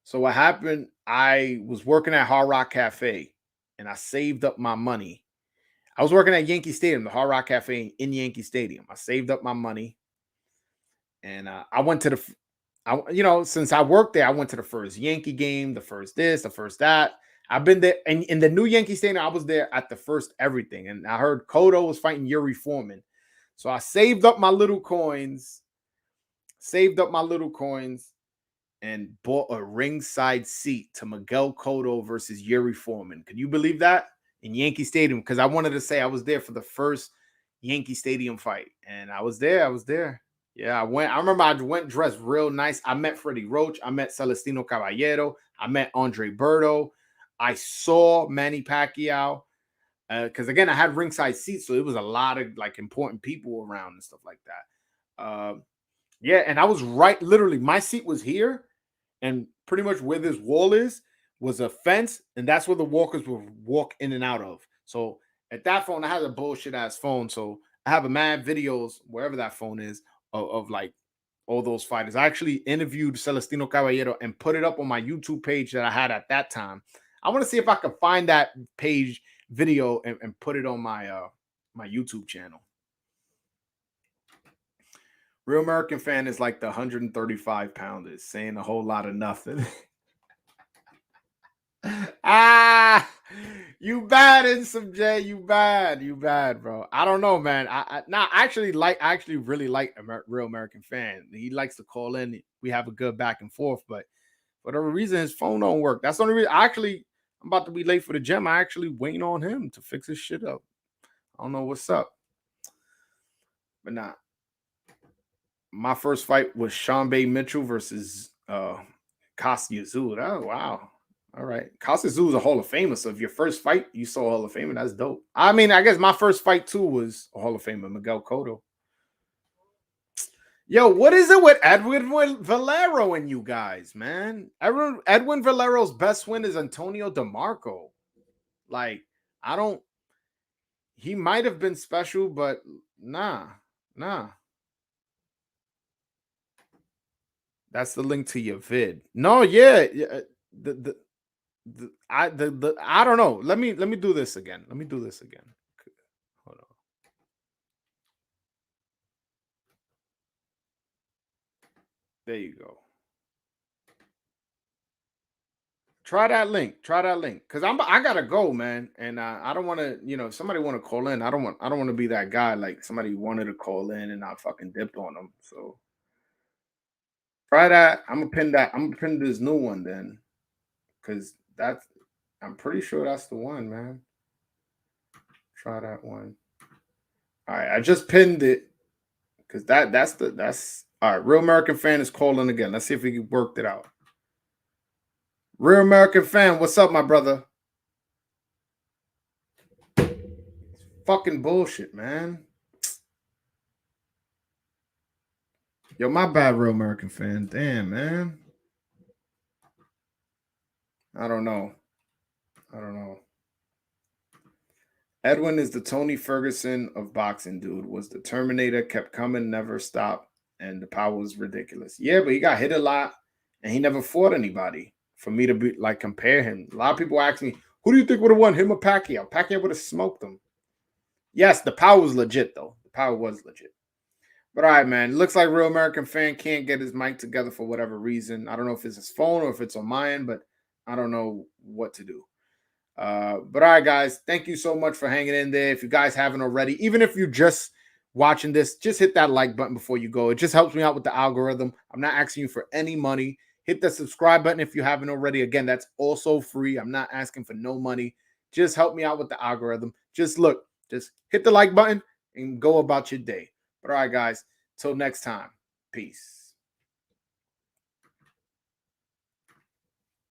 so what happened, I was working at Hard Rock Cafe and I saved up my money. I was working at Yankee Stadium, the Hard Rock Cafe in Yankee Stadium. I saved up my money and I went to since I worked there, I went to the first Yankee game, the first this, the first that. I've been there, and in the new Yankee Stadium, I was there at the first everything. And I heard Cotto was fighting Yuri Foreman. So I saved up my little coins, and bought a ringside seat to Miguel Cotto versus Yuri Foreman. Can you believe that? In Yankee Stadium, because I wanted to say I was there for the first Yankee Stadium fight. And I was there. Yeah, I remember I went dressed real nice. I met Freddie Roach. I met Celestino Caballero. I met Andre Berto. I saw Manny Pacquiao because again, I had ringside seats, so it was a lot of like important people around and stuff like that. Yeah, and I was right, literally, my seat was here, and pretty much where this wall is was a fence, and that's where the walkers would walk in and out of. So at that phone, I had a bullshit ass phone, so I have a mad videos wherever that phone is of like all those fighters. I actually interviewed Celestino Caballero and put it up on my YouTube page that I had at that time. I want to see if I can find that page video and put it on my my YouTube channel. Real American Fan is like the 135 pounders saying a whole lot of nothing. You bad, Insum J. You bad, bro. I don't know, man. I actually really like Real American Fan. He likes to call in. We have a good back and forth, but for whatever reason, his phone don't work. That's the only reason. I'm about to be late for the gym. I actually waiting on him to fix his shit up. I don't know what's up, but nah. My first fight was Sean Bay Mitchell versus Kostya Tszyu. Oh wow. All right. Kostya Tszyu is a Hall of Famer. So if your first fight you saw a Hall of Famer, that's dope. I mean, I guess my first fight too was a Hall of Famer, Miguel Cotto. Yo, what is it with Edwin Valero and you guys, man? Edwin Valero's best win is Antonio DeMarco. Like, I don't, he might have been special, but nah. That's the link to your vid. No, yeah. I don't know. Let me do this again. Hold on. There you go. Try that link. Cause I gotta go, man. And I don't want to, if somebody want to call in, I don't want to be that guy. Like somebody wanted to call in and I fucking dipped on them. So try that. I'm gonna pin this new one then. Cause I'm pretty sure that's the one, man. Try that one. All right, I just pinned it because that's all right. Real American Fan is calling again. Let's see if we worked it out. Real American Fan, what's up, my brother? Fucking bullshit, man. Yo, my bad, Real American Fan. Damn, man. I don't know. Edwin is the Tony Ferguson of boxing, dude. Was the Terminator, kept coming, never stopped, and the power was ridiculous. Yeah, but he got hit a lot, and he never fought anybody. For me to be like compare him, a lot of people ask me, "Who do you think would have won, him or Pacquiao?" Pacquiao would have smoked him. Yes, the power was legit, though. The power was legit. But all right, man. It looks like Real American Fan can't get his mic together for whatever reason. I don't know if it's his phone or if it's on my end, but I don't know what to do. But all right, guys, thank you so much for hanging in there. If you guys haven't already, even if you're just watching this, just hit that like button before you go. It just helps me out with the algorithm. I'm not asking you for any money. Hit the subscribe button if you haven't already. Again, that's also free. I'm not asking for no money. Just help me out with the algorithm. Just hit the like button and go about your day. But all right, guys, till next time, peace.